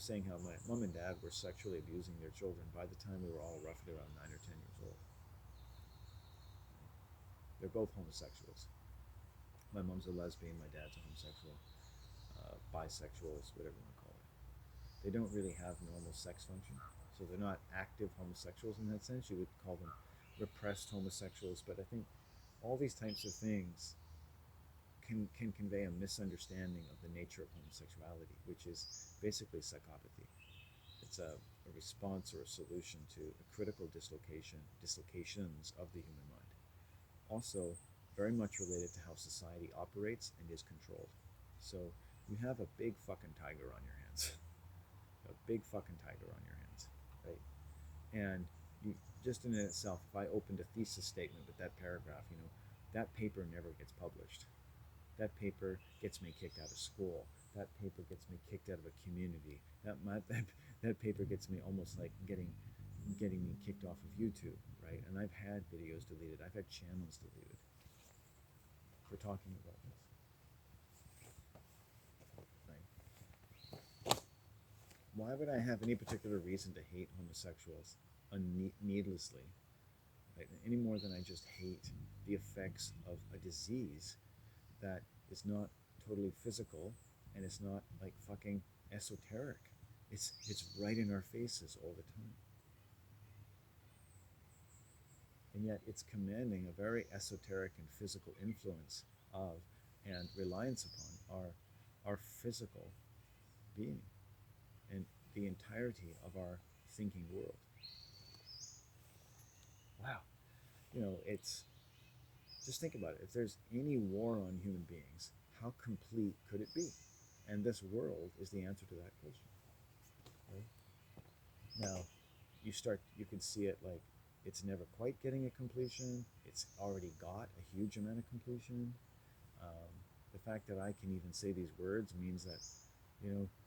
was saying how my mom and dad were sexually abusing their children by the time we were all roughly around 9 or 10 years old. They're both homosexuals. My mom's a lesbian, my dad's a homosexual, bisexuals, whatever you want to call it. They don't really have normal sex function, so they're not active homosexuals in that sense. You would call them repressed homosexuals, but I think all these types of things can convey a misunderstanding of the nature of homosexuality, which is basically psychopathy. It's a response or a solution to a critical dislocations of the human mind. Also, very much related to how society operates and is controlled. So you have a big fucking tiger on your hands, a big fucking tiger on your hands, right? And you just in itself, if I opened a thesis statement with that paragraph, that paper never gets published. That paper gets me kicked out of school. That paper gets me kicked out of a community. That paper gets me almost like getting me kicked off of YouTube, right? And I've had videos deleted. I've had channels deleted for talking about this, right? Why would I have any particular reason to hate homosexuals needlessly, right? Any more than I just hate the effects of a disease that is not totally physical and it's not like fucking esoteric. It's right in our faces all the time. And yet it's commanding a very esoteric and physical influence of and reliance upon our physical being and the entirety of our thinking world. Wow. It's just think about it. If there's any war on human beings, how complete could it be? And this world is the answer to that question. Right? Now, you can see it like it's never quite getting a completion. It's already got a huge amount of completion. The fact that I can even say these words means that,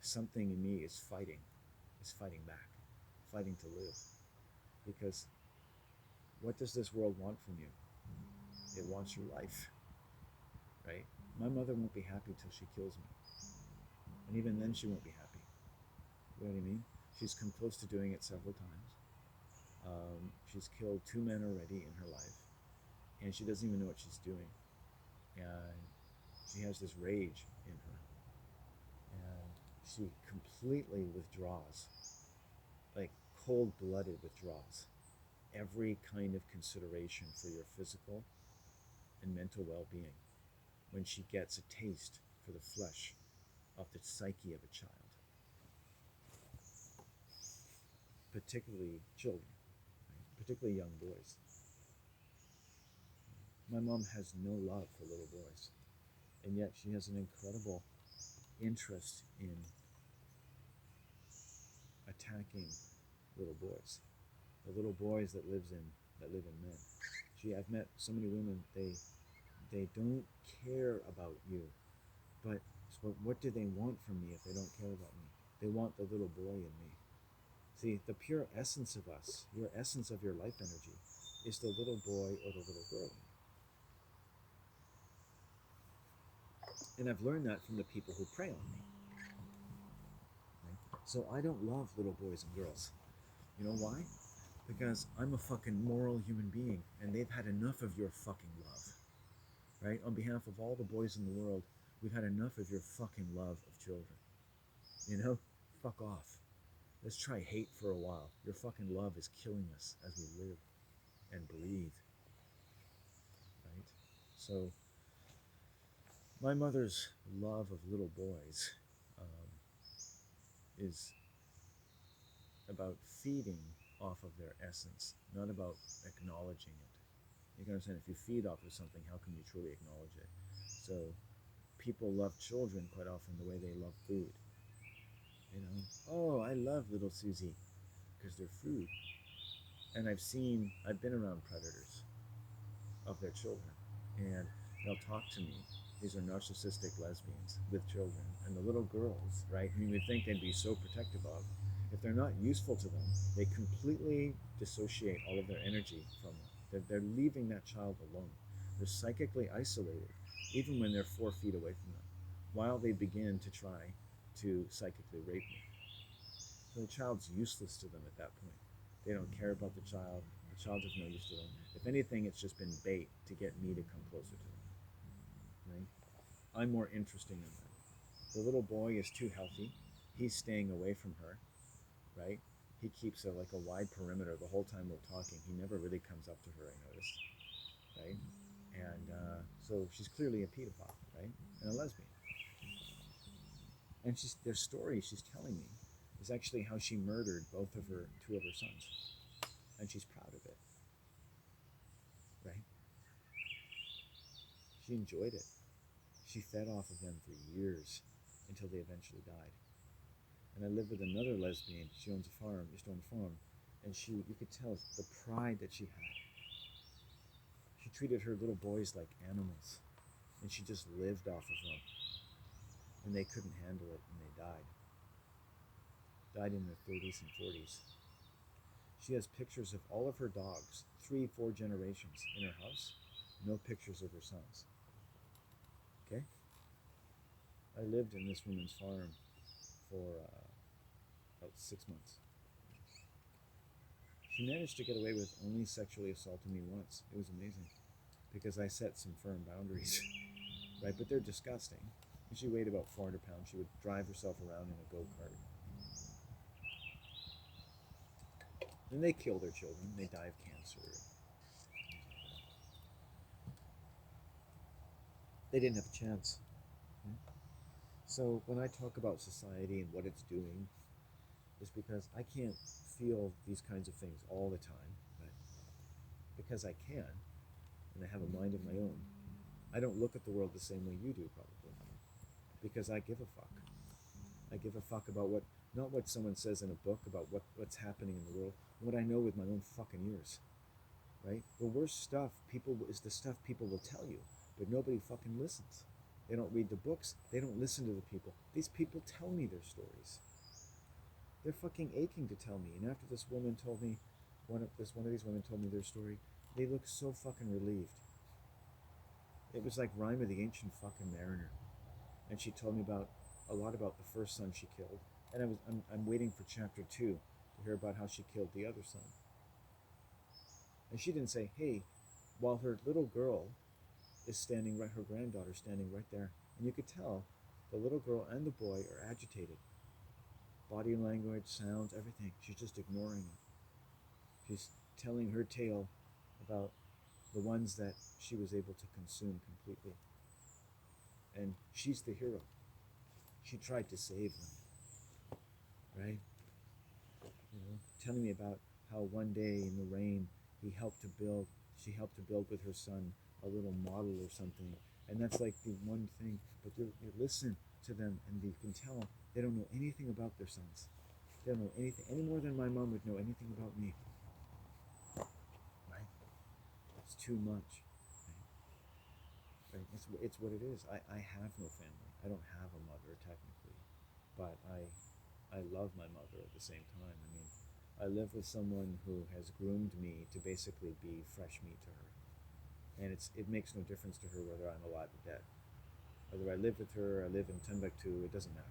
something in me is fighting back, fighting to live. Because what does this world want from you? It wants your life, right? My mother won't be happy till she kills me. And even then, she won't be happy. You know what I mean? She's come close to doing it several times. She's killed 2 men already in her life, and she doesn't even know what she's doing. And she has this rage in her, and she completely withdraws, like cold-blooded withdraws, every kind of consideration for your physical and mental well-being when she gets a taste for the flesh of the psyche of a child, particularly children, right? Particularly young boys. My mom has no love for little boys, and yet she has an incredible interest in attacking little boys, the little boys that live in men. I've met so many women. They don't care about you, but what do they want from me if they don't care about me? They want the little boy in me. See, the pure essence of us, your essence of your life energy, is the little boy or the little girl. And I've learned that from the people who prey on me. Right? So I don't love little boys and girls. You know why? Because I'm a fucking moral human being, and they've had enough of your fucking love. Right? On behalf of all the boys in the world, we've had enough of your fucking love of children. Fuck off. Let's try hate for a while. Your fucking love is killing us as we live and breathe. Right? So, my mother's love of little boys is about feeding off of their essence, not about acknowledging it. You can understand if you feed off of something, how can you truly acknowledge it? So, people love children quite often the way they love food. Oh, I love little Susie because they're food. And I've been around predators of their children, and they'll talk to me. These are narcissistic lesbians with children, and the little girls, right? You would think they'd be so protective of. If they're not useful to them, they completely dissociate all of their energy from them. They're leaving that child alone. They're psychically isolated, even when they're 4 feet away from them, while they begin to try to psychically rape me. So the child's useless to them at that point. They don't care about the child. The child is no use to them. If anything, it's just been bait to get me to come closer to them. Right? I'm more interesting than them. The little boy is too healthy. He's staying away from her, right? He keeps like a wide perimeter the whole time we're talking. He never really comes up to her, I noticed, right? And so she's clearly a pedophile, right? And a lesbian. And their story she's telling me is actually how she murdered two of her sons. And she's proud of it, right? She enjoyed it. She fed off of them for years until they eventually died. And I lived with another lesbian. She owns a farm, used to own a farm, and you could tell the pride that she had. She treated her little boys like animals, and she just lived off of them. And they couldn't handle it, and they died. Died in their 30s and 40s. She has pictures of all of her dogs, 3-4 generations in her house. No pictures of her sons. Okay? I lived in this woman's farm for about 6 months. She managed to get away with only sexually assaulting me once. It was amazing because I set some firm boundaries, right? But they're disgusting. And she weighed about 400 pounds. She would drive herself around in a go-kart. And they kill their children. They die of cancer. They didn't have a chance. So when I talk about society and what it's doing, it's because I can't feel these kinds of things all the time, but because I can, and I have a mind of my own, I don't look at the world the same way you do, probably, because I give a fuck. I give a fuck about not what someone says in a book about what's happening in the world, what I know with my own fucking ears, right? The worst stuff is the stuff people will tell you, but nobody fucking listens. They don't read the books. They don't listen to the people. These people tell me their stories. They're fucking aching to tell me. And after this woman told me, one of these women told me their story, they looked so fucking relieved. It was like Rhyme of the Ancient fucking Mariner. And she told me a lot about the first son she killed. And I'm waiting for chapter 2 to hear about how she killed the other son. And she didn't say, hey, while her little girl is standing right, her granddaughter standing right there. And you could tell the little girl and the boy are agitated. Body language, sounds, everything. She's just ignoring it. She's telling her tale about the ones that she was able to consume completely. And she's the hero. She tried to save them. Right? You know, telling me about how one day in the rain she helped to build with her son a little model or something. And that's like the one thing. But you listen to them and you can tell they don't know anything about their sons. They don't know anything, any more than my mom would know anything about me. Right? It's too much. Right? It's what it is. I have no family. I don't have a mother technically. But I love my mother at the same time. I mean, I live with someone who has groomed me to basically be fresh meat to her. And it makes no difference to her whether I'm alive or dead. Whether I live with her, I live in Timbuktu, it doesn't matter.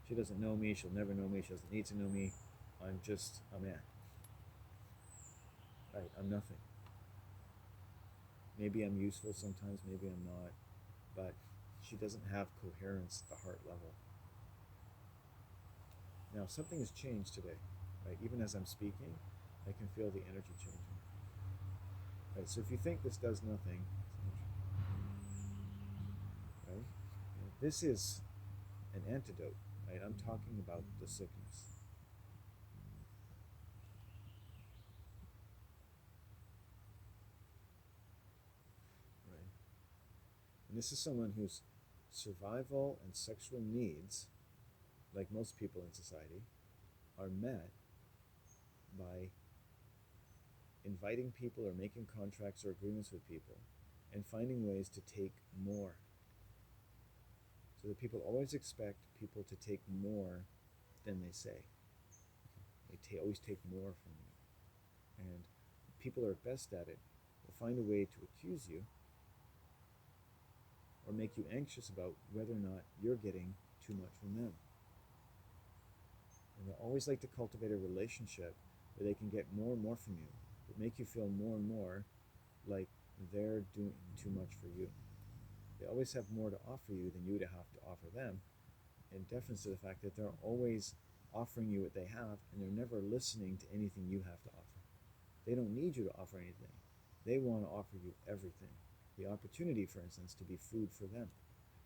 She doesn't know me, she'll never know me, she doesn't need to know me. I'm just a man. Right, I'm nothing. Maybe I'm useful sometimes, maybe I'm not. But she doesn't have coherence at the heart level. Now, something has changed today. Right, even as I'm speaking, I can feel the energy changing. Right, so if you think this does nothing, right? This is an antidote, right? I'm talking about the sickness. Right? And this is someone whose survival and sexual needs, like most people in society, are met by inviting people or making contracts or agreements with people and finding ways to take more. So that people always expect people to take more than they say. They always take more from you. And people are best at it. They'll find a way to accuse you or make you anxious about whether or not you're getting too much from them. And they always like to cultivate a relationship where they can get more and more from you, but make you feel more and more like they're doing too much for you. They always have more to offer you than you to have to offer them, in deference to the fact that they're always offering you what they have and they're never listening to anything you have to offer. They don't need you to offer anything. They want to offer you everything. The opportunity, for instance, to be food for them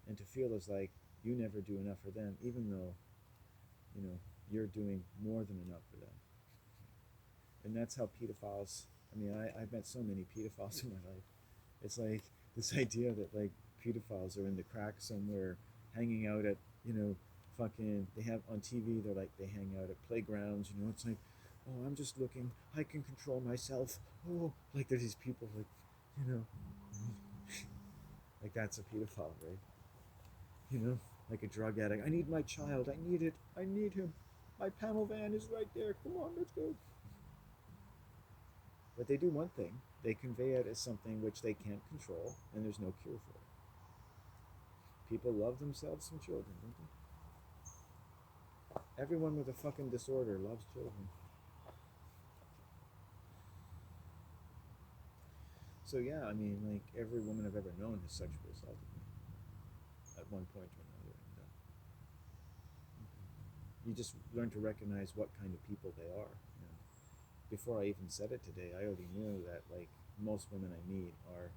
and to feel as like you never do enough for them, even though, you're doing more than enough for them. And that's how pedophiles, I've met so many pedophiles in my life. It's like this idea that like pedophiles are in the crack somewhere hanging out at, fucking, they have on TV, they're like, they hang out at playgrounds, it's like, oh, I'm just looking, I can control myself. Oh, like there's these people like, you know, like that's a pedophile, right? Like a drug addict. I need my child. I need it. I need him. My panel van is right there. Come on, let's go. But they do one thing. They convey it as something which they can't control, and there's no cure for it. People love themselves from children, don't they? Everyone with a fucking disorder loves children. So yeah, like every woman I've ever known has sexually assaulted me at one point or another. And you just learn to recognize what kind of people they are. And before I even said it today, I already knew that like most women I meet are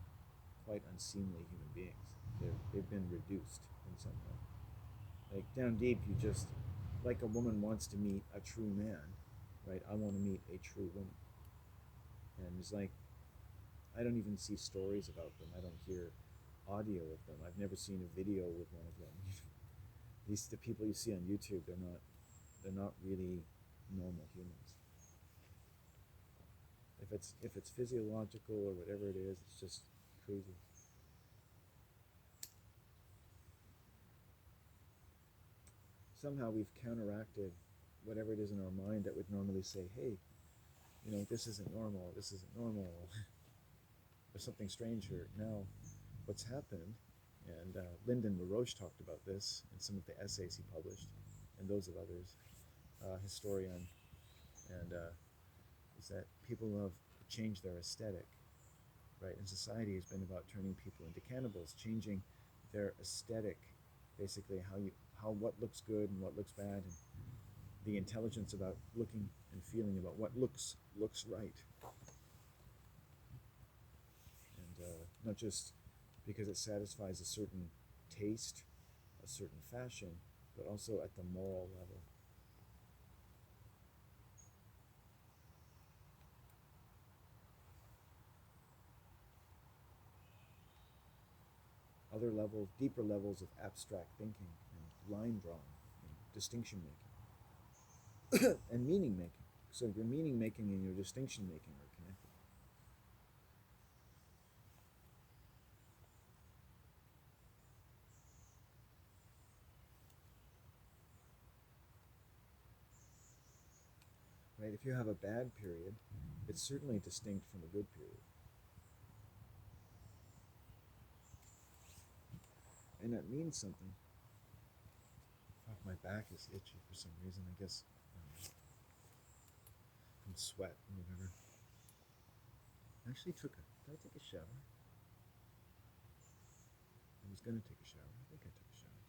quite unseemly human beings. They've been reduced in some way. Like down deep, you just, like a woman wants to meet a true man, right? I want to meet a true woman. And it's like, I don't even see stories about them. I don't hear audio of them. I've never seen a video with one of them. The people you see on YouTube, they're not really normal humans. If it's physiological or whatever it is, it's just crazy. Somehow we've counteracted whatever it is in our mind that would normally say, hey, this isn't normal, there's something strange here. Now, what's happened, and Lyndon LaRoche talked about this in some of the essays he published, and those of others, historian, and is that people have changed their aesthetic, right? And society has been about turning people into cannibals, changing their aesthetic, basically how what looks good and what looks bad, and the intelligence about looking and feeling about what looks right, and not just because it satisfies a certain taste, a certain fashion, but also at the moral level. Other levels, deeper levels of abstract thinking and line drawing and distinction making and meaning making. So your meaning making and your distinction making are connected. Right? If you have a bad period, it's certainly distinct from a good period. And that means something. Fuck, my back is itchy for some reason, I guess, from sweat or whatever. I actually did I take a shower? I was gonna take a shower. I think I took a shower.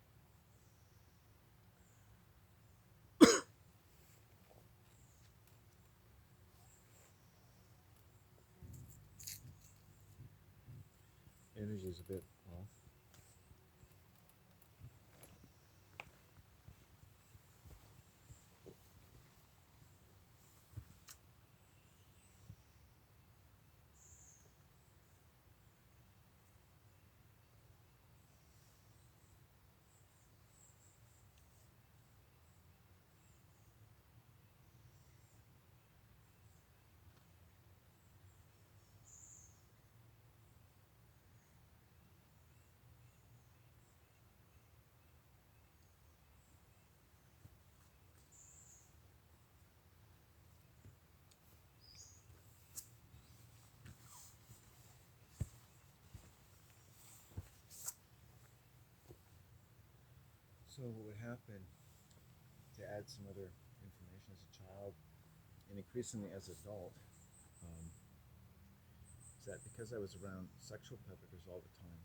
Energy is a bit off. So what would happen, to add some other information as a child and increasingly as an adult, um, is that because I was around sexual predators all the time,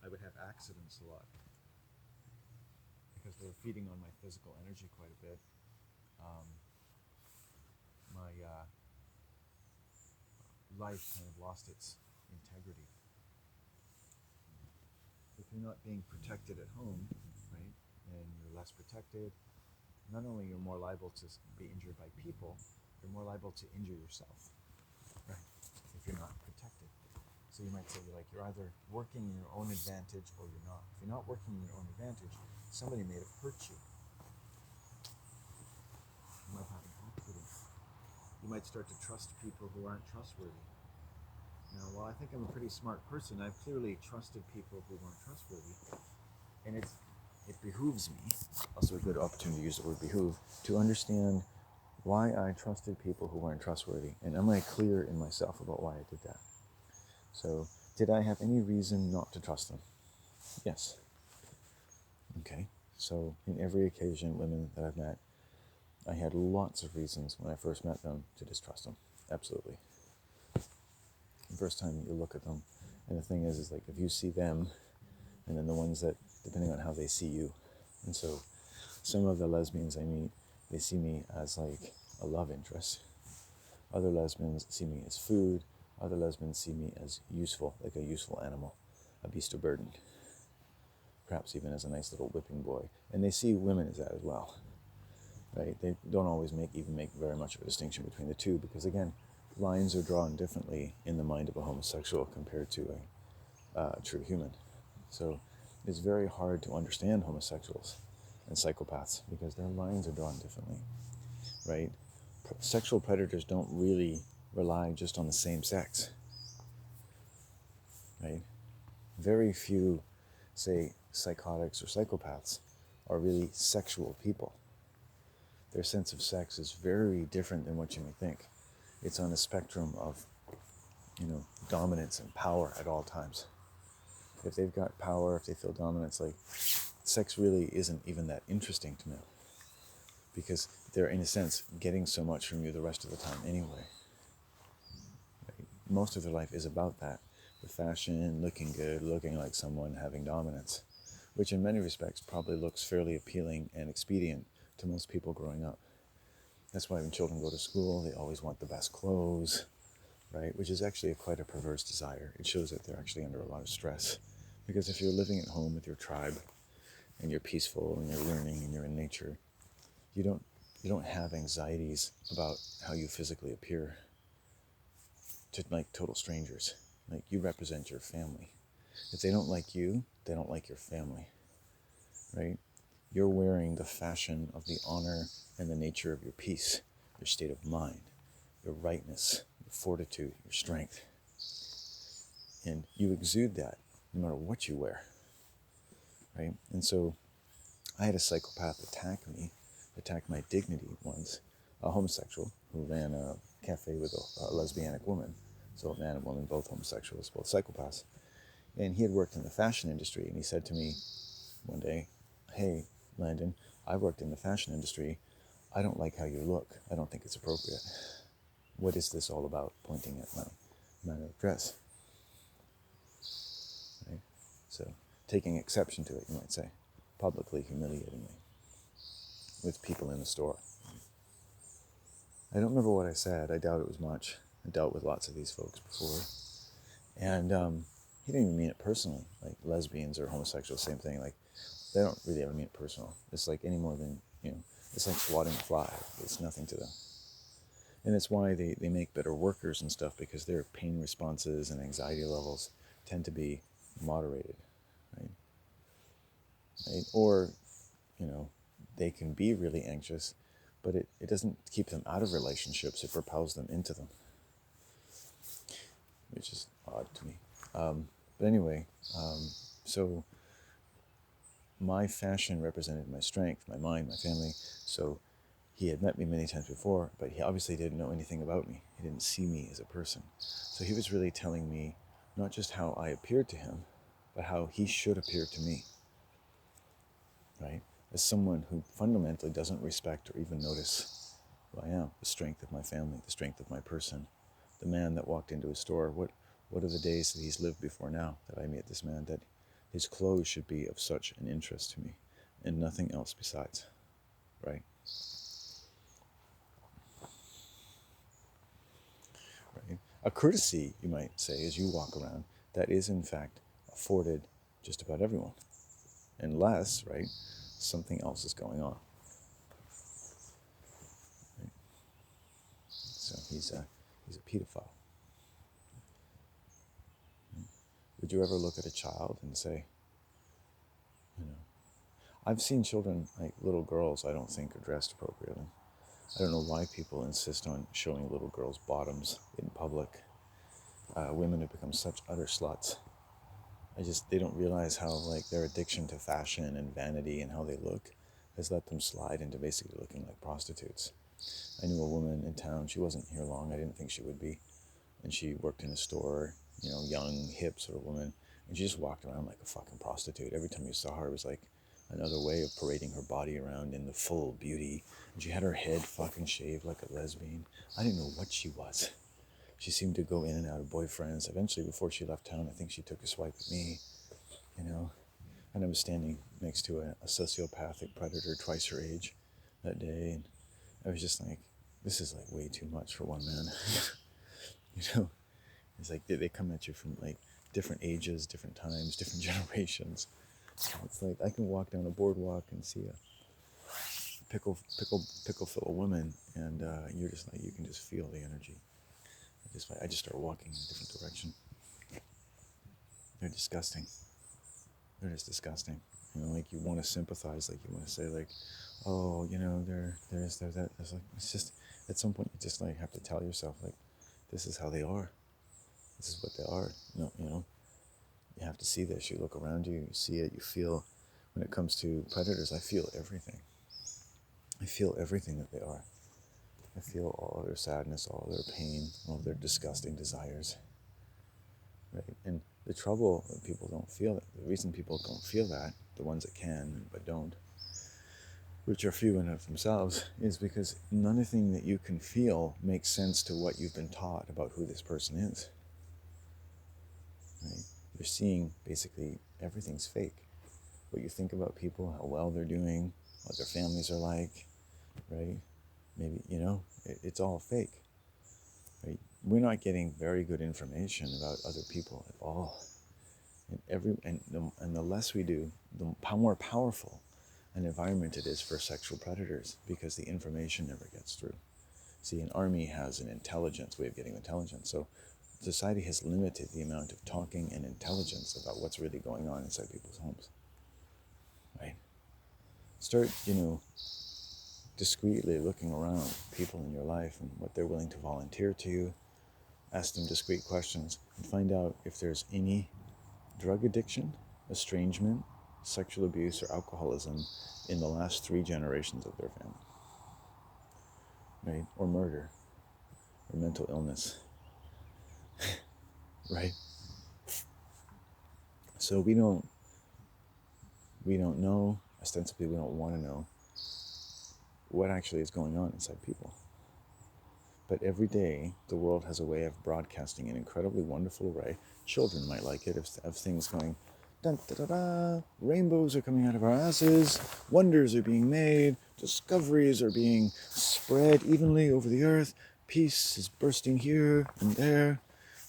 I would have accidents a lot because they were feeding on my physical energy quite a bit. Um, my life kind of lost its integrity. If you're not being protected at home, right, and you're less protected, not only you're more liable to be injured by people, you're more liable to injure yourself, right, if you're not protected. So you might say you're either working in your own advantage or you're not. If you're not working in your own advantage, somebody may have hurt you. You might have an accident. You might start to trust people who aren't trustworthy. Now, while I think I'm a pretty smart person, I've clearly trusted people who weren't trustworthy. And it behooves me, also a good opportunity to use the word behoove, to understand why I trusted people who weren't trustworthy. And am I clear in myself about why I did that? So, did I have any reason not to trust them? Yes. Okay. So, in every occasion, women that I've met, I had lots of reasons when I first met them to distrust them. Absolutely. The first time you look at them, and the thing is like if you see them, and then the ones that, depending on how they see you. And so, some of the lesbians I meet, they see me as like a love interest. Other lesbians see me as food. Other lesbians see me as useful, like a useful animal, a beast of burden. Perhaps even as a nice little whipping boy. And they see women as that as well, right? They don't always make very much of a distinction between the two because, again, lines are drawn differently in the mind of a homosexual compared to a true human. So it's very hard to understand homosexuals and psychopaths because their lines are drawn differently, right? Sexual predators don't really rely just on the same sex, right? Very few, say, psychotics or psychopaths are really sexual people. Their sense of sex is very different than what you may think. It's on a spectrum of, dominance and power at all times. If they've got power, if they feel dominance, like sex really isn't even that interesting to them because they're, in a sense, getting so much from you the rest of the time anyway. Right? Most of their life is about that. The fashion, looking good, looking like someone, having dominance, which in many respects probably looks fairly appealing and expedient to most people growing up. That's why when children go to school, they always want the best clothes, right? Which is actually quite a perverse desire. It shows that they're actually under a lot of stress. Because if you're living at home with your tribe and you're peaceful and you're learning and you're in nature, you don't have anxieties about how you physically appear to like total strangers. Like you represent your family. If they don't like you, they don't like your family, right? You're wearing the fashion of the honor and the nature of your peace, your state of mind, your rightness, your fortitude, your strength. And you exude that no matter what you wear, right? And so I had a psychopath attack my dignity once, a homosexual who ran a cafe with a lesbianic woman. So a man and woman, both homosexuals, both psychopaths. And he had worked in the fashion industry, and he said to me one day, "Hey, Landon, I worked in the fashion industry. I don't like how you look. I don't think it's appropriate. What is this all about?" Pointing at my manner of dress. Right? So, taking exception to it, you might say, publicly humiliating me with people in the store. I don't remember what I said. I doubt it was much. I dealt with lots of these folks before. And he didn't even mean it personally. Like lesbians or homosexuals, same thing. Like they don't really ever mean it personal. It's like any more than, it's like swatting a fly. It's nothing to them. And it's why they make better workers and stuff because their pain responses and anxiety levels tend to be moderated, right? Or, they can be really anxious, but it doesn't keep them out of relationships. It propels them into them, which is odd to me. But anyway, so my fashion represented my strength, my mind, my family. So he had met me many times before, but he obviously didn't know anything about me. He didn't see me as a person. So he was really telling me not just how I appeared to him, but how he should appear to me, right? as someone who fundamentally doesn't respect or even notice who I am, the strength of my family, the strength of my person, the man that walked into a store. What are the days that he's lived before now that I meet this man, that his clothes should be of such an interest to me and nothing else besides, right? Right? A courtesy, you might say, as you walk around, that is in fact afforded just about everyone, unless, right, something else is going on. Right? So he's a pedophile. Right? Would you ever look at a child and say, you know, I've seen children, like little girls, I don't think are dressed appropriately. I don't know why people insist on showing little girls' bottoms in public. Women have become such utter sluts. They don't realize how, like, their addiction to fashion and vanity and how they look has let them slide into basically looking like prostitutes. I knew a woman in town, she wasn't here long, I didn't think she would be, and she worked in a store, young, hip sort of woman, and she just walked around like a fucking prostitute. Every time you saw her, it was like another way of parading her body around in the full beauty, and she had her head fucking shaved like a lesbian. I didn't know what she was. She seemed to go in and out of boyfriends. Eventually, before she left town, I think she took a swipe at me, and I was standing next to a sociopathic predator twice her age that day, and I was just like, this is like way too much for one man. It's like they come at you from like different ages, different times, different generations. It's like I can walk down a boardwalk and see a pickle full of women, and you're just like, you can just feel the energy. I just start walking in a different direction. They're disgusting. They're just disgusting. Like you want to sympathize, like you want to say, like, oh, there's that. It's just at some point you just like have to tell yourself, like, this is how they are. This is what they are. You have to see this. You look around you, you see it, you feel. When it comes to predators, I feel everything. I feel everything that they are. I feel all of their sadness, all of their pain, all of their disgusting desires. Right? And the trouble that people don't feel it, the reason people don't feel that, the ones that can but don't, which are few and of themselves, is because nothing that you can feel makes sense to what you've been taught about who this person is. Right? You're seeing basically everything's fake. What you think about people, how well they're doing, what their families are like, right? Maybe, it's all fake. Right? We're not getting very good information about other people at all. And the less we do, the more powerful an environment it is for sexual predators, because the information never gets through. See, an army has an way of getting intelligence. So society has limited the amount of talking and intelligence about what's really going on inside people's homes. Right? Start, discreetly looking around people in your life and what they're willing to volunteer to you. Ask them discreet questions and find out if there's any drug addiction, estrangement, sexual abuse, or alcoholism in the last 3 generations of their family. Right? Or murder, or mental illness. Right? So we don't know, ostensibly we don't want to know what actually is going on inside people. But every day, the world has a way of broadcasting an incredibly wonderful array. Children might like it, of things going, dun, da, da, da, rainbows are coming out of our asses, wonders are being made, discoveries are being spread evenly over the earth, peace is bursting here and there,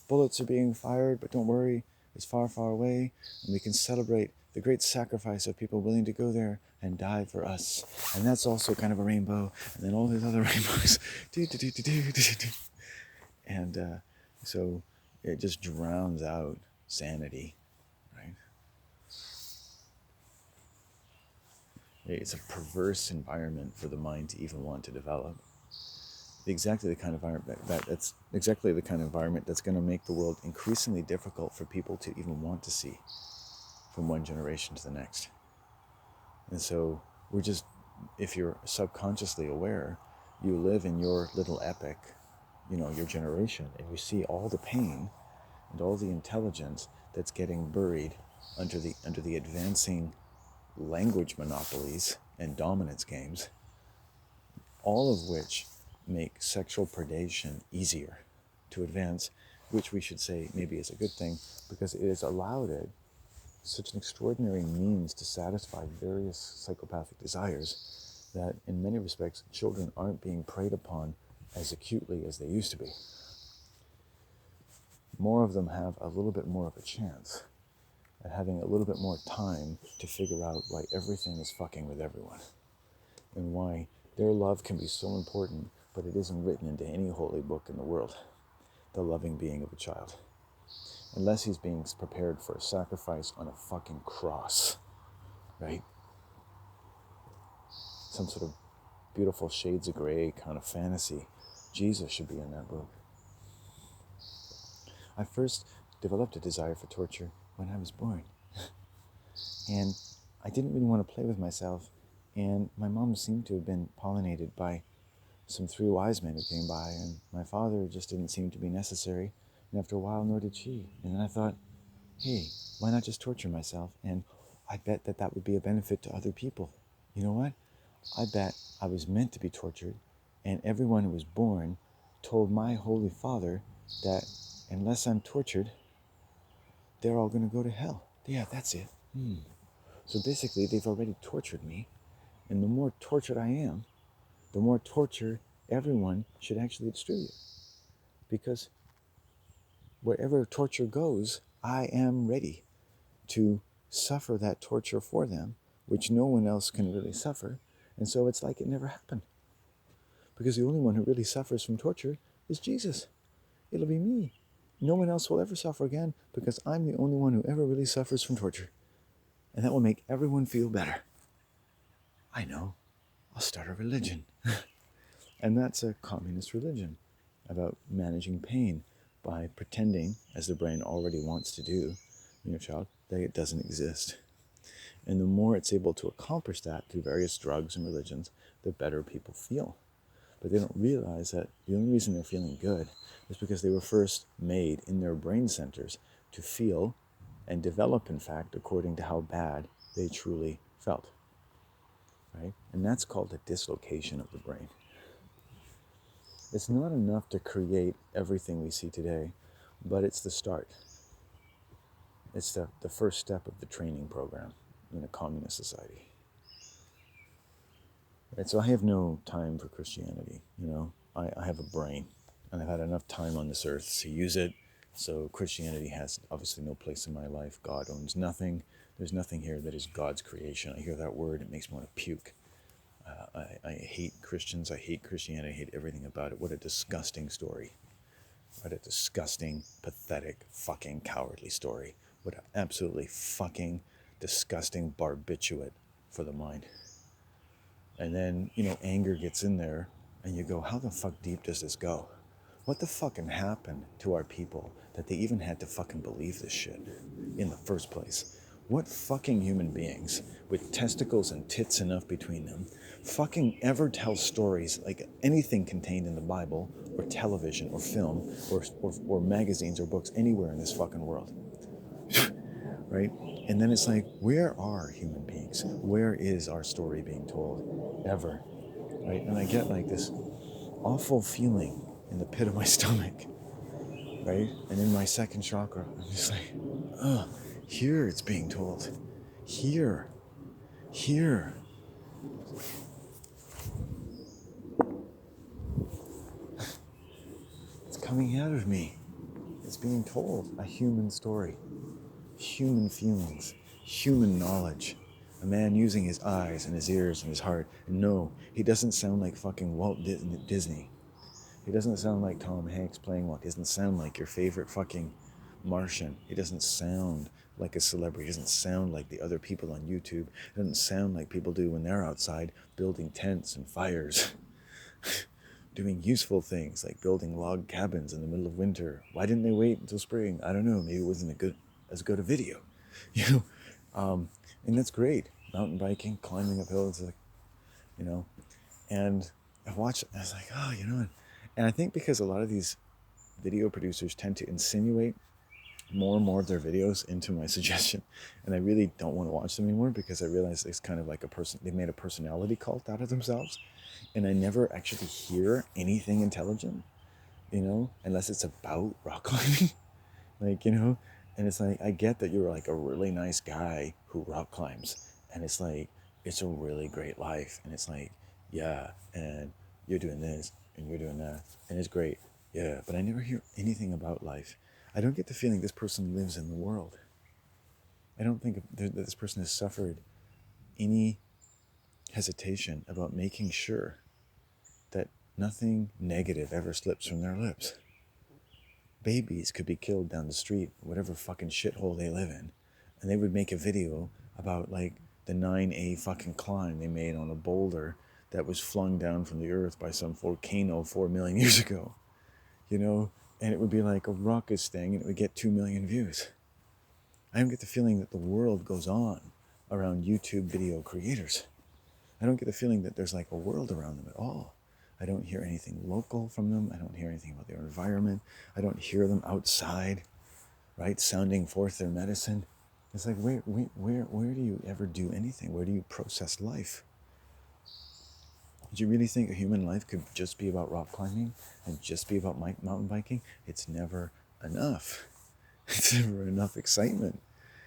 bullets are being fired, but don't worry, it's far, far away, and we can celebrate the great sacrifice of people willing to go there and die for us. And that's also kind of a rainbow. And then all these other rainbows. And so it just drowns out sanity, right? It's a perverse environment for the mind to even want to develop. Exactly the kind of environment that's exactly the kind of environment that's going to make the world increasingly difficult for people to even want to see from one generation to the next. And so if you're subconsciously aware, you live in your little epic, your generation, and you see all the pain and all the intelligence that's getting buried under the advancing language monopolies and dominance games, all of which make sexual predation easier to advance, which we should say maybe is a good thing, because it has allowed it such an extraordinary means to satisfy various psychopathic desires that in many respects children aren't being preyed upon as acutely as they used to be. More of them have a little bit more of a chance at having a little bit more time to figure out why everything is fucking with everyone, and why their love can be so important, but it isn't written into any holy book in the world, the loving being of a child, unless he's being prepared for a sacrifice on a fucking cross, right? Some sort of beautiful shades of gray kind of fantasy. Jesus should be in that book. I first developed a desire for torture when I was born. And I didn't really want to play with myself. And my mom seemed to have been pollinated by some 3 wise men who came by. And my father just didn't seem to be necessary. And after a while, nor did she. And then I thought, hey, why not just torture myself? And I bet that that would be a benefit to other people. You know what? I bet I was meant to be tortured. And everyone who was born told my Holy Father that unless I'm tortured, they're all going to go to hell. Yeah, that's it. So basically, they've already tortured me. And the more tortured I am, the more torture everyone should actually distribute. Because wherever torture goes, I am ready to suffer that torture for them, which no one else can really suffer. And so it's like it never happened. Because the only one who really suffers from torture is Jesus. It'll be me. No one else will ever suffer again, because I'm the only one who ever really suffers from torture. And that will make everyone feel better. I know. I'll start a religion. And that's a communist religion about managing pain by pretending, as the brain already wants to do in your child, that it doesn't exist. And the more it's able to accomplish that through various drugs and religions, the better people feel. But they don't realize that the only reason they're feeling good is because they were first made in their brain centers to feel and develop, in fact, according to how bad they truly felt. Right? And that's called a dislocation of the brain. It's not enough to create everything we see today, but it's the start. It's the first step of the training program in a communist society. Right? So I have no time for Christianity, you know. I have a brain, and I've had enough time on this earth to use it. So Christianity has obviously no place in my life. God owns nothing. There's nothing here that is God's creation. I hear that word, it makes me want to puke. I hate Christians. I hate Christianity. I hate everything about it. What a disgusting story. What a disgusting, pathetic, fucking cowardly story. What an absolutely fucking disgusting barbiturate for the mind. And then, you know, anger gets in there and you go, how the fuck deep does this go? What the fucking happened to our people that they even had to fucking believe this shit in the first place? What fucking human beings with testicles and tits enough between them fucking ever tell stories like anything contained in the Bible or television or film or magazines or books anywhere in this fucking world? Right? And then it's like, where are human beings? Where is our story being told ever? Right? And I get like this awful feeling in the pit of my stomach, right? And in my second chakra, I'm just like, oh, here it's being told. Here. It's coming out of me. It's being told a human story, human feelings, human knowledge. A man using his eyes and his ears and his heart. And no, he doesn't sound like fucking Walt Disney. He doesn't sound like Tom Hanks playing Walt. He doesn't sound like your favorite fucking Martian. He doesn't sound like a celebrity. He doesn't sound like the other people on YouTube. He doesn't sound like people do when they're outside building tents and fires. Doing useful things like building log cabins in the middle of winter. Why didn't they wait until spring? I don't know. Maybe it wasn't as good a video. You know? And that's great. Mountain biking, climbing up hills, like, you know. And I watched, I was like, oh, you know. And I think because a lot of these video producers tend to insinuate more and more of their videos into my suggestion, and I really don't want to watch them anymore because I realize it's kind of like they made a personality cult out of themselves, and I never actually hear anything intelligent, unless it's about rock climbing. Like, and it's like, I get that you're like a really nice guy who rock climbs, and it's like, it's a really great life, and it's like, yeah, and you're doing this and you're doing that, and it's great, yeah, but I never hear anything about life. I don't get the feeling this person lives in the world. I don't think that this person has suffered any hesitation about making sure that nothing negative ever slips from their lips. Babies could be killed down the street, whatever fucking shithole they live in, and they would make a video about like the 9A fucking climb they made on a boulder that was flung down from the earth by some volcano 4 million years ago, and it would be like a ruckus thing, and it would get 2 million views. I don't get the feeling that the world goes on around YouTube video creators. I don't get the feeling that there's like a world around them at all. I don't hear anything local from them. I don't hear anything about their environment. I don't hear them outside, right, sounding forth their medicine. It's like, where do you ever do anything? Where do you process life? Do you really think a human life could just be about rock climbing and just be about mountain biking? It's never enough. It's never enough excitement.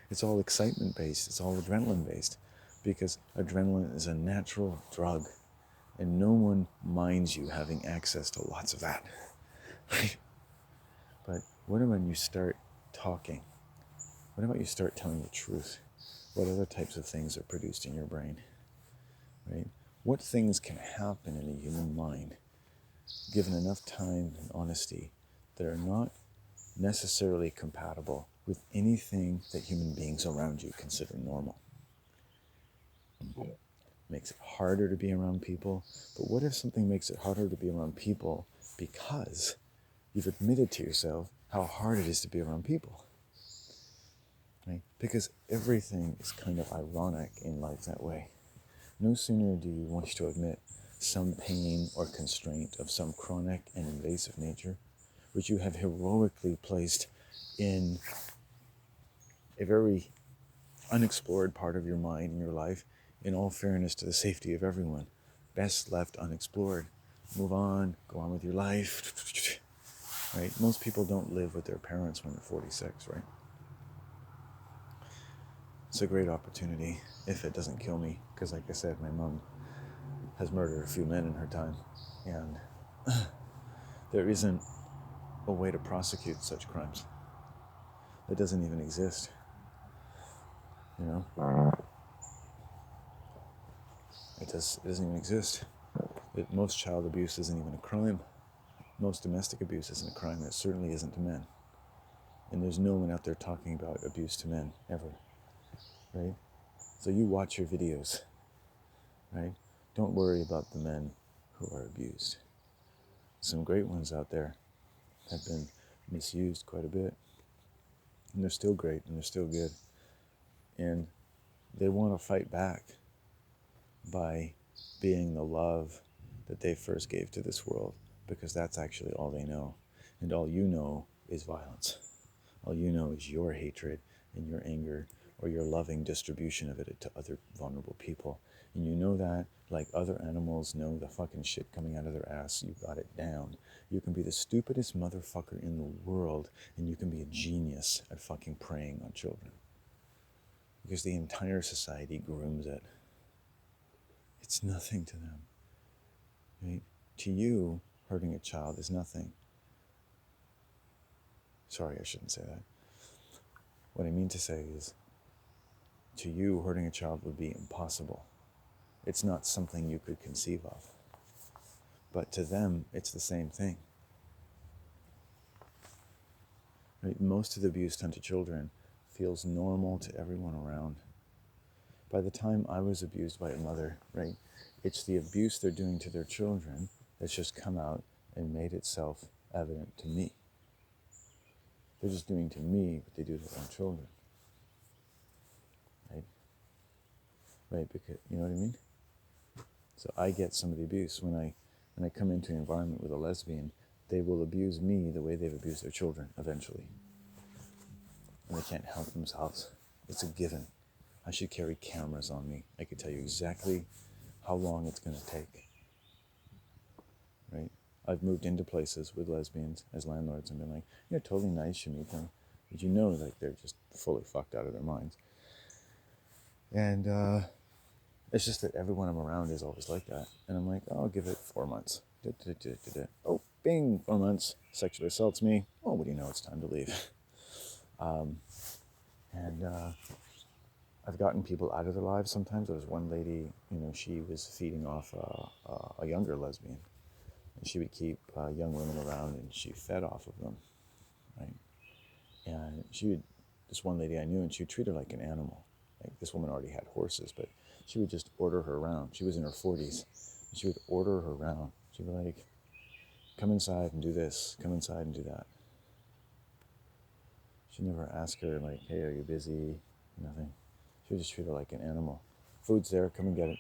It's all excitement based. It's all adrenaline based, because adrenaline is a natural drug, and no one minds you having access to lots of that. But what about you start talking? What about you start telling the truth? What other types of things are produced in your brain, right? What things can happen in a human mind, given enough time and honesty, that are not necessarily compatible with anything that human beings around you consider normal? Makes it harder to be around people. But what if something makes it harder to be around people because you've admitted to yourself how hard it is to be around people? Right? Because everything is kind of ironic in life that way. No sooner do you want to admit some pain or constraint of some chronic and invasive nature, which you have heroically placed in a very unexplored part of your mind and your life, in all fairness to the safety of everyone, best left unexplored. Move on, go on with your life, right? Most people don't live with their parents when they're 46, right? It's a great opportunity, if it doesn't kill me, because like I said, my mom has murdered a few men in her time, and there isn't a way to prosecute such crimes. It doesn't even exist, It doesn't even exist. Most child abuse isn't even a crime. Most domestic abuse isn't a crime. It certainly isn't to men. And there's no one out there talking about abuse to men, ever. Right? So you watch your videos, right? Don't worry about the men who are abused. Some great ones out there have been misused quite a bit. And they're still great, and they're still good. And they want to fight back by being the love that they first gave to this world, because that's actually all they know. And all you know is violence. All you know is your hatred and your anger, or your loving distribution of it to other vulnerable people. And you know that, like other animals know the fucking shit coming out of their ass, you got it down. You can be the stupidest motherfucker in the world, and you can be a genius at fucking preying on children. Because the entire society grooms it. It's nothing to them. Right? To you, hurting a child is nothing. Sorry, I shouldn't say that. What I mean to say is, to you, hurting a child would be impossible. It's not something you could conceive of. But to them, it's the same thing. Right? Most of the abuse done to children feels normal to everyone around. By the time I was abused by a mother, right, it's the abuse they're doing to their children that's just come out and made itself evident to me. They're just doing to me what they do to their own children. Right? Right, because, you know what I mean? So I get some of the abuse when I come into an environment with a lesbian. They will abuse me the way they've abused their children eventually. and they can't help themselves. It's a given. I should carry cameras on me. I could tell you exactly how long it's going to take, right? I've moved into places with lesbians as landlords and been like, you're totally nice, you meet them, but you know, like, they're just fully fucked out of their minds. And it's just that everyone I'm around is always like that. And I'm like, oh, I'll give it 4 months. Oh, bing, 4 months, sexually assaults me. Oh, what do you know, it's time to leave. And I've gotten people out of their lives sometimes. There was one lady, she was feeding off a younger lesbian. And she would keep young women around, and she fed off of them, right? And this one lady I knew, and she would treat her like an animal. Like, this woman already had horses, but she would just order her around. She was in her 40s. And she would order her around. She'd be like, come inside and do this, come inside and do that. She'd never ask her, like, hey, are you busy? Nothing. She would just treat her like an animal. Food's there, come and get it.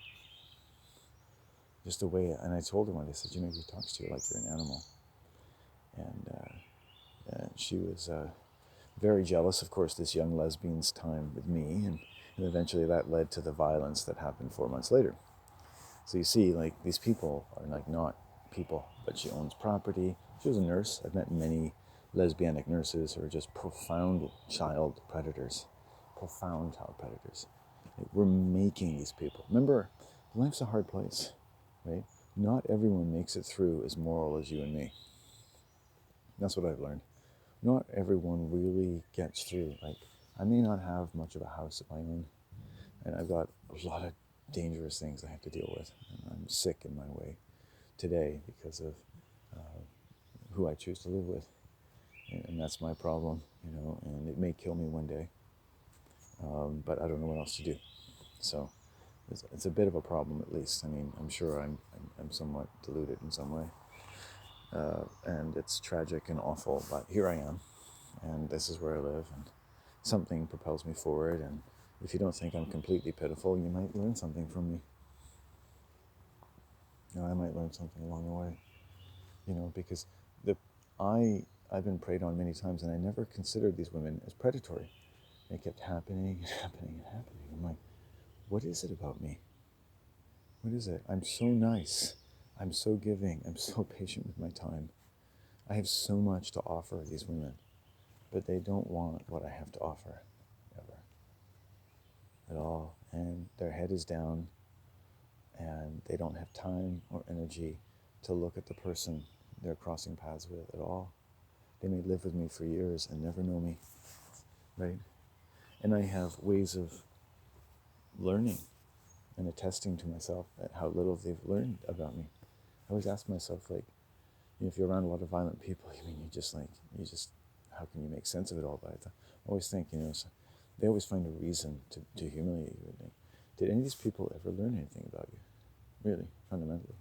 Just the way, and I told her one day, I said, he talks to you like you're an animal. And she was very jealous, of course, this young lesbian's time with me, and eventually that led to the violence that happened 4 months later. So you see, like, these people are like not people, but she owns property. She was a nurse. I've met many lesbianic nurses who are just profound child predators. Profound child predators. Like, we're making these people. Remember, life's a hard place, right? Not everyone makes it through as moral as you and me. That's what I've learned. Not everyone really gets through. Like, I may not have much of a house of my own, and I've got a lot of dangerous things I have to deal with. And I'm sick in my way today because of who I choose to live with. And that's my problem, and it may kill me one day, but I don't know what else to do. So it's a bit of a problem, at least. I mean, I'm sure I'm somewhat deluded in some way. And it's tragic and awful, but here I am, and this is where I live, and something propels me forward, and if you don't think I'm completely pitiful, you might learn something from me. I might learn something along the way, because I've been preyed on many times, and I never considered these women as predatory. It kept happening and happening and happening. I'm like, what is it about me? What is it? I'm so nice. I'm so giving. I'm so patient with my time. I have so much to offer these women, but they don't want what I have to offer, ever, at all. And their head is down, and they don't have time or energy to look at the person they're crossing paths with at all. They may live with me for years and never know me, right? And I have ways of learning and attesting to myself at how little they've learned about me. I always ask myself, like, if you're around a lot of violent people, how can you make sense of it all? But I always think, so they always find a reason to humiliate you. Like, did any of these people ever learn anything about you? Really, fundamentally?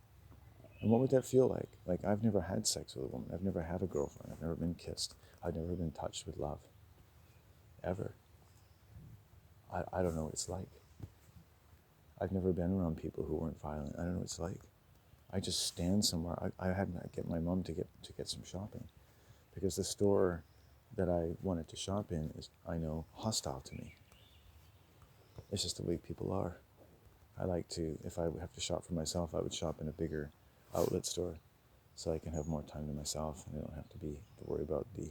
And what would that feel like? Like, I've never had sex with a woman. I've never had a girlfriend. I've never been kissed. I've never been touched with love. Ever. I don't know what it's like. I've never been around people who weren't violent. I don't know what it's like. I just stand somewhere. I had to get my mom to get some shopping, because the store that I wanted to shop in is, I know, hostile to me. It's just the way people are. I like to, if I have to shop for myself, I would shop in a bigger outlet store so I can have more time to myself, and I don't have to worry about the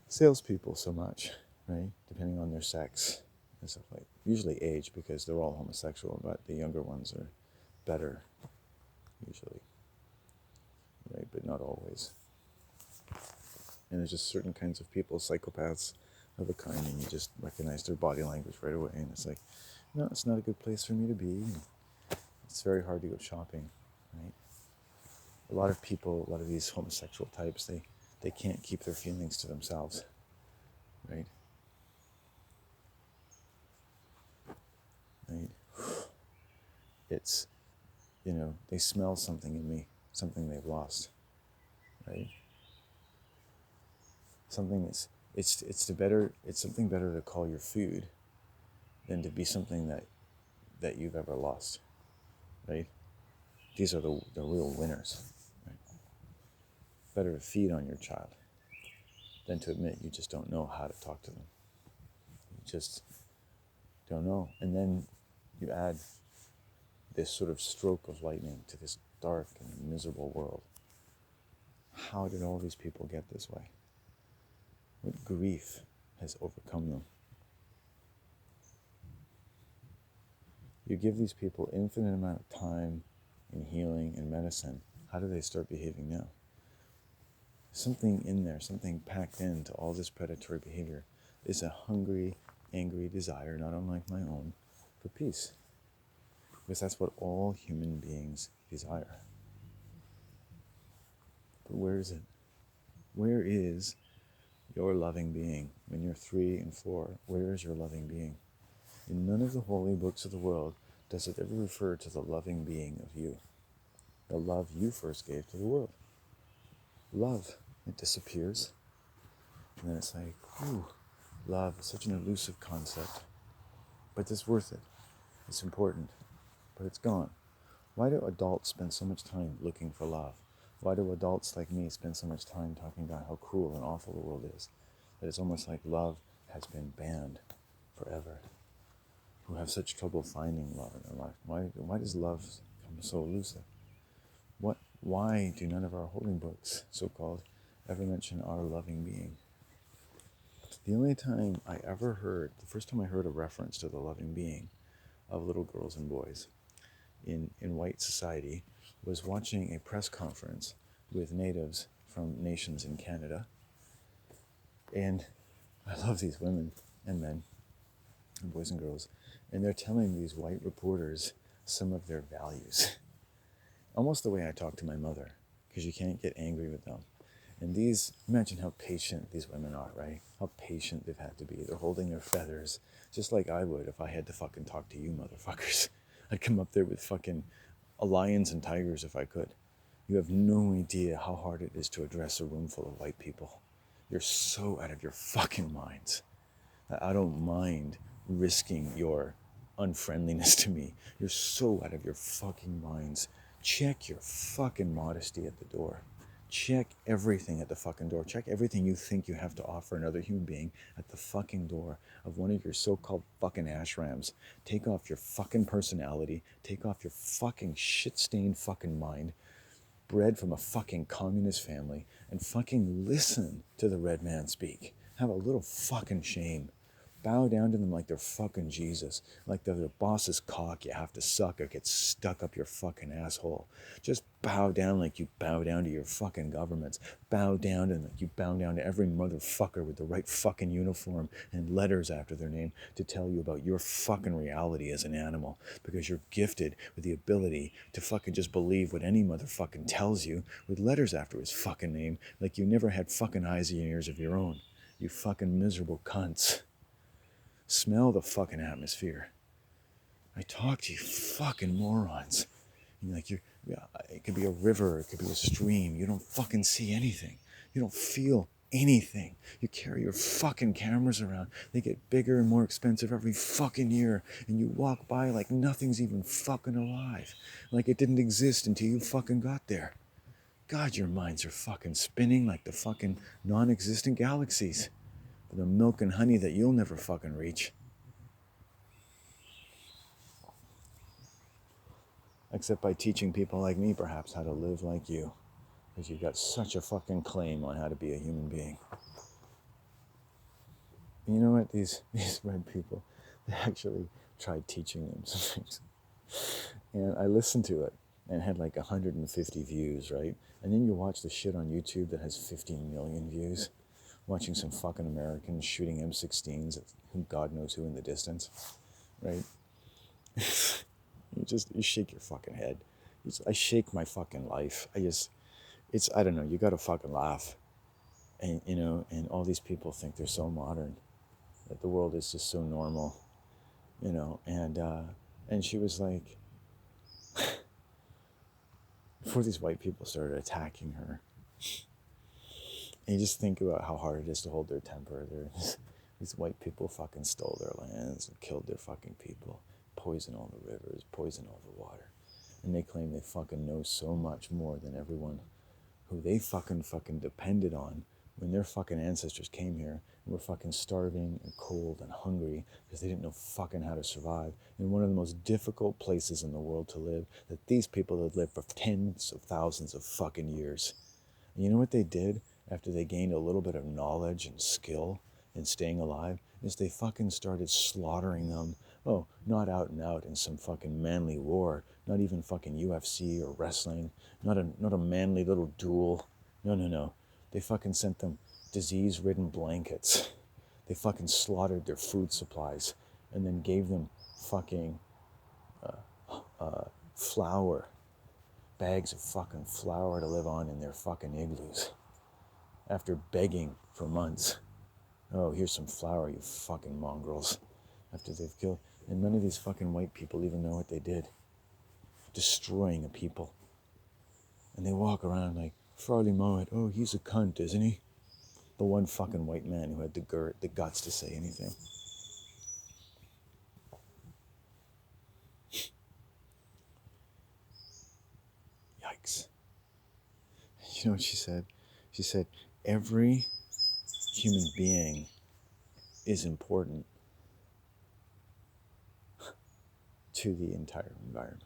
salespeople so much, right? Depending on their sex and stuff, like, usually age, because they're all homosexual, but the younger ones are better, usually, right? But not always. And there's just certain kinds of people, psychopaths of a kind, and you just recognize their body language right away, and it's like, no, it's not a good place for me to be. It's very hard to go shopping, right? A lot of people, a lot of these homosexual types, they can't keep their feelings to themselves, right? Right? It's, they smell something in me, something they've lost, right? Something it's something better to call your food than to be something that you've ever lost, right? These are the real winners, right? Better to feed on your child than to admit you just don't know how to talk to them. You just don't know. And then you add this sort of stroke of lightning to this dark and miserable world. How did all these people get this way? What grief has overcome them? You give these people infinite amount of time and healing and medicine. How do they start behaving now? Something in there, something packed into all this predatory behavior is a hungry, angry desire, not unlike my own, for peace. Because that's what all human beings desire. But where is it? Where is your loving being? When you're 3 and 4, where is your loving being? In none of the holy books of the world does it ever refer to the loving being of you, the love you first gave to the world. Love, it disappears. And then it's like, ooh, love is such an elusive concept. But it's worth it. It's important. But it's gone. Why do adults spend so much time looking for love? Why do adults like me spend so much time talking about how cruel and awful the world is? That it's almost like love has been banned forever. Who have such trouble finding love in their life? Why does love come so elusive? Why do none of our holy books, so-called, ever mention our loving being? The only time I ever heard, the first time I heard a reference to the loving being of little girls and boys in white society was watching a press conference with natives from nations in Canada. And I love these women and men and boys and girls. And they're telling these white reporters some of their values. Almost the way I talk to my mother, because you can't get angry with them. And these, imagine how patient these women are, right? How patient they've had to be. They're holding their feathers, just like I would if I had to fucking talk to you motherfuckers. I'd come up there with fucking lions and tigers if I could. You have no idea how hard it is to address a room full of white people. You're so out of your fucking minds. I don't mind risking your unfriendliness to me. You're so out of your fucking minds. Check your fucking modesty at the door. Check everything at the fucking door. Check everything you think you have to offer another human being at the fucking door of one of your so-called fucking ashrams. Take off your fucking personality. Take off your fucking shit-stained fucking mind, bred from a fucking communist family, and fucking listen to the red man speak. Have a little fucking shame. Bow down to them like they're fucking Jesus. Like they're the boss's cock you have to suck or get stuck up your fucking asshole. Just bow down like you bow down to your fucking governments. Bow down to them like you bow down to every motherfucker with the right fucking uniform and letters after their name to tell you about your fucking reality as an animal. Because you're gifted with the ability to fucking just believe what any motherfucking tells you with letters after his fucking name like you never had fucking eyes and ears of your own. You fucking miserable cunts. Smell the fucking atmosphere. I talk to you fucking morons. And like it could be a river, it could be a stream. You don't fucking see anything. You don't feel anything. You carry your fucking cameras around. They get bigger and more expensive every fucking year. And you walk by like nothing's even fucking alive. Like it didn't exist until you fucking got there. God, your minds are fucking spinning like the fucking non-existent galaxies. The milk and honey that you'll never fucking reach. Except by teaching people like me, perhaps, how to live like you. Because you've got such a fucking claim on how to be a human being. You know what? These red people, they actually tried teaching them some things. And I listened to it and it had like 150 views, right? And then you watch the shit on YouTube that has 15 million views. Watching some fucking Americans shooting M16s at God knows who in the distance, right? You shake your fucking head. I shake my fucking life. I don't know, you gotta fucking laugh. And, you know, and all these people think they're so modern, that the world is just so normal, you know, and she was like, before these white people started attacking her, and you just think about how hard it is to hold their temper. These white people fucking stole their lands and killed their fucking people, poisoned all the rivers, poisoned all the water. And they claim they fucking know so much more than everyone who they fucking depended on when their fucking ancestors came here and were fucking starving and cold and hungry because they didn't know fucking how to survive in one of the most difficult places in the world to live, that these people had lived for tens of thousands of fucking years. And you know what they did after they gained a little bit of knowledge and skill in staying alive? Is they fucking started slaughtering them. Oh, not out and out in some fucking manly war, not even fucking UFC or wrestling, not a manly little duel. No. They fucking sent them disease-ridden blankets. They fucking slaughtered their food supplies and then gave them fucking flour, bags of fucking flour to live on in their fucking igloos. After begging for months, oh, here's some flour, you fucking mongrels. After they've killed, and none of these fucking white people even know what they did. Destroying a people. And they walk around like, Farley Mowat, oh, he's a cunt, isn't he? The one fucking white man who had the guts to say anything. Yikes. You know what she said? She said, every human being is important to the entire environment.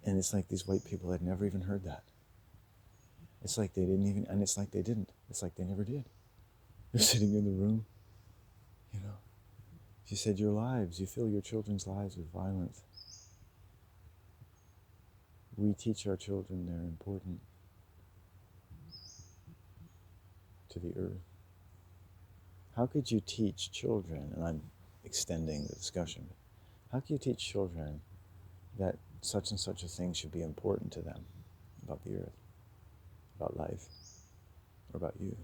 And it's like these white people had never even heard that. It's like they didn't even, and it's like they didn't. It's like they never did. They're sitting in the room, you know. She said, your lives, you fill your children's lives with violence. We teach our children they're important to the earth. How could you teach children, and I'm extending the discussion, how can you teach children that such and such a thing should be important to them about the earth, about life, or about you,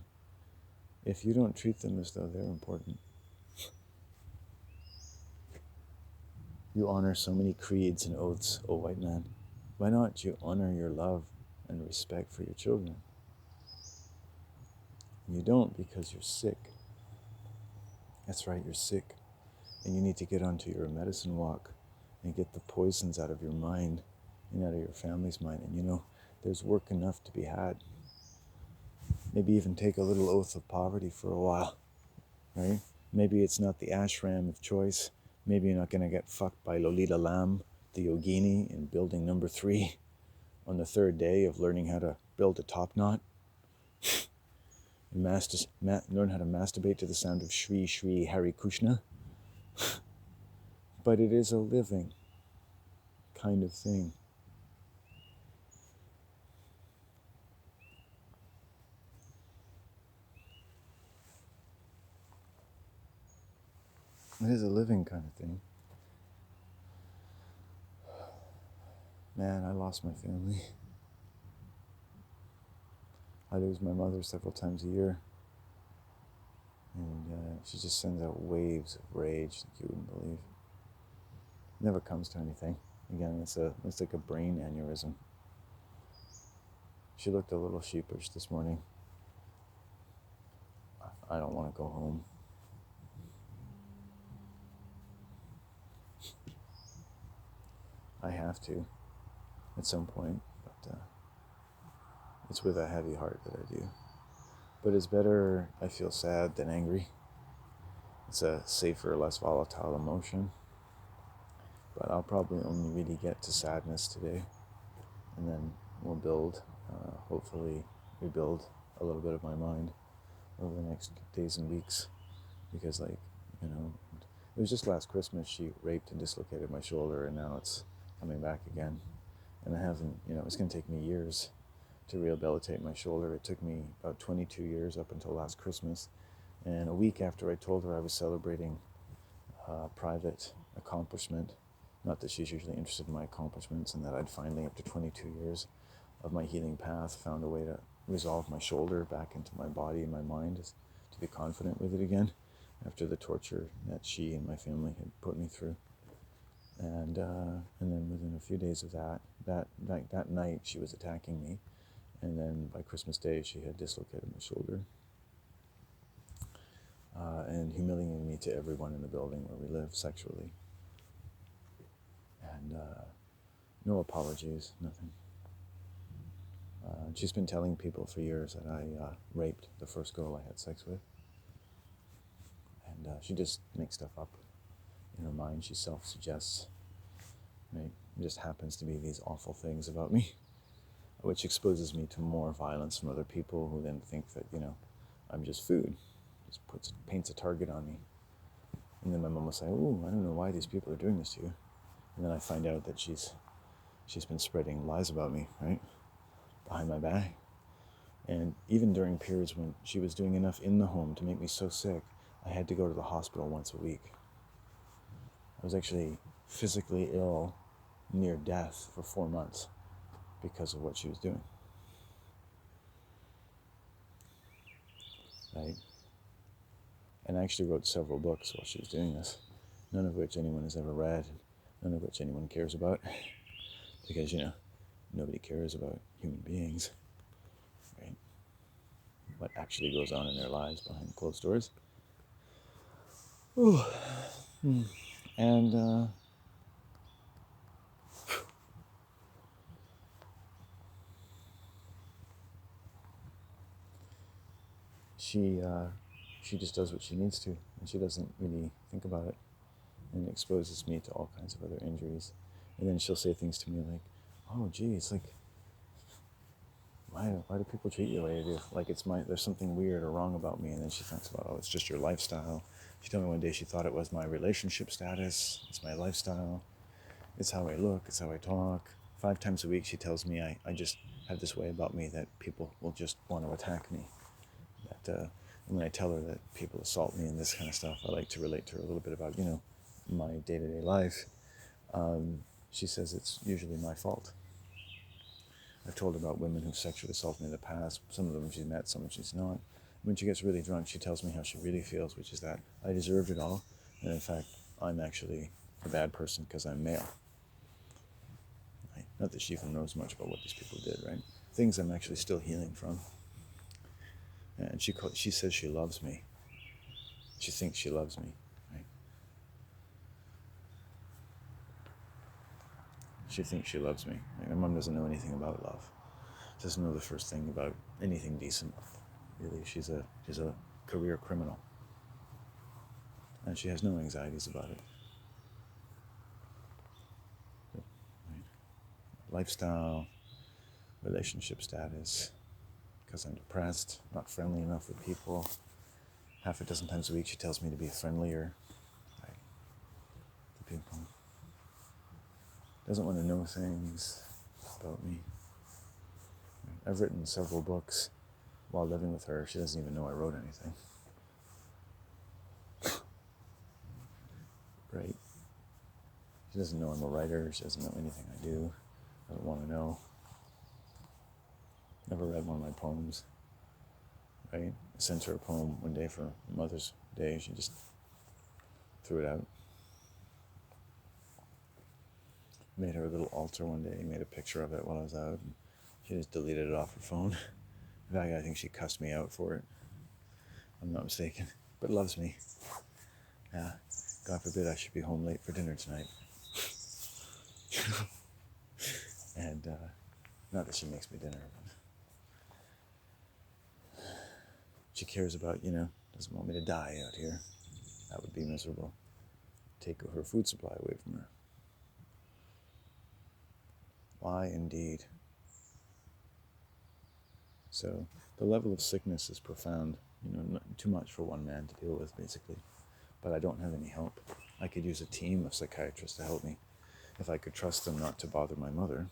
if you don't treat them as though they're important? You honor so many creeds and oaths, O white man. Why not you honor your love and respect for your children? And you don't because you're sick. That's right, you're sick. And you need to get onto your medicine walk and get the poisons out of your mind and out of your family's mind. And you know, there's work enough to be had. Maybe even take a little oath of poverty for a while, right? Maybe it's not the ashram of choice. Maybe you're not going to get fucked by Lolita Lam, the yogini, in building number 3 on the 3rd day of learning how to build a top knot. And learn how to masturbate to the sound of Shri Shri Hare Krishna. But it is a living kind of thing. It is a living kind of thing. Man, I lost my family. I lose my mother several times a year. And she just sends out waves of rage that you wouldn't believe. It never comes to anything. Again, it's like a brain aneurysm. She looked a little sheepish this morning. I don't want to go home. I have to at some point, but it's with a heavy heart that I do. But it's better I feel sad than angry. It's a safer, less volatile emotion. But I'll probably only really get to sadness today. And then we'll hopefully rebuild a little bit of my mind over the next days and weeks. Because it was just last Christmas she raped and dislocated my shoulder, and now it's coming back again. And I haven't, it's going to take me years to rehabilitate my shoulder. It took me about 22 years up until last Christmas. And a week after I told her I was celebrating a private accomplishment, not that she's usually interested in my accomplishments, and that I'd finally, after 22 years of my healing path, found a way to resolve my shoulder back into my body and my mind, to be confident with it again, after the torture that she and my family had put me through. And then within a few days of that night, she was attacking me. And then by Christmas Day, she had dislocated my shoulder. And humiliating me to everyone in the building where we live sexually. And no apologies, nothing. She's been telling people for years that I raped the first girl I had sex with. And she just makes stuff up in her mind. She self-suggests. Right? It just happens to be these awful things about me, which exposes me to more violence from other people who then think that, I'm just food. Just paints a target on me. And then my mom will say, "Oh, I don't know why these people are doing this to you." And then I find out that she's been spreading lies about me, right? Behind my back. And even during periods when she was doing enough in the home to make me so sick, I had to go to the hospital once a week. I was actually physically ill, near death for 4 months because of what she was doing. Right? And I actually wrote several books while she was doing this, none of which anyone has ever read, none of which anyone cares about, because, nobody cares about human beings, right? What actually goes on in their lives behind closed doors. Ooh. And she just does what she needs to, and she doesn't really think about it, and it exposes me to all kinds of other injuries. And then she'll say things to me like, "Oh, gee, it's like, why do people treat you the way they do? Like there's something weird or wrong about me." And then she thinks about, "Oh, it's just your lifestyle." She told me one day she thought it was my relationship status. It's my lifestyle. It's how I look. It's how I talk. 5 times a week she tells me I just have this way about me that people will just want to attack me. And when I tell her that people assault me and this kind of stuff, I like to relate to her a little bit about, my day-to-day life. She says it's usually my fault. I've told her about women who've sexually assaulted me in the past. Some of them she's met, some of them she's not. When she gets really drunk, she tells me how she really feels, which is that I deserved it all. And in fact, I'm actually a bad person because I'm male. Right? Not that she even knows much about what these people did, right? Things I'm actually still healing from. And she says she loves me. She thinks she loves me, right? She thinks she loves me. Like, my mom doesn't know anything about love. Doesn't know the first thing about anything decent. Really, she's a career criminal, and she has no anxieties about it. Right? Lifestyle, relationship status, because I'm depressed, not friendly enough with people. Half a dozen times a week she tells me to be friendlier, right, to people. Doesn't want to know things about me. I've written several books while living with her. She doesn't even know I wrote anything. Right? She doesn't know I'm a writer. She doesn't know anything I do. Doesn't want to know. Never read one of my poems. Right? I sent her a poem one day for Mother's Day. She just threw it out. Made her a little altar one day. Made a picture of it while I was out. And she just deleted it off her phone. In fact, I think she cussed me out for it. I'm not mistaken. But loves me. Yeah. God forbid I should be home late for dinner tonight. And not that she makes me dinner, but she cares about, doesn't want me to die out here. That would be miserable. Take her food supply away from her. Why indeed? So the level of sickness is profound, too much for one man to deal with, basically. But I don't have any help. I could use a team of psychiatrists to help me. If I could trust them not to bother my mother,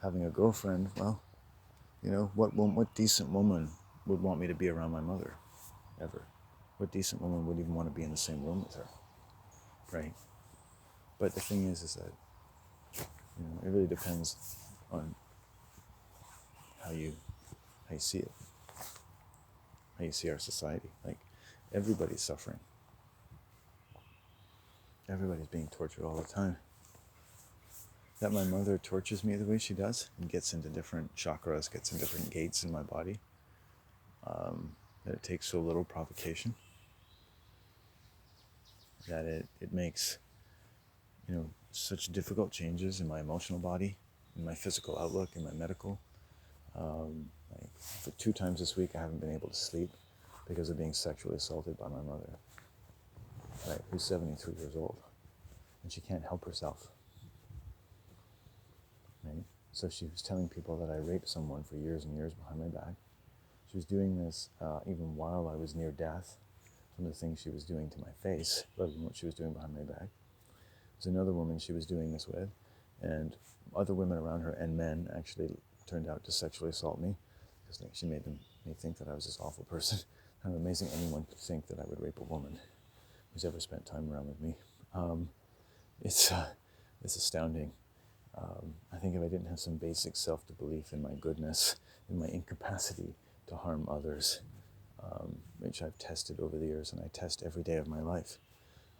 having a girlfriend, well, what decent woman would want me to be around my mother, ever? What decent woman would even want to be in the same room with her, right? But the thing is that, it really depends on how you see it, how you see our society. Like, everybody's suffering. Everybody's being tortured all the time. That my mother tortures me the way she does and gets into different chakras, gets in different gates in my body, that it takes so little provocation, that it makes, such difficult changes in my emotional body, in my physical outlook, in my medical. Like for 2 times this week, I haven't been able to sleep because of being sexually assaulted by my mother, right? Who's 73 years old, and she can't help herself, right? So she was telling people that I raped someone for years and years behind my back. She was doing this even while I was near death from the things she was doing to my face, let alone what she was doing behind my back. There's another woman she was doing this with, and other women around her and men actually turned out to sexually assault me because she made me think that I was this awful person. Kind of amazing anyone could think that I would rape a woman who's ever spent time around with me. It's astounding. I think if I didn't have some basic self-belief in my goodness, in my incapacity to harm others, which I've tested over the years, and I test every day of my life.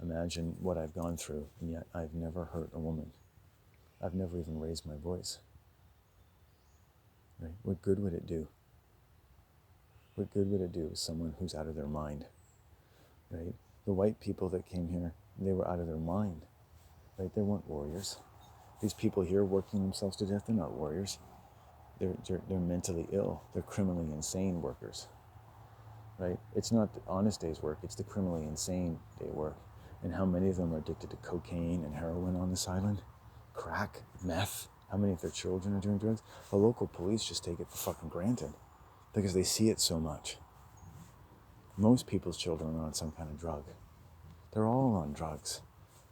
Imagine what I've gone through, and yet I've never hurt a woman. I've never even raised my voice. Right? What good would it do? What good would it do with someone who's out of their mind? Right? The white people that came here, they were out of their mind. Right? They weren't warriors. These people here working themselves to death, they're not warriors. They're mentally ill. They're criminally insane workers. Right? It's not the honest day's work, it's the criminally insane day work. And how many of them are addicted to cocaine and heroin on this island? Crack, meth. How many of their children are doing drugs? The local police just take it for fucking granted because they see it so much. Most people's children are on some kind of drug. They're all on drugs.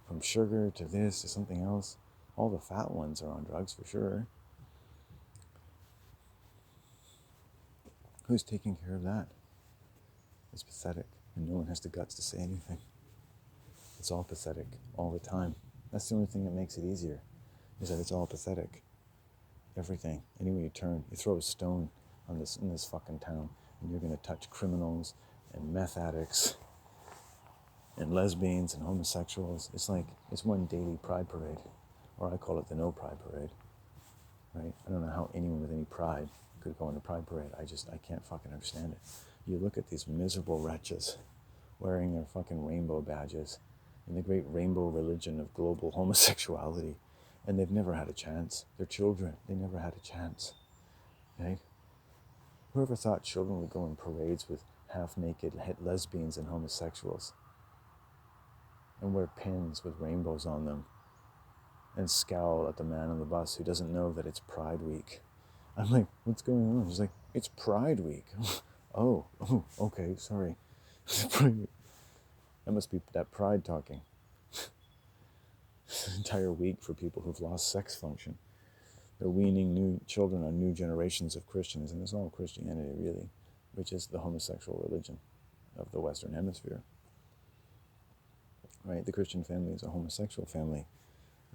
From sugar to this to something else. All the fat ones are on drugs for sure. Who's taking care of that? It's pathetic, and no one has the guts to say anything. It's all pathetic, all the time. That's the only thing that makes it easier, is that it's all pathetic. Everything. Anywhere you turn, you throw a stone in this fucking town, and you're going to touch criminals and meth addicts and lesbians and homosexuals. It's like, it's one daily pride parade, or I call it the no pride parade, right? I don't know how anyone with any pride could go on a pride parade. I can't fucking understand it. You look at these miserable wretches wearing their fucking rainbow badges in the great rainbow religion of global homosexuality, and they've never had a chance. They're children. They never had a chance, right? Whoever thought children would go in parades with half-naked lesbians and homosexuals and wear pins with rainbows on them and scowl at the man on the bus who doesn't know that it's Pride Week? I'm like, what's going on? He's like, it's Pride Week. Oh, okay, sorry. That must be that pride talking. An entire week for people who've lost sex function. They're weaning new children on new generations of Christians, and it's all Christianity really, which is the homosexual religion of the Western Hemisphere. Right? The Christian family is a homosexual family,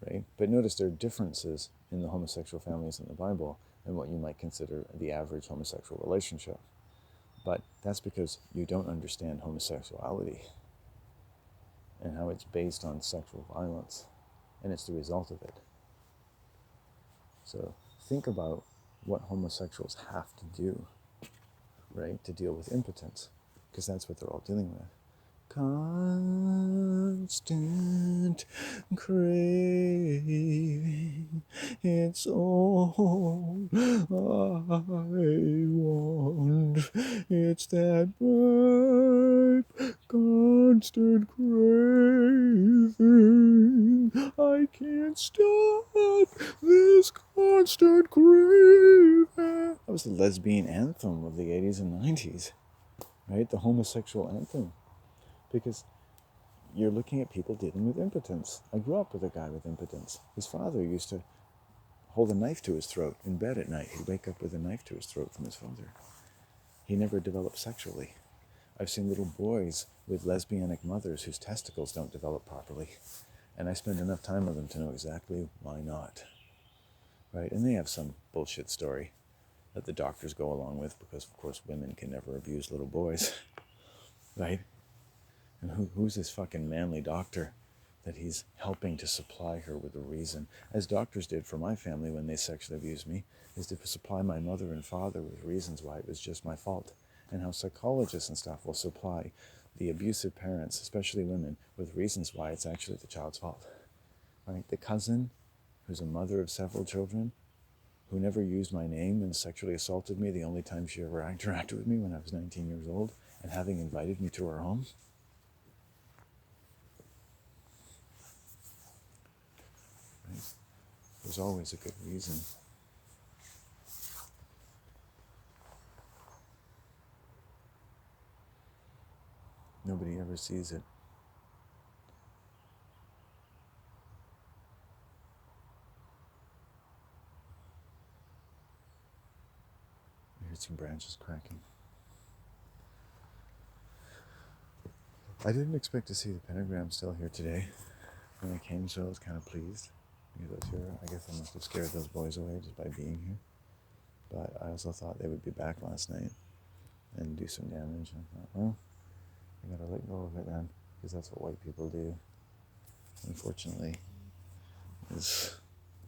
right? But notice there are differences in the homosexual families in the Bible and what you might consider the average homosexual relationship. But that's because you don't understand homosexuality and how it's based on sexual violence, and it's the result of it. So think about what homosexuals have to do, right, to deal with impotence, because that's what they're all dealing with. Constant craving, it's all I want. It's that bright, constant craving. I can't stop this constant craving. That was the lesbian anthem of the 80s and 90s, right? The homosexual anthem. Because you're looking at people dealing with impotence. I grew up with a guy with impotence. His father used to hold a knife to his throat in bed at night. He'd wake up with a knife to his throat from his father. He never developed sexually. I've seen little boys with lesbianic mothers whose testicles don't develop properly. And I spend enough time with them to know exactly why not. Right? And they have some bullshit story that the doctors go along with because, of course, women can never abuse little boys. Right? And who's this fucking manly doctor that he's helping to supply her with a reason, as doctors did for my family when they sexually abused me, is to supply my mother and father with reasons why it was just my fault, and how psychologists and stuff will supply the abusive parents, especially women, with reasons why it's actually the child's fault. Right? The cousin, who's a mother of several children, who never used my name and sexually assaulted me the only time she ever interacted with me when I was 19 years old, and having invited me to her home. Right? There's always a good reason. Nobody ever sees it. I heard some branches cracking. I didn't expect to see the pentagram still here today when I came, so I was kind of pleased because I was here. I guess I must have scared those boys away just by being here. But I also thought they would be back last night and do some damage. And I thought, well, I gotta let go of it then, because that's what white people do. Unfortunately, is,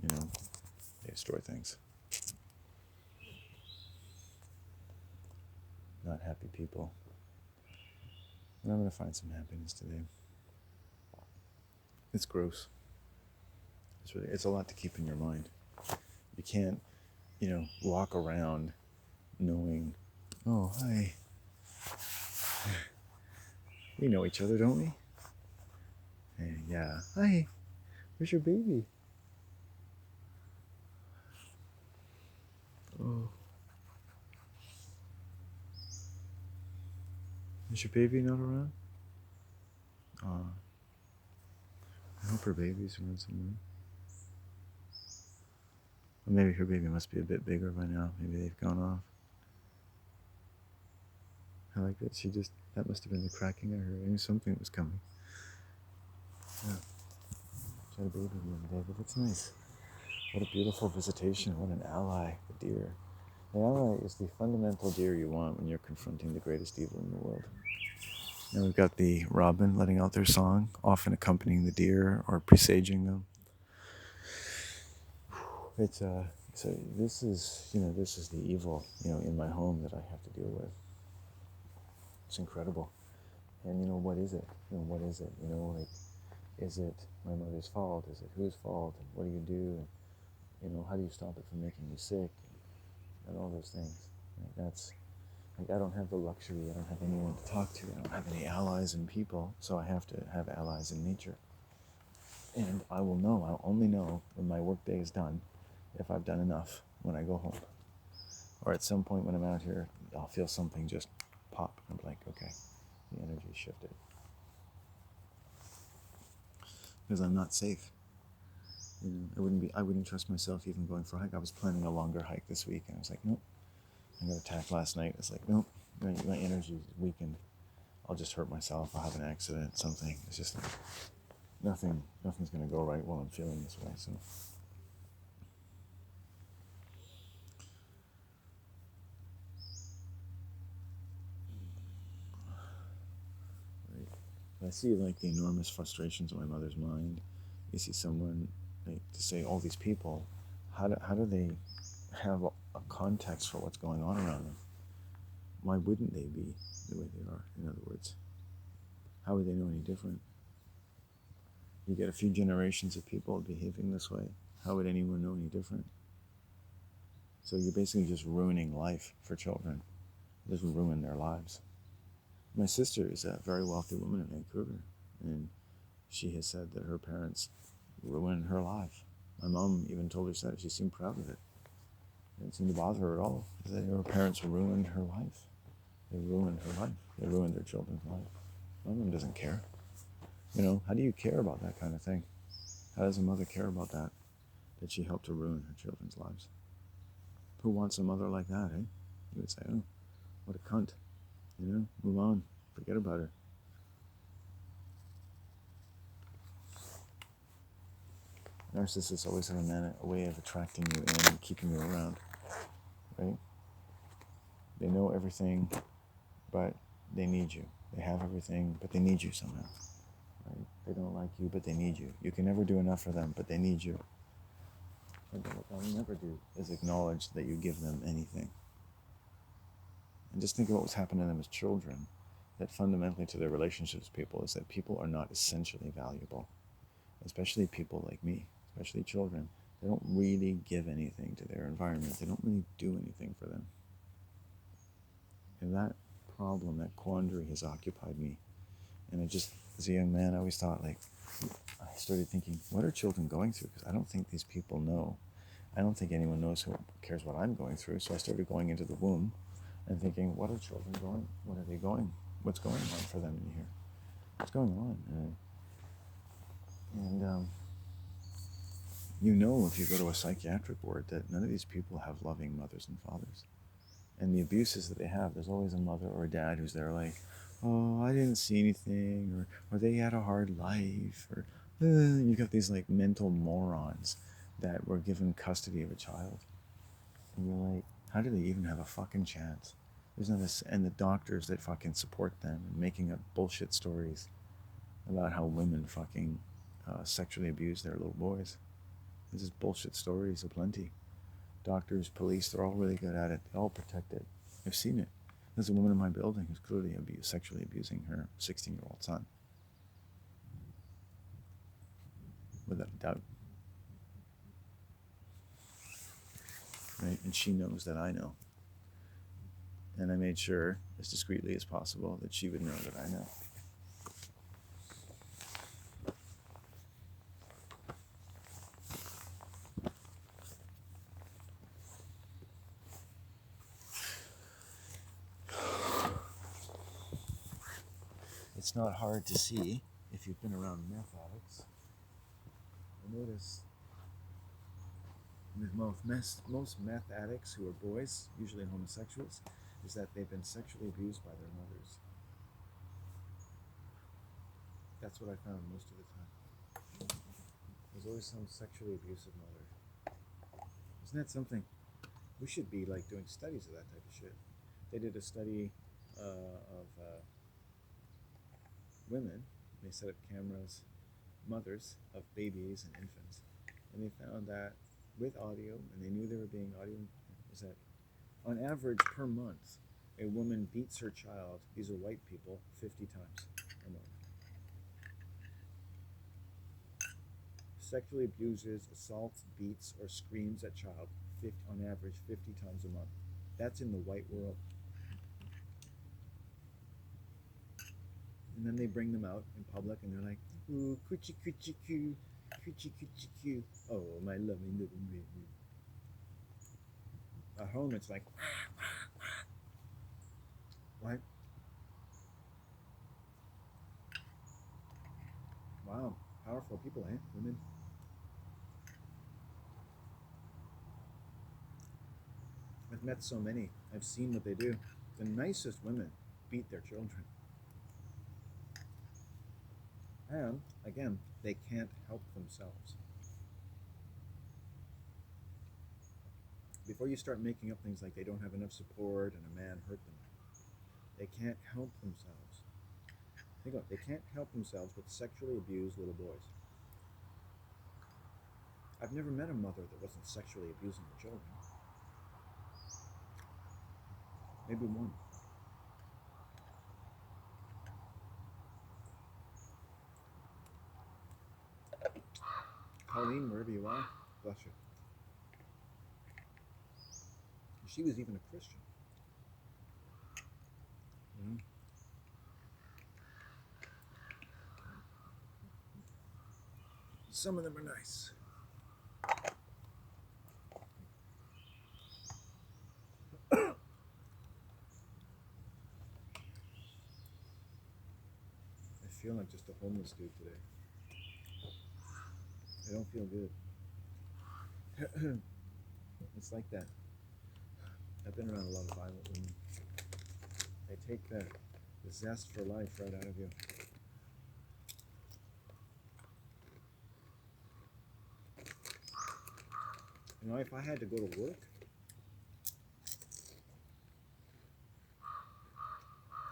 they destroy things. Not happy people. And I'm gonna find some happiness today. It's gross. It's a lot to keep in your mind. You can't, walk around knowing, oh, hi. We know each other, don't we? Hey, yeah. Hi. Where's your baby? Oh. Is your baby not around? I hope her baby's around somewhere. Or maybe her baby must be a bit bigger by now. Maybe they've gone off. I like that. That must have been the cracking I heard. I knew something was coming. Yeah. She had a baby the other day, but that's nice. What a beautiful visitation. What an ally, the deer. The ally is the fundamental deer you want when you're confronting the greatest evil in the world. Now we've got the robin letting out their song, often accompanying the deer or presaging them. So this is the evil, in my home that I have to deal with. It's incredible. And what is it? What is it? Is it my mother's fault? Is it whose fault? And what do you do? And, how do you stop it from making you sick? And all those things. I don't have the luxury. I don't have anyone to talk to. I don't have any allies and people. So I have to have allies in nature. And I'll only know when my workday is done, if I've done enough when I go home. Or at some point when I'm out here, I'll feel something just pop. I'm like, okay, the energy shifted. Because I'm not safe. I wouldn't trust myself even going for a hike. I was planning a longer hike this week, and I was like, nope. I got attacked last night. It's like, nope, my energy is weakened. I'll just hurt myself. I'll have an accident, something. It's just nothing's going to go right while I'm feeling this way. So. I see the enormous frustrations in my mother's mind. You see someone to say all these people, how do they have a context for what's going on around them? Why wouldn't they be the way they are? In other words, how would they know any different? You get a few generations of people behaving this way. How would anyone know any different? So you're basically just ruining life for children. You just ruin their lives. My sister is a very wealthy woman in Vancouver, and she has said that her parents ruined her life. My mom even told her that. She seemed proud of it. It didn't seem to bother her at all. She said her parents ruined her life. They ruined her life. They ruined their children's life. My mom doesn't care. How do you care about that kind of thing? How does a mother care about that she helped to ruin her children's lives? Who wants a mother like that, eh? You would say, oh, what a cunt. Move on. Forget about her. Narcissists always have a way of attracting you in and keeping you around, right? They know everything, but they need you. They have everything, but they need you somehow, right? They don't like you, but they need you. You can never do enough for them, but they need you. And what they'll never do is acknowledge that you give them anything. And just think of what was happening to them as children, that fundamentally to their relationships with people is that people are not essentially valuable, especially people like me, especially children. They don't really give anything to their environment. They don't really do anything for them. And that problem, that quandary has occupied me. And I just, as a young man, I always thought, like, I started thinking, what are children going through? Because I don't think these people know. I don't think anyone knows who cares what I'm going through. So I started going into the womb and thinking, what are children going? What are they going? What's going on for them in here? What's going on? And you know, if you go to a psychiatric ward, that none of these people have loving mothers and fathers. And the abuses that they have, there's always a mother or a dad who's there like, oh, I didn't see anything, or they had a hard life, or you got these like mental morons that were given custody of a child. And you're like, how do they even have a fucking chance? There's none of this, and the doctors that fucking support them and making up bullshit stories about how women fucking sexually abuse their little boys. This is bullshit stories aplenty. Doctors, police, they're all really good at it. They all protect it. I've seen it. There's a woman in my building who's clearly sexually abusing her 16-year-old son. Without a doubt. Right? And she knows that I know. And I made sure, as discreetly as possible, that she would know that I know. It's not hard to see if you've been around meth addicts. I notice with most meth addicts who are boys, usually homosexuals, is that they've been sexually abused by their mothers. That's what I found most of the time. There's always some sexually abusive mother. Isn't that something? We should be like doing studies of that type of shit. They did a study of women. They set up cameras, mothers of babies and infants, and they found that with audio, and they knew they were being audio, is that on average per month, a woman beats her child, these are white people, 50 times a month. Sexually abuses, assaults, beats, or screams at child, on average 50 times a month. That's in the white world. And then they bring them out in public and they're like, ooh, coochie coochie coo, coochie coochie coo. Oh, my loving little baby. At home, it's like, what? Wow, powerful people, eh? Women. I've met so many. I've seen what they do. The nicest women beat their children. And, again, they can't help themselves. Before you start making up things like they don't have enough support and a man hurt them, they can't help themselves. Think about it. They can't help themselves but sexually abuse little boys. I've never met a mother that wasn't sexually abusing her children. Maybe one. Colleen, wherever you are, bless you. She was even a Christian. You know? Some of them are nice. I feel like just a homeless dude today. I don't feel good. It's like that. I've been around a lot of violent women. They take the zest for life right out of you. You know, if I had to go to work,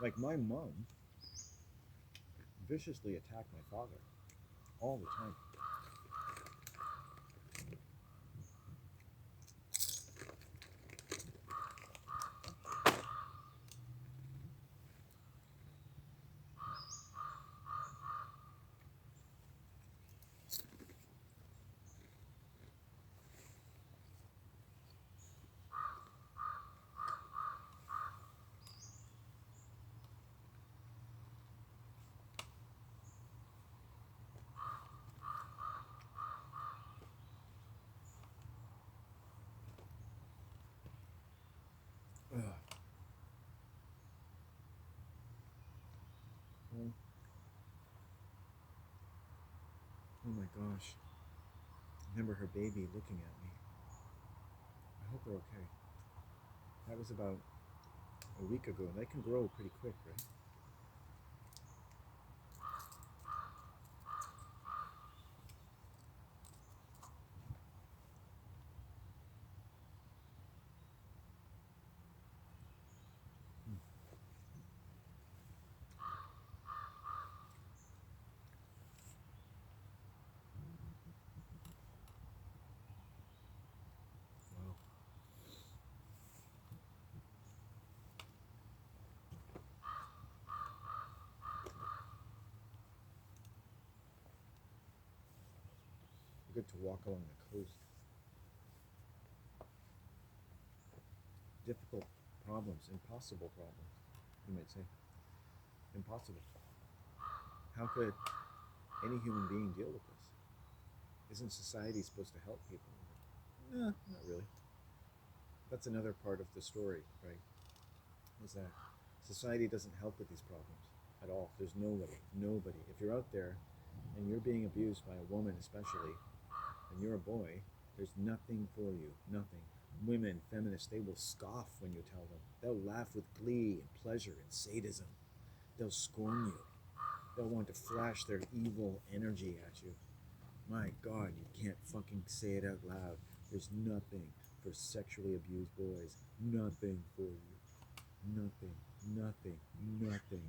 like my mom viciously attacked my father all the time. my gosh. I remember her baby looking at me. I hope they're okay. That was about a week ago. They can grow pretty quick, right? Wow. Good to walk along the coast. Difficult problems, impossible problems, you might say. Impossible. How could any human being deal with this? Isn't society supposed to help people? No, not really. That's another part of the story, right? Is that society doesn't help with these problems at all. There's nobody. If you're out there and you're being abused by a woman, especially, and you're a boy, there's nothing for you. Nothing. Women, feminists, they will scoff when you tell them. They'll laugh with glee and pleasure and sadism. They'll scorn you. They'll want to flash their evil energy at you. My God, you can't fucking say it out loud. There's nothing for sexually abused boys. Nothing for you. Nothing. Nothing. Nothing.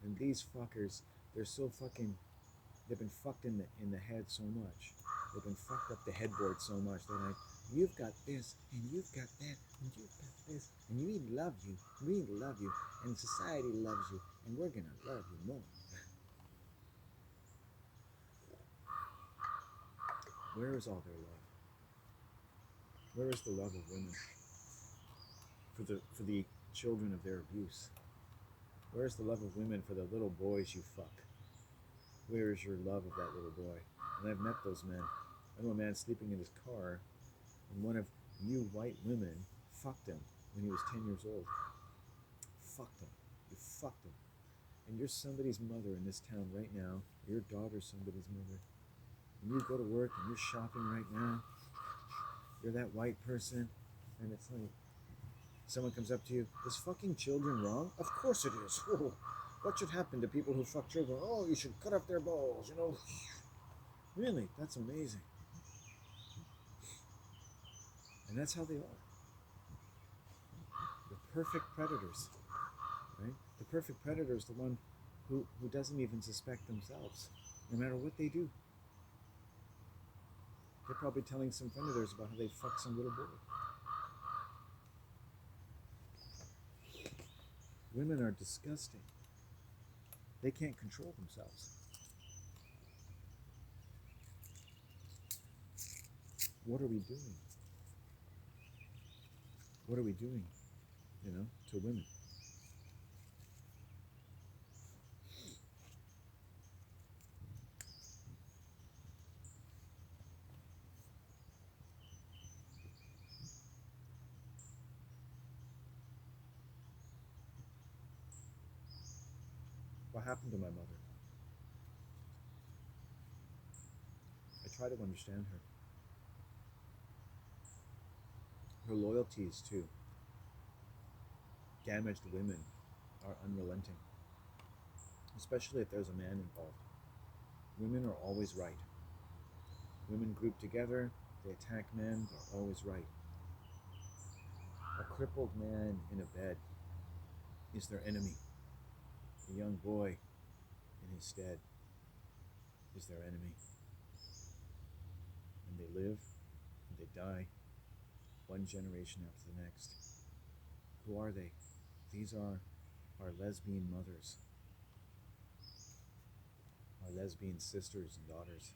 And these fuckers, they're so fucking, they've been fucked in the head so much. They've been fucked up the headboard so much that you've got this, and you've got that, and you've got this, and we love you, and society loves you, and we're gonna love you more. Where is all their love? Where is the love of women for the children of their abuse? Where is the love of women for the little boys you fuck? Where is your love of that little boy? And I've met those men. I know a man sleeping in his car, and one of you white women fucked him when he was 10 years old. Fucked him. You fucked him. And you're somebody's mother in this town right now. Your daughter's somebody's mother. And you go to work and you're shopping right now. You're that white person, and it's like someone comes up to you. Is fucking children wrong? Of course it is. Oh, what should happen to people who fuck children? Oh, you should cut off their balls, you know. Really? That's amazing. And that's how they are. The perfect predators, right? The perfect predator is the one who doesn't even suspect themselves, no matter what they do. They're probably telling some friend of theirs about how they fucked some little boy. Women are disgusting. They can't control themselves. What are we doing? What are we doing, to women? What happened to my mother? I try to understand her. Her loyalties to damaged women are unrelenting, especially if there's a man involved. Women are always right. Women group together, they attack men, they're always right. A crippled man in a bed is their enemy. A young boy in his stead is their enemy. And they live and they die, one generation after the next. Who are they? These are our lesbian mothers, our lesbian sisters and daughters.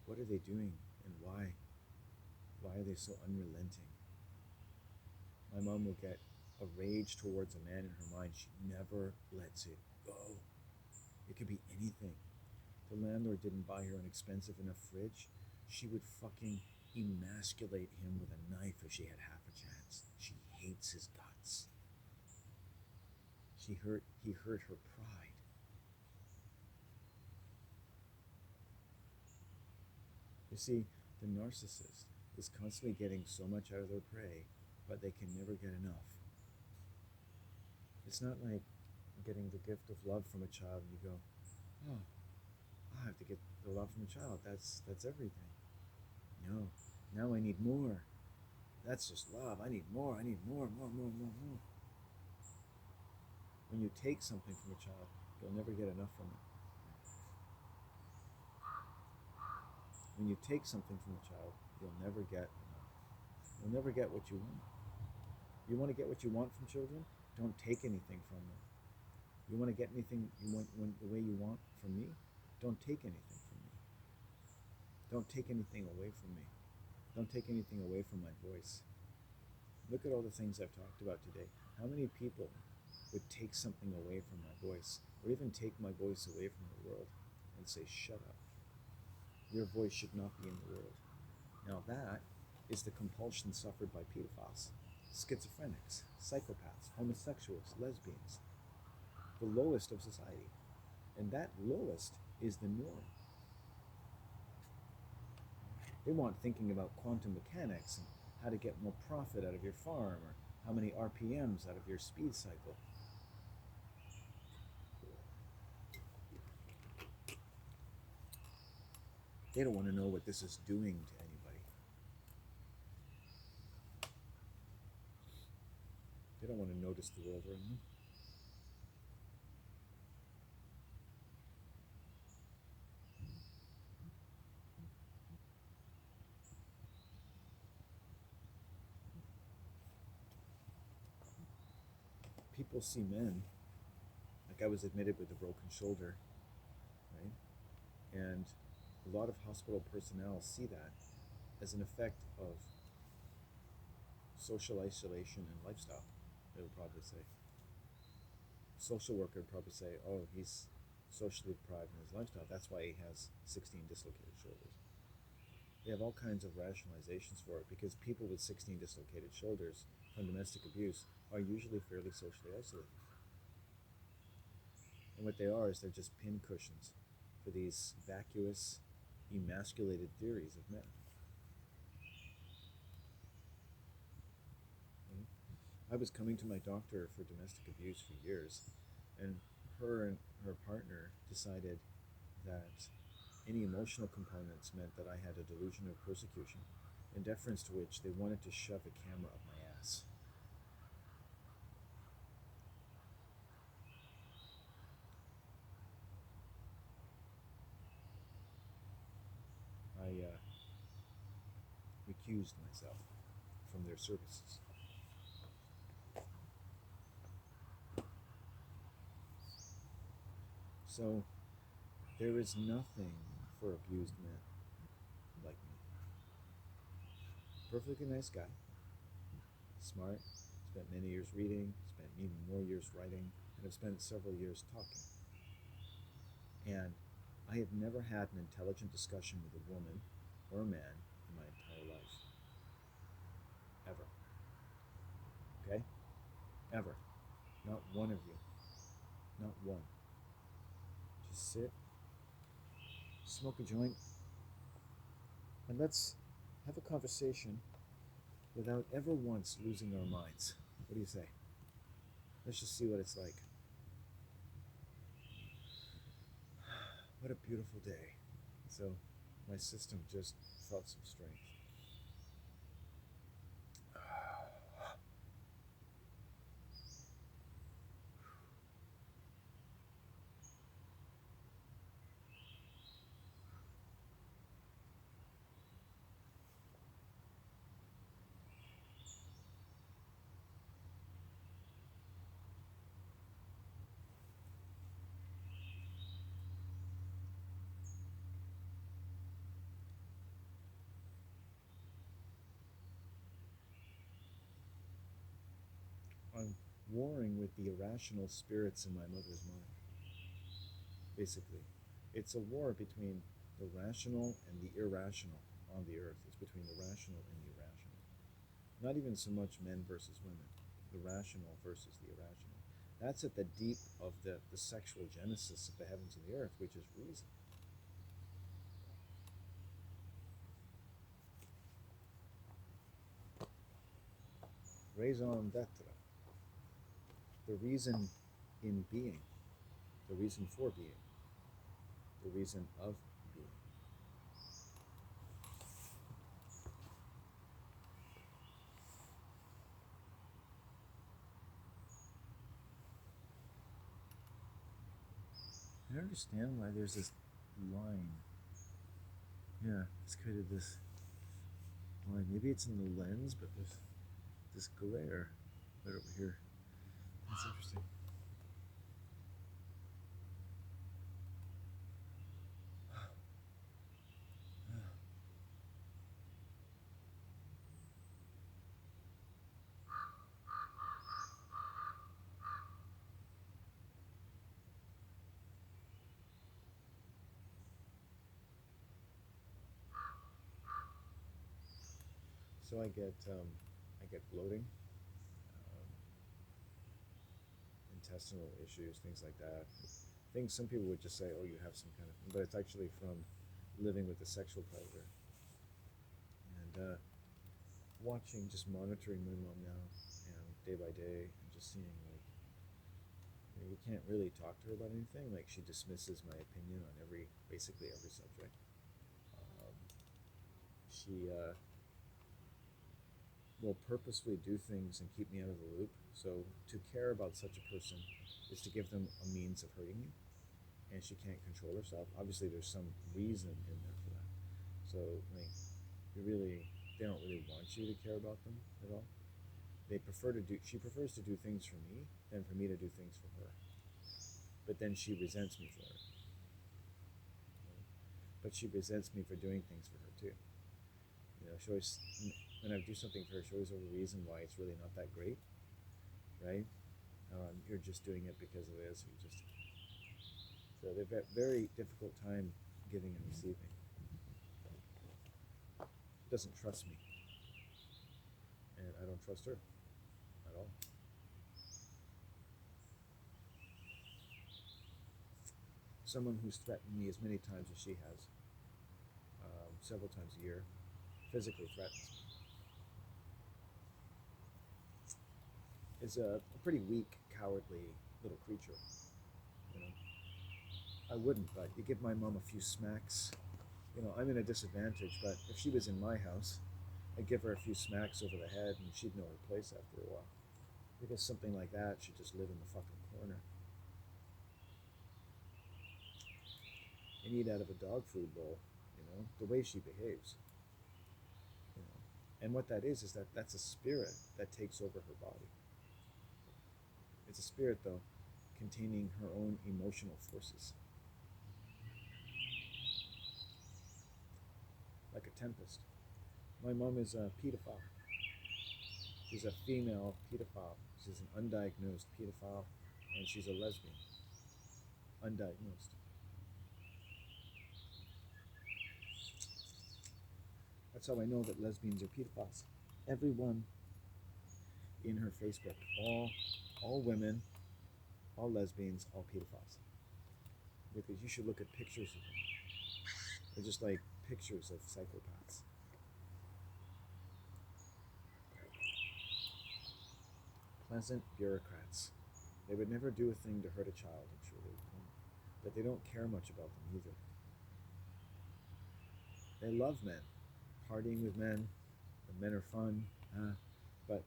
What are they doing and why? Why are they so unrelenting? My mom will get a rage towards a man in her mind. She never lets it go. It could be anything. The landlord didn't buy her an expensive enough fridge. She would fucking emasculate him with a knife if she had half a chance. She hates his guts. He hurt her pride. You see, the narcissist is constantly getting so much out of their prey, but they can never get enough. It's not like getting the gift of love from a child and you go, oh, I have to get the love from a child. That's everything. No, now I need more. That's just love. I need more. I need more, more, more, more, more. When you take something from a child, you'll never get enough from it. When you take something from a child, you'll never get enough. You'll never get what you want. You want to get what you want from children? Don't take anything from them. You want to get anything you want the way you want from me? Don't take anything from me. Don't take anything away from me. Don't take anything away from my voice. Look at all the things I've talked about today. How many people would take something away from my voice, or even take my voice away from the world and say, shut up. Your voice should not be in the world. Now that is the compulsion suffered by pedophiles, schizophrenics, psychopaths, homosexuals, lesbians, the lowest of society. And that lowest is the norm. They want thinking about quantum mechanics and how to get more profit out of your farm, or how many RPMs out of your speed cycle. They don't want to know what this is doing to anybody. They don't want to notice the world around them. People see men, like I was admitted with a broken shoulder, right? And a lot of hospital personnel see that as an effect of social isolation and lifestyle, they would probably say. Social worker would probably say, oh, he's socially deprived in his lifestyle. That's why he has 16 dislocated shoulders. They have all kinds of rationalizations for it, because people with 16 dislocated shoulders from domestic abuse are usually fairly socially isolated. And what they are is they're just pin cushions for these vacuous, emasculated theories of men. I was coming to my doctor for domestic abuse for years, and her and her partner decided that any emotional components meant that I had a delusion of persecution, in deference to which they wanted to shove a camera up my ass. I recused myself from their services. So there is nothing for abused men like me. Perfectly nice guy, smart, spent many years reading, spent even more years writing, and have spent several years talking. And I have never had an intelligent discussion with a woman or a man in my entire life. Ever. Okay? Ever. Not one of you. Not one. Just sit, smoke a joint, and let's have a conversation without ever once losing our minds. What do you say? Let's just see what it's like. What a beautiful day. So my system just felt some strength. I'm warring with the irrational spirits in my mother's mind. Basically, it's a war between the rational and the irrational on the earth. It's between the rational and the irrational. Not even so much men versus women, the rational versus the irrational. That's at the deep of the sexual genesis of the heavens and the earth, which is reason. raison d'être, the reason in being, the reason for being, the reason of being. I understand why there's this line. Yeah, it's created this line. Maybe it's in the lens, but there's this glare right over here. That's interesting. So I get bloating, intestinal issues, things like that. Things some people would just say, "Oh, you have some kind of," but it's actually from living with a sexual predator. And watching, just monitoring my mom now, day by day, and just seeing like, you can't really talk to her about anything. Like she dismisses my opinion on basically every subject. Um, she will purposefully do things and keep me out of the loop. So to care about such a person is to give them a means of hurting you, and she can't control herself. Obviously, there's some reason in there for that. So like, they don't really want you to care about them at all. She prefers to do things for me than for me to do things for her. But then she resents me for it. But she resents me for doing things for her too. She always, when I do something for her, she always has a reason why it's really not that great, right? You're just doing it because it is. So they've got very difficult time giving and receiving. She doesn't trust me, and I don't trust her at all. Someone who's threatened me as many times as she has, several times a year, physically threatens me, is a pretty weak, cowardly little creature. You know, I wouldn't, but you give my mom a few smacks. I'm in a disadvantage, but if she was in my house, I'd give her a few smacks over the head and she'd know her place after a while. Because something like that should just live in the fucking corner and eat out of a dog food bowl, the way she behaves. You know. And what that is that's a spirit that takes over her body. It's a spirit, though, containing her own emotional forces. Like a tempest. My mom is a pedophile. She's a female pedophile. She's an undiagnosed pedophile, and she's a lesbian. Undiagnosed. That's how I know that lesbians are pedophiles. Everyone in her Facebook, all women, all lesbians, all pedophiles. Because you should look at pictures of them. They're just like pictures of psychopaths. Pleasant bureaucrats. They would never do a thing to hurt a child, I'm sure they would. But they don't care much about them either. They love men, partying with men. The men are fun, but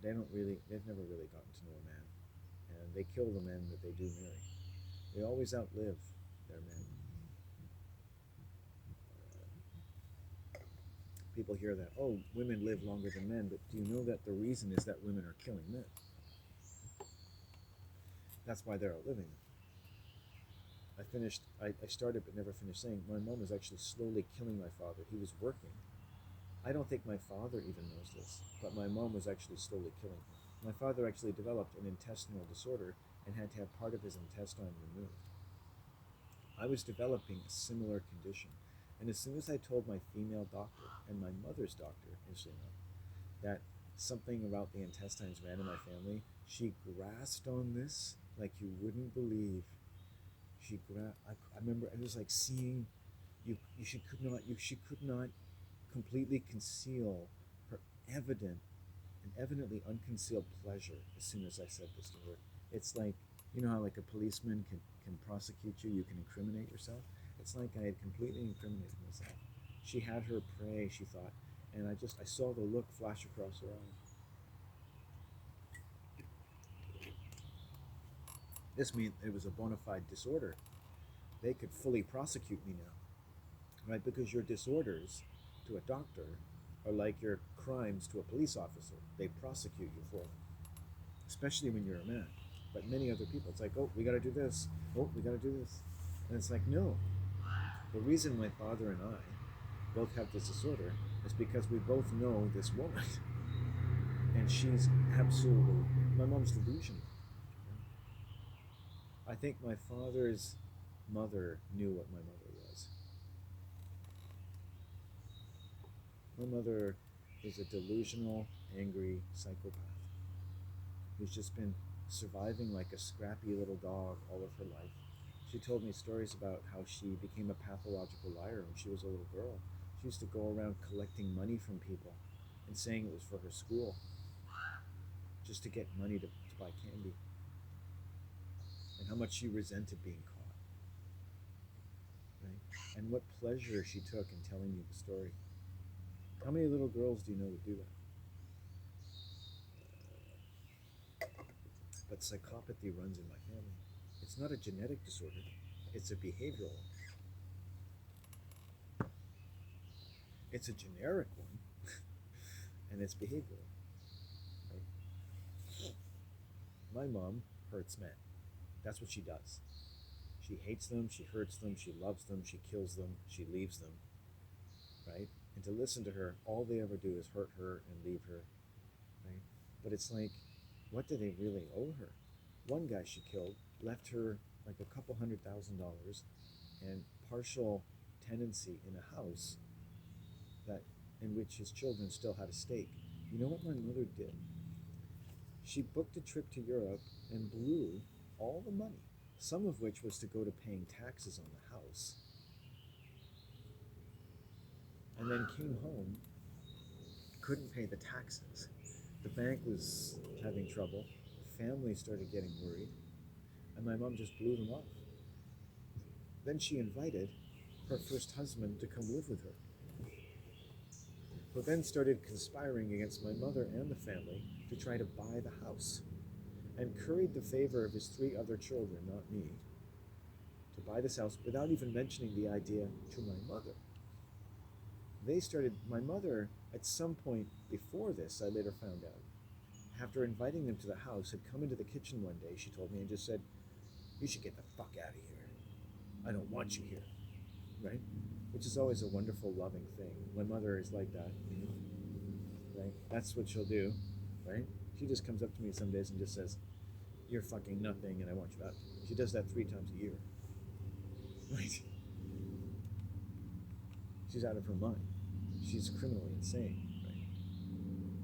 they've never really gotten to know a man, and they kill the men that they do marry. They always outlive their men. People hear that, oh, women live longer than men, but do you know that the reason is that women are killing men? That's why they're outliving them. I started but never finished saying, my mom was actually slowly killing my father. He was working. I don't think my father even knows this, but my mom was actually slowly killing him. My father actually developed an intestinal disorder and had to have part of his intestine removed. I was developing a similar condition. And as soon as I told my female doctor and my mother's doctor, interestingly enough, that something about the intestines ran in my family, she grasped on this like you wouldn't believe. I remember it was like seeing she could not completely conceal her evident an evidently unconcealed pleasure as soon as I said this to her. It's like, you know how like a policeman can prosecute you, you can incriminate yourself? It's like I had completely incriminated myself. She had her prey, she thought, and I saw the look flash across her eyes. This meant it was a bona fide disorder. They could fully prosecute me now, right? Because your disorders to a doctor are like your crimes to a police officer. They prosecute you for them, especially when you're a man. But many other people, it's like, oh, we got to do this. Oh, we got to do this. And it's like, no. The reason my father and I both have this disorder is because we both know this woman. And she's absolutely, my mom's delusional. I think my father's mother knew what my mother was. My mother is a delusional, angry psychopath who's just been surviving like a scrappy little dog all of her life. She told me stories about how she became a pathological liar when she was a little girl. She used to go around collecting money from people and saying it was for her school just to get money to buy candy. And how much she resented being caught. Right? And what pleasure she took in telling me the story. How many little girls do you know that do that? But psychopathy runs in my family. It's not a genetic disorder, it's a behavioral one. It's a generic one, and it's behavioral. Right? My mom hurts men. That's what she does. She hates them, she hurts them, she loves them, she kills them, she leaves them. Right? And to listen to her, all they ever do is hurt her and leave her. Right? But it's like, what do they really owe her? One guy she killed left her like a couple $100,000 and partial tenancy in a house that in which his children still had a stake. You know what my mother did? She booked a trip to Europe and blew all the money, some of which was to go to paying taxes on the house, and then came home, couldn't pay the taxes. The bank was having trouble. The family started getting worried, and my mom just blew them off. Then she invited her first husband to come live with her, who then started conspiring against my mother and the family to try to buy the house, and curried the favor of his 3 other children, not me, to buy this house without even mentioning the idea to my mother. My mother, at some point before this, I later found out, after inviting them to the house, had come into the kitchen one day, she told me, and just said, "You should get the fuck out of here. I don't want you here." Right? Which is always a wonderful, loving thing. My mother is like that, right? That's what she'll do, right? She just comes up to me some days and just says, "You're fucking nothing and I want you out." She does that 3 times a year. Right? She's out of her mind. She's criminally insane, right?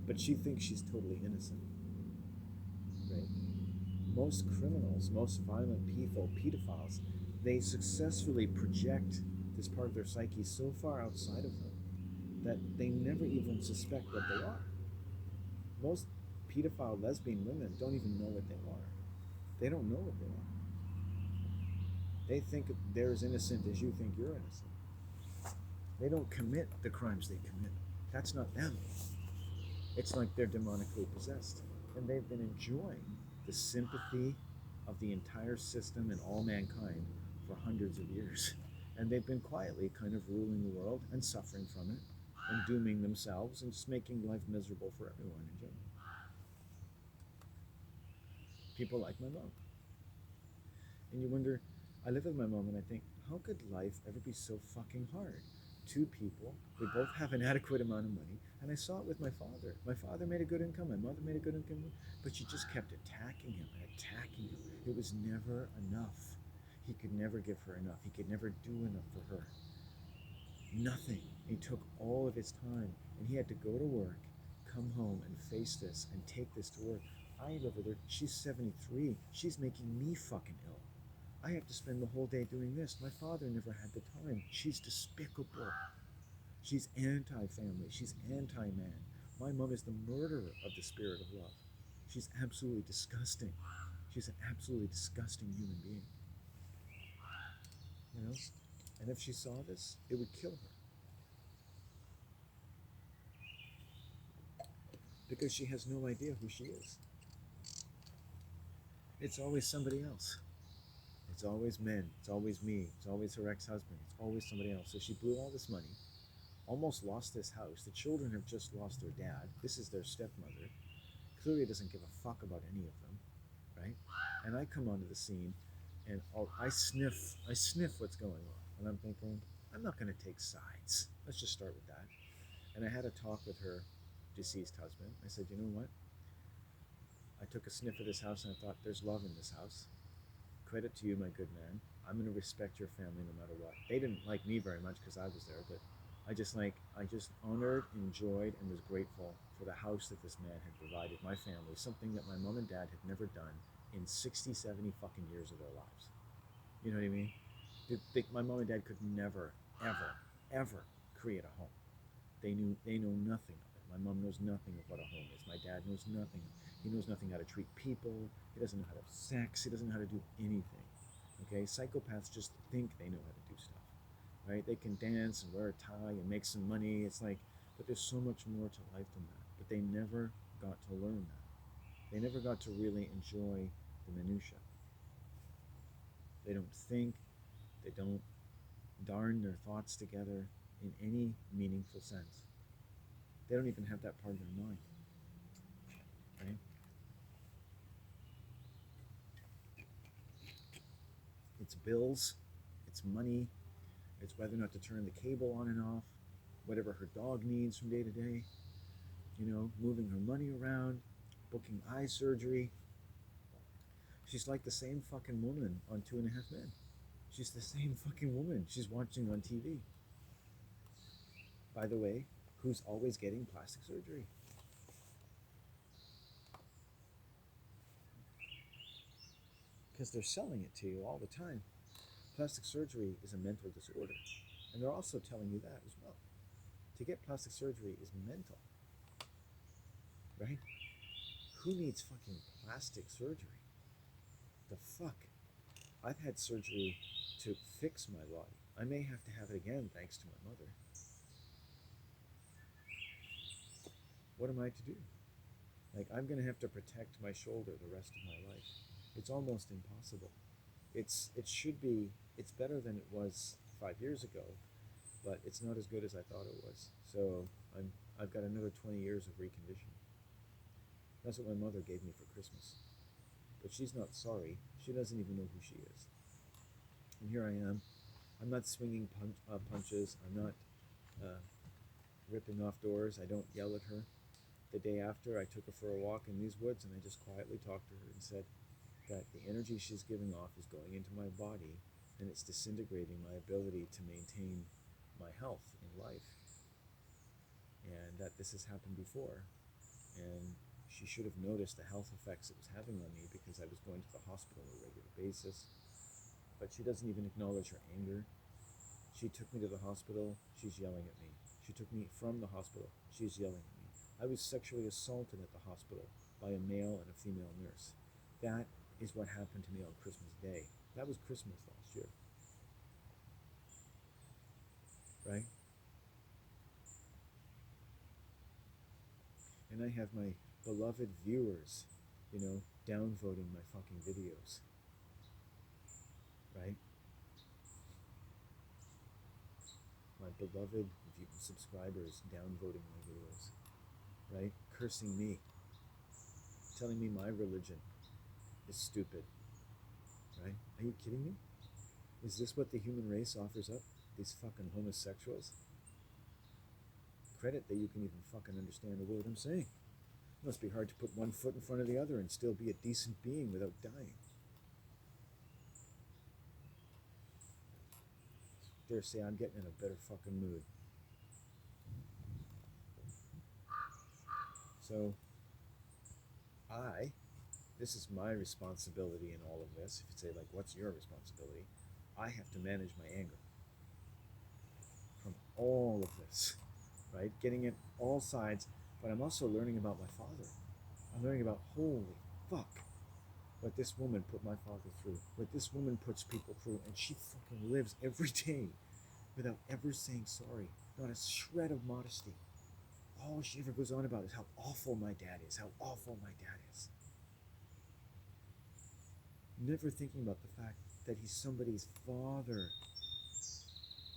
But she thinks she's totally innocent, right? Most criminals, most violent people, pedophiles, they successfully project this part of their psyche so far outside of them that they never even suspect what they are. Most pedophile lesbian women don't even know what they are. They don't know what they are. They think they're as innocent as you think you're innocent. They don't commit the crimes they commit. That's not them. It's like they're demonically possessed. And they've been enjoying the sympathy of the entire system and all mankind for hundreds of years. And they've been quietly kind of ruling the world and suffering from it and dooming themselves and just making life miserable for everyone in general. People like my mom. And you wonder, I live with my mom and I think, how could life ever be so fucking hard? 2 people, we both have an adequate amount of money, and I saw it with my father. My father made a good income, my mother made a good income, but she just kept attacking him and attacking him. It was never enough. He could never give her enough. He could never do enough for her. Nothing. He took all of his time, and he had to go to work, come home, and face this, and take this to work. I live with her. She's 73. She's making me fucking ill. I have to spend the whole day doing this. My father never had the time. She's despicable. She's anti-family. She's anti-man. My mom is the murderer of the spirit of love. She's absolutely disgusting. She's an absolutely disgusting human being. You know? And if she saw this, it would kill her. Because she has no idea who she is. It's always somebody else. It's always men. It's always me. It's always her ex-husband. It's always somebody else. So she blew all this money, almost lost this house. The children have just lost their dad. This is their stepmother. Clearly doesn't give a fuck about any of them, right? And I come onto the scene, and I sniff what's going on, and I'm thinking, I'm not going to take sides. Let's just start with that. And I had a talk with her deceased husband. I said, you know what? I took a sniff of this house, and I thought, there's love in this house. Credit to you, my good man. I'm going to respect your family no matter what. They didn't like me very much because I was there, but I just honored, enjoyed, and was grateful for the house that this man had provided my family, something that my mom and dad had never done in 60, 70 fucking years of their lives. You know what I mean? My mom and dad could never, ever, ever create a home. They know nothing of it. My mom knows nothing of what a home is. My dad knows nothing. He knows nothing how to treat people. He doesn't know how to have sex. He doesn't know how to do anything. Okay, psychopaths just think they know how to do stuff, right? They can dance and wear a tie and make some money. It's like, but there's so much more to life than that. But they never got to learn that. They never got to really enjoy the minutia. They don't think. They don't darn their thoughts together in any meaningful sense. They don't even have that part of their mind, right? It's bills, it's money, it's whether or not to turn the cable on and off, whatever her dog needs from day to day, you know, moving her money around, booking eye surgery. She's like the same fucking woman on Two and a Half Men. She's the same fucking woman she's watching on TV. By the way, who's always getting plastic surgery? Because they're selling it to you all the time. Plastic surgery is a mental disorder. And they're also telling you that as well. To get plastic surgery is mental, right? Who needs fucking plastic surgery? The fuck? I've had surgery to fix my body. I may have to have it again thanks to my mother. What am I to do? Like, I'm going to have to protect my shoulder the rest of my life. It's almost impossible. It should be, it's better than it was 5 years ago, but it's not as good as I thought it was. So I've got another 20 years of reconditioning. That's what my mother gave me for Christmas. But she's not sorry. She doesn't even know who she is. And here I am. I'm not swinging punches. I'm not ripping off doors. I don't yell at her. The day after, I took her for a walk in these woods, and I just quietly talked to her and said that the energy she's giving off is going into my body, and it's disintegrating my ability to maintain my health in life, and that this has happened before. And she should have noticed the health effects it was having on me because I was going to the hospital on a regular basis. But she doesn't even acknowledge her anger. She took me to the hospital. She's yelling at me. She took me from the hospital. She's yelling at me. I was sexually assaulted at the hospital by a male and a female nurse. That is what happened to me on Christmas Day. That was Christmas last year. Right? And I have my beloved viewers, you know, downvoting my fucking videos. Right? My beloved subscribers downvoting my videos. Right? Cursing me. Telling me my religion is stupid. Right? Are you kidding me? Is this what the human race offers up? These fucking homosexuals? Credit that you can even fucking understand a word I'm saying. It must be hard to put one foot in front of the other and still be a decent being without dying. Dare say I'm getting in a better fucking mood. So, this is my responsibility in all of this. If you say, like, what's your responsibility? I have to manage my anger from all of this, right? Getting it all sides, but I'm also learning about my father. I'm learning about, holy fuck, what this woman put my father through, what this woman puts people through, and she fucking lives every day without ever saying sorry, not a shred of modesty. All she ever goes on about is how awful my dad is, how awful my dad is. Never thinking about the fact that he's somebody's father,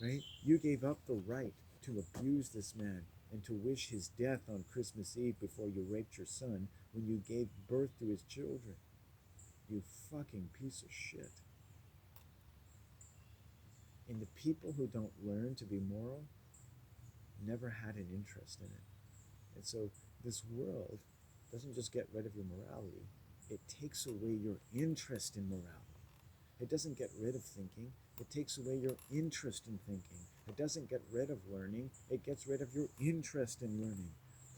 right? You gave up the right to abuse this man and to wish his death on Christmas Eve before you raped your son when you gave birth to his children. You fucking piece of shit. And the people who don't learn to be moral never had an interest in it. And so this world doesn't just get rid of your morality, it takes away your interest in morality. It doesn't get rid of thinking, it takes away your interest in thinking. It doesn't get rid of learning, it gets rid of your interest in learning.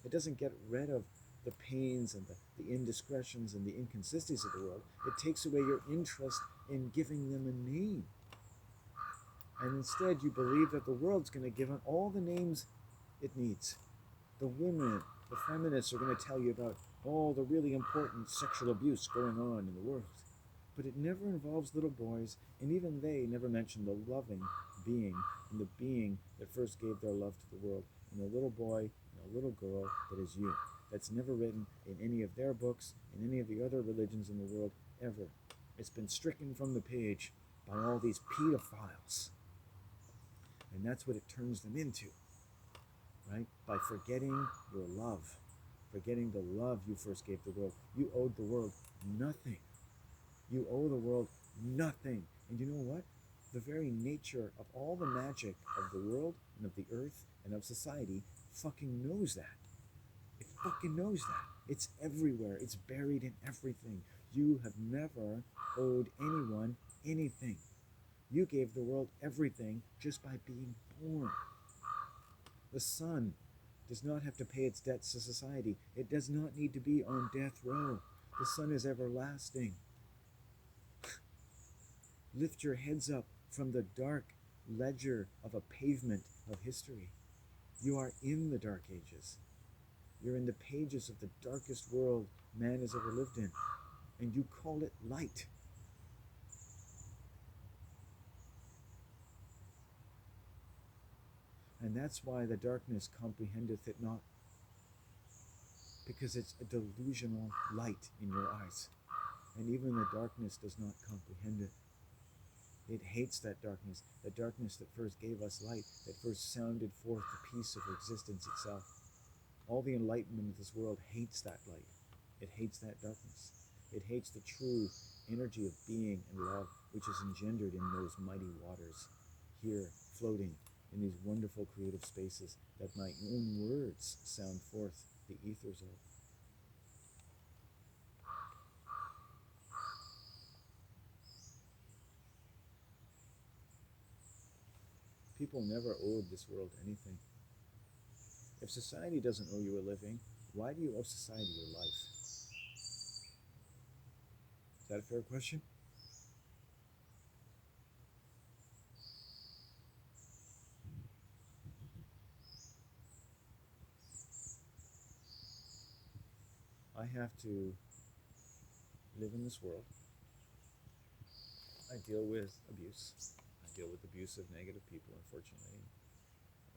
It doesn't get rid of the pains and the indiscretions and the inconsistencies of the world. It takes away your interest in giving them a name. And instead you believe that the world's going to give it all the names it needs. The women, the feminists are going to tell you about all the really important sexual abuse going on in the world. But it never involves little boys, and even they never mention the loving being and the being that first gave their love to the world, and a little boy and a little girl that is you. That's never written in any of their books, in any of the other religions in the world, ever. It's been stricken from the page by all these pedophiles. And that's what it turns them into, right? By forgetting your love, forgetting the love you first gave the world. You owed the world nothing. You owe the world nothing. And you know what? The very nature of all the magic of the world and of the earth and of society fucking knows that. It fucking knows that. It's everywhere. It's buried in everything. You have never owed anyone anything. You gave the world everything just by being born. The sun does not have to pay its debts to society. It does not need to be on death row. The sun is everlasting. Lift your heads up from the dark ledger of a pavement of history. You are in the dark ages. You're in the pages of the darkest world man has ever lived in, and you call it light. And that's why the darkness comprehendeth it not, because it's a delusional light in your eyes, and even the darkness does not comprehend it. It hates that darkness that first gave us light, that first sounded forth the peace of existence itself. All the enlightenment of this world hates that light. It hates that darkness. It hates the true energy of being and love, which is engendered in those mighty waters, here, floating in these wonderful creative spaces that my own words sound forth the ethers of. People never owed this world anything. If society doesn't owe you a living, why do you owe society your life? Is that a fair question? I have to live in this world. I deal with abuse. I deal with abusive, negative people, unfortunately.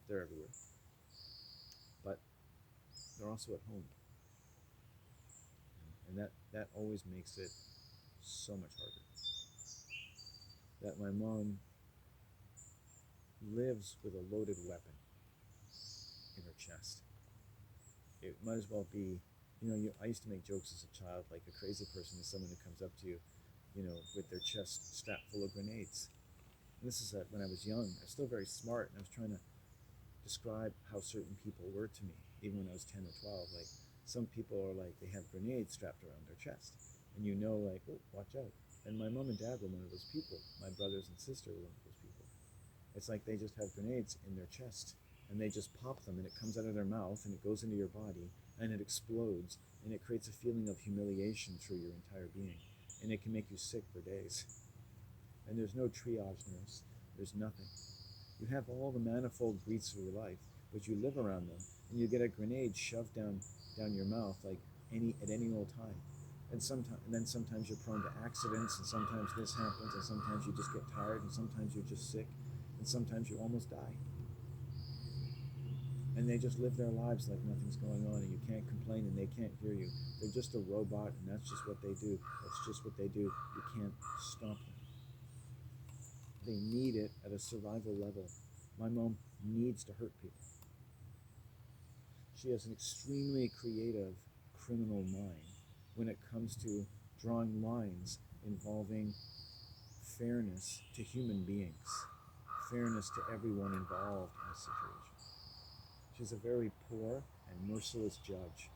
They're everywhere. But they're also at home. And that always makes it so much harder. That my mom lives with a loaded weapon in her chest. It might as well be, I used to make jokes as a child, like a crazy person is someone who comes up to you, with their chest strapped full of grenades. And this is when I was young. I was still very smart, and I was trying to describe how certain people were to me, even when I was 10 or 12. Like, some people are like, they have grenades strapped around their chest. And like, oh, watch out. And my mom and dad were one of those people. My brothers and sister were one of those people. It's like they just have grenades in their chest, and they just pop them, and it comes out of their mouth, and it goes into your body, and it explodes, and it creates a feeling of humiliation through your entire being. And it can make you sick for days. And there's no triage nurse. There's nothing. You have all the manifold griefs of your life, but you live around them, and you get a grenade shoved down your mouth like at any old time. And then sometimes you're prone to accidents, and sometimes this happens, and sometimes you just get tired, and sometimes you're just sick, and sometimes you almost die. And they just live their lives like nothing's going on, and you can't complain, and they can't hear you. They're just a robot, and that's just what they do. That's just what they do. You can't stop them. They need it at a survival level. My mom needs to hurt people. She has an extremely creative criminal mind when it comes to drawing lines involving fairness to human beings, fairness to everyone involved in a situation. She's a very poor and merciless judge.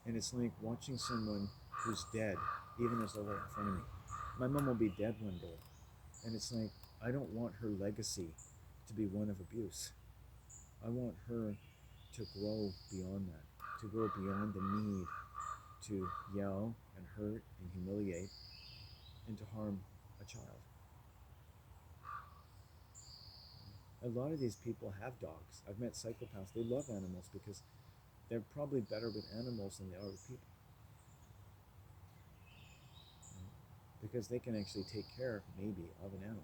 And it's like watching someone who's dead, even as though they're in front of me. My mom will be dead one day. And it's like, I don't want her legacy to be one of abuse. I want her to grow beyond that, to grow beyond the need to yell and hurt and humiliate and to harm a child. A lot of these people have dogs. I've met psychopaths. They love animals because they're probably better with animals than they are with people. Because they can actually take care, maybe, of an animal.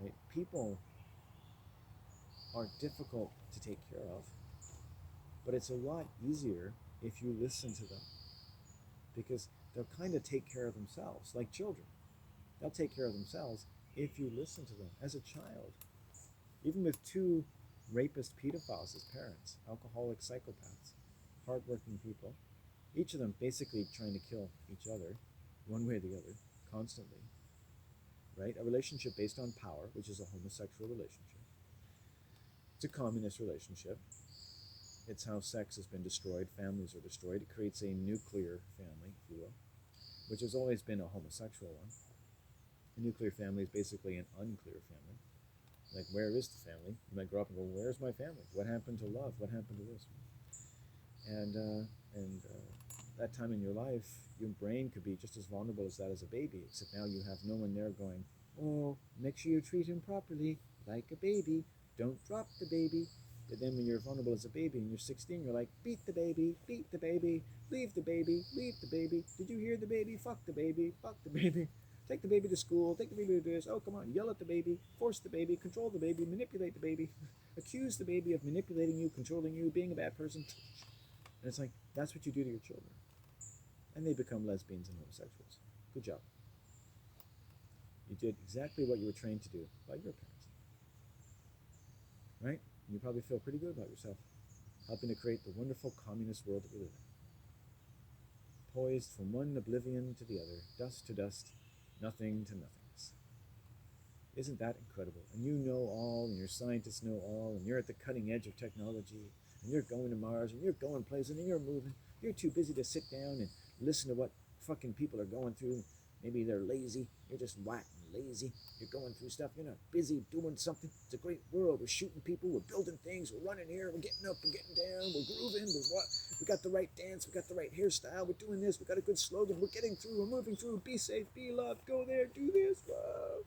Right? People are difficult to take care of, but it's a lot easier if you listen to them, because they'll kind of take care of themselves, like children. They'll take care of themselves if you listen to them. As a child, even with two rapist pedophiles as parents, alcoholic psychopaths, hardworking people, each of them basically trying to kill each other, one way or the other, constantly, right? A relationship based on power, which is a homosexual relationship. It's a communist relationship. It's how sex has been destroyed, families are destroyed. It creates a nuclear family, if you will, which has always been a homosexual one. A nuclear family is basically an unclear family. Like, where is the family? You might grow up and go, where's my family? What happened to love? What happened to this? And that time in your life, your brain could be just as vulnerable as that as a baby, except now you have no one there going, oh, make sure you treat him properly, like a baby. Don't drop the baby. But then when you're vulnerable as a baby and you're 16, you're like, beat the baby, leave the baby, leave the baby. Did you hear the baby? Fuck the baby, fuck the baby. Take the baby to school, take the baby to this. Oh, come on, yell at the baby, force the baby, control the baby, manipulate the baby, accuse the baby of manipulating you, controlling you, being a bad person. And it's like, that's what you do to your children. And they become lesbians and homosexuals. Good job. You did exactly what you were trained to do by your parents. Right? And you probably feel pretty good about yourself, helping to create the wonderful communist world that we live in. Poised from one oblivion to the other, dust to dust, nothing to nothingness. Isn't that incredible? And you know all, and your scientists know all, and you're at the cutting edge of technology, and you're going to Mars, and you're going places, and you're moving. You're too busy to sit down and listen to what fucking people are going through. Maybe they're lazy. You're just whack and lazy. You're going through stuff. You're not busy doing something. It's a great world. We're shooting people. We're building things. We're running here. We're getting up. We're getting down. We're grooving. We got the right dance. We got the right hairstyle. We're doing this. We got a good slogan. We're getting through. We're moving through. Be safe. Be loved. Go there. Do this. Whoa.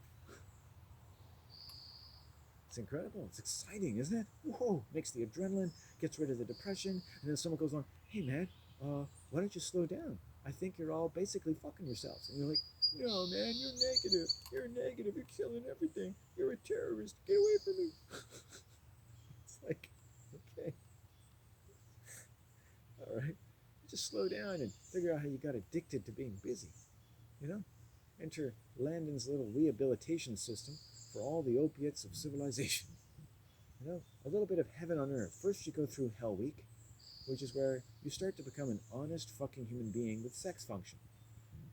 It's incredible. It's exciting, isn't it? Whoa. Makes the adrenaline. Gets rid of the depression. And then someone goes on, hey, man, why don't you slow down? I think you're all basically fucking yourselves. And you're like, no, man, you're negative. You're negative. You're killing everything. You're a terrorist. Get away from me. It's like, okay. All right. Just slow down and figure out how you got addicted to being busy. You know? Enter Landon's little rehabilitation system for all the opiates of civilization. You know? A little bit of heaven on earth. First you go through Hell Week, which is where you start to become an honest fucking human being with sex function.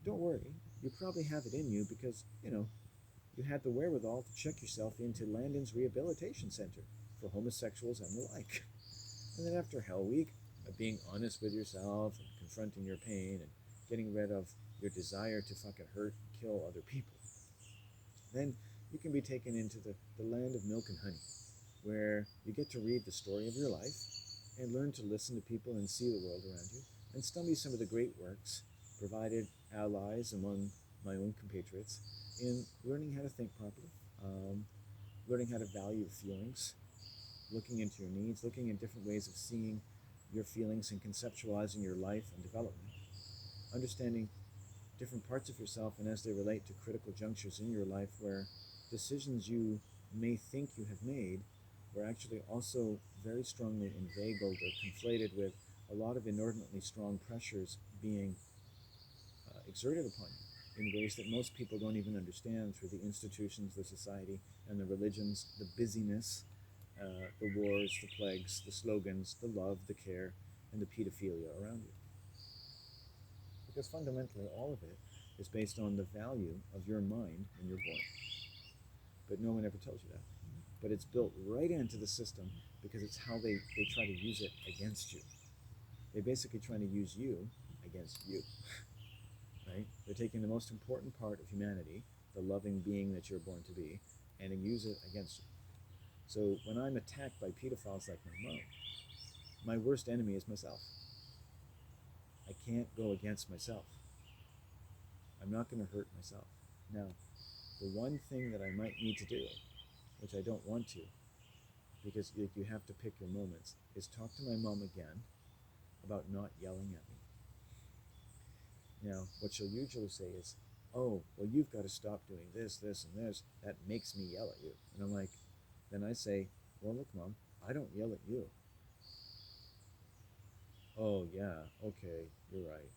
Don't worry, you probably have it in you because, you know, you had the wherewithal to check yourself into Landon's Rehabilitation Center for homosexuals and the like. And then after Hell Week, of being honest with yourself and confronting your pain and getting rid of your desire to fucking hurt and kill other people, then you can be taken into the land of milk and honey, where you get to read the story of your life and learn to listen to people and see the world around you and study some of the great works provided allies among my own compatriots in learning how to think properly, learning how to value feelings, looking into your needs, looking at different ways of seeing your feelings and conceptualizing your life and development, understanding different parts of yourself and as they relate to critical junctures in your life where decisions you may think you have made were actually also very strongly inveigled or conflated with a lot of inordinately strong pressures being exerted upon you in ways that most people don't even understand through the institutions, the society, and the religions, the busyness, the wars, the plagues, the slogans, the love, the care, and the pedophilia around you. Because fundamentally, all of it is based on the value of your mind when you're born. But no one ever tells you that. But it's built right into the system because it's how they try to use it against you. They're basically trying to use you against you. Right? They're taking the most important part of humanity, the loving being that you're born to be, and then use it against you. So when I'm attacked by pedophiles like my mom, my worst enemy is myself. I can't go against myself. I'm not going to hurt myself. Now, the one thing that I might need to do, which I don't want to, because you have to pick your moments, is talk to my mom again about not yelling at me. Now, what she'll usually say is, oh, well, you've got to stop doing this, this, and this. That makes me yell at you. And I'm like, then I say, well, look, Mom, I don't yell at you. Oh, yeah, okay, you're right.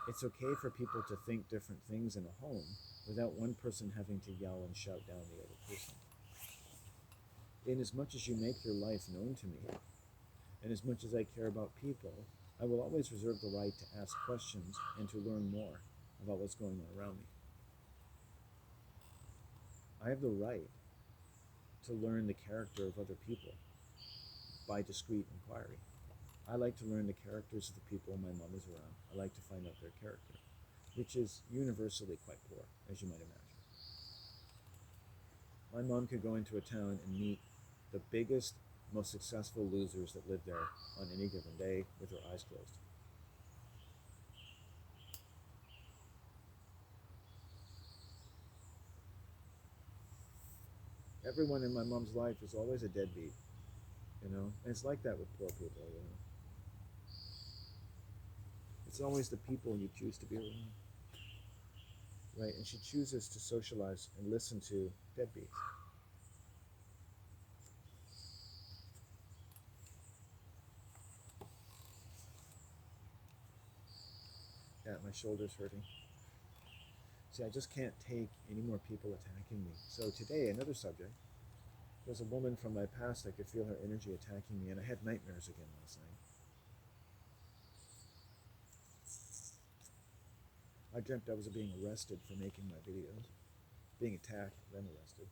It's okay for people to think different things in a home without one person having to yell and shout down the other person. In as much as you make your life known to me, and as much as I care about people, I will always reserve the right to ask questions and to learn more about what's going on around me. I have the right to learn the character of other people by discreet inquiry. I like to learn the characters of the people my mom is around. I like to find out their character, which is universally quite poor, as you might imagine. My mom could go into a town and meet the biggest, most successful losers that live there on any given day with her eyes closed. Everyone in my mom's life is always a deadbeat, And it's like that with poor people. It's always the people you choose to be around, right? And she chooses to socialize and listen to deadbeats. Yeah, my shoulder's hurting. See, I just can't take any more people attacking me. So today, another subject. There's a woman from my past. I could feel her energy attacking me, and I had nightmares again last night. I dreamt I was being arrested for making my videos, being attacked, then arrested.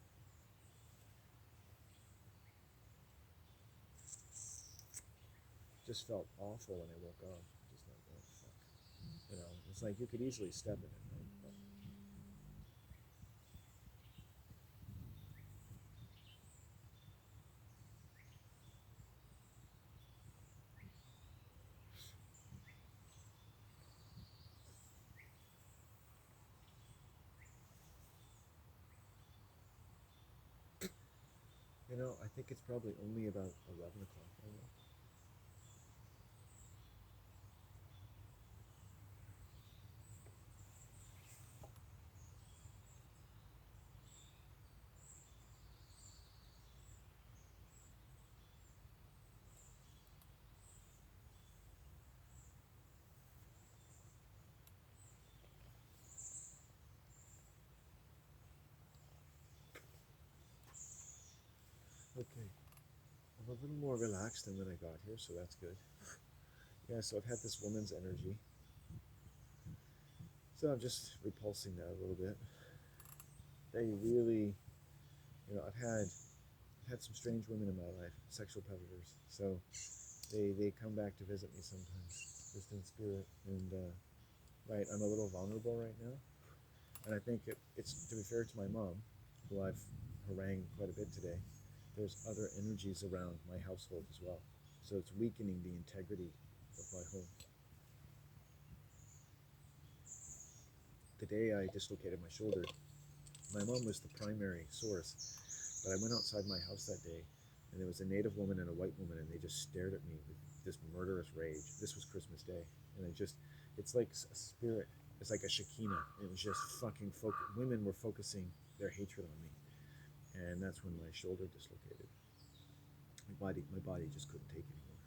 Just felt awful when I woke up. Just like, oh fuck. It's like you could easily step in it, right? But I think it's probably only about 11 o'clock right now. Okay. I'm a little more relaxed than when I got here, so that's good. Yeah, so I've had this woman's energy. So I'm just repulsing that a little bit. They really, I've had some strange women in my life, sexual predators. So they come back to visit me sometimes, just in spirit. And right, I'm a little vulnerable right now. And I think it's to be fair to my mom, who I've harangued quite a bit today. There's other energies around my household as well, so it's weakening the integrity of my home. The day I dislocated my shoulder, My mom was the primary source, but I went outside my house that day, and there was a Native woman and a white woman, and they just stared at me with this murderous rage. This was Christmas Day, and it's like a spirit. It's like a Shekinah. It was just fucking women were focusing their hatred on me, and that's when my shoulder dislocated. My body just couldn't take anymore.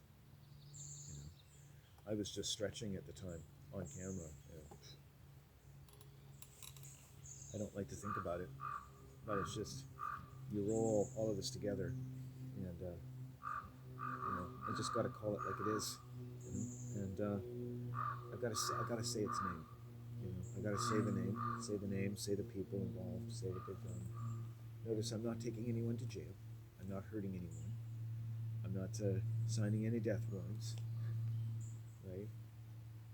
You know, I was just stretching at the time on camera. I don't like to think about it, but it's just you roll all of this together, and I just got to call it like it is, and I gotta say its name. I gotta say the name, say the people involved, say what they've done. Notice I'm not taking anyone to jail. I'm not hurting anyone. I'm not signing any death warrants. Right?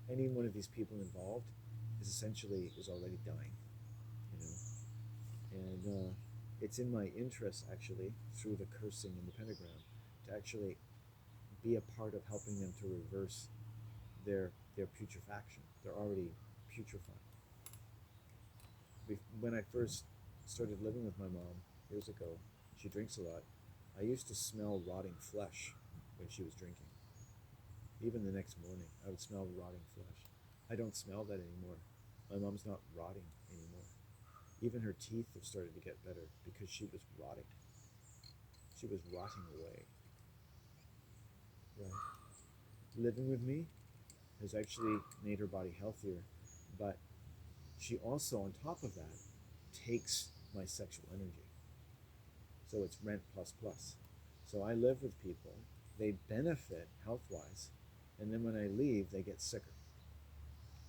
Any one of these people involved is already dying. And it's in my interest actually through the cursing and the pentagram to actually be a part of helping them to reverse their putrefaction. They're already putrefying. When I first started living with my mom years ago, she drinks a lot. I used to smell rotting flesh when she was drinking. Even the next morning, I would smell rotting flesh. I don't smell that anymore. My mom's not rotting anymore. Even her teeth have started to get better because she was rotting. She was rotting away. Right? Living with me has actually made her body healthier, but she also, on top of that, takes my sexual energy. So it's rent plus plus. So I live with people, they benefit health-wise, and then when I leave, they get sicker.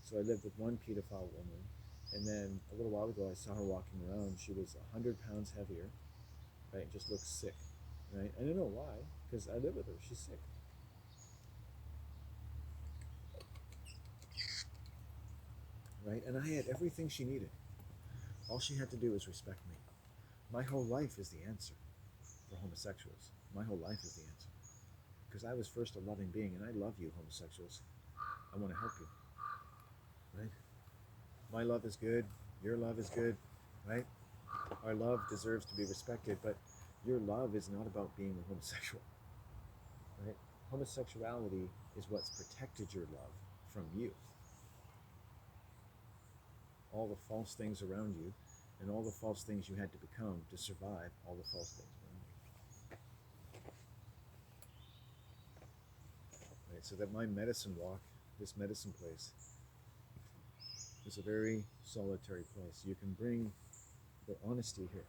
So I lived with one pedophile woman, and then a little while ago, I saw her walking around. She was 100 pounds heavier, right? Just looked sick, right? I don't know why, because I live with her. She's sick. Right? And I had everything she needed. All she had to do was respect me. My whole life is the answer for homosexuals. My whole life is the answer. Because I was first a loving being, and I love you, homosexuals. I want to help you. Right? My love is good. Your love is good. Right? Our love deserves to be respected, but your love is not about being a homosexual. Right? Homosexuality is what's protected your love from you. All the false things around you and all the false things you had to become to survive all the false things around you. Right? So that my medicine walk, this medicine place, is a very solitary place. You can bring the honesty here.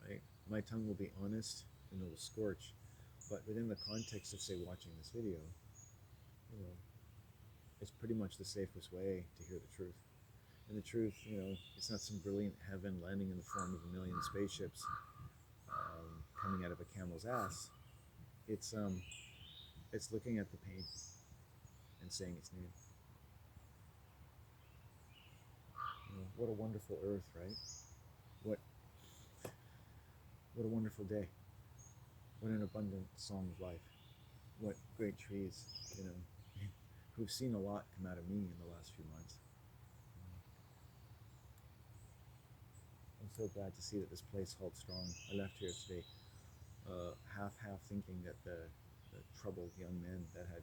Right? My tongue will be honest and it will scorch, but within the context of, say, watching this video, it's pretty much the safest way to hear the truth. And the truth, it's not some brilliant heaven landing in the form of a million spaceships coming out of a camel's ass. It's looking at the pain and saying its name. What a wonderful earth, right? What a wonderful day. What an abundant song of life. What great trees, who've seen a lot come out of me in the last few months. I'm so glad to see that this place holds strong. I left here today half thinking that the troubled young men that had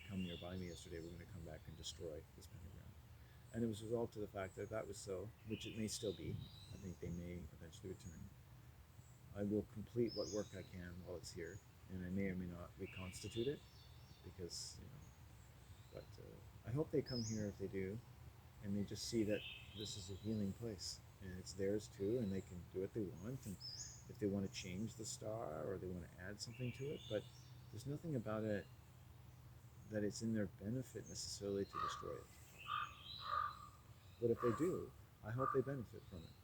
come nearby me yesterday were going to come back and destroy this pentagram. And it was a result to the fact that if that was so, which it may still be, I think they may eventually return. I will complete what work I can while it's here, and I may or may not reconstitute it, because, but I hope they come here if they do, and they just see that this is a healing place, and it's theirs too, and they can do what they want, and if they want to change the star, or they want to add something to it, but there's nothing about it that it's in their benefit necessarily to destroy it. But if they do, I hope they benefit from it.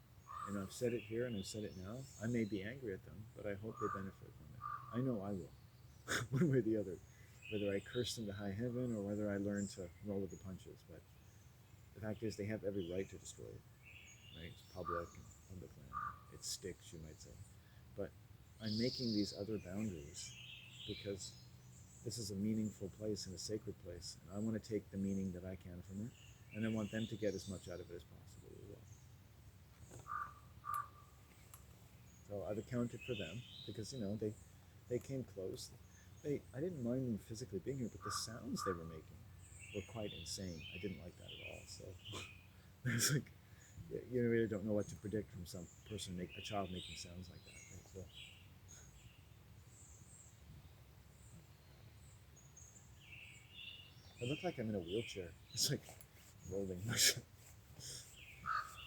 And I've said it here and I've said it now. I may be angry at them, but I hope they benefit from it. I know I will, one way or the other. Whether I curse them to high heaven or whether I learn to roll with the punches. But the fact is, they have every right to destroy it. Right? It's public land. It's sticks, you might say. But I'm making these other boundaries because this is a meaningful place and a sacred place. And I want to take the meaning that I can from it. And I want them to get as much out of it as possible as well. I've accounted for them because they came close. I didn't mind them physically being here, but the sounds they were making were quite insane. I didn't like that at all. So it's like you really don't know what to predict from some person, a child making sounds like that. Right? So I look like I'm in a wheelchair. It's like rolling.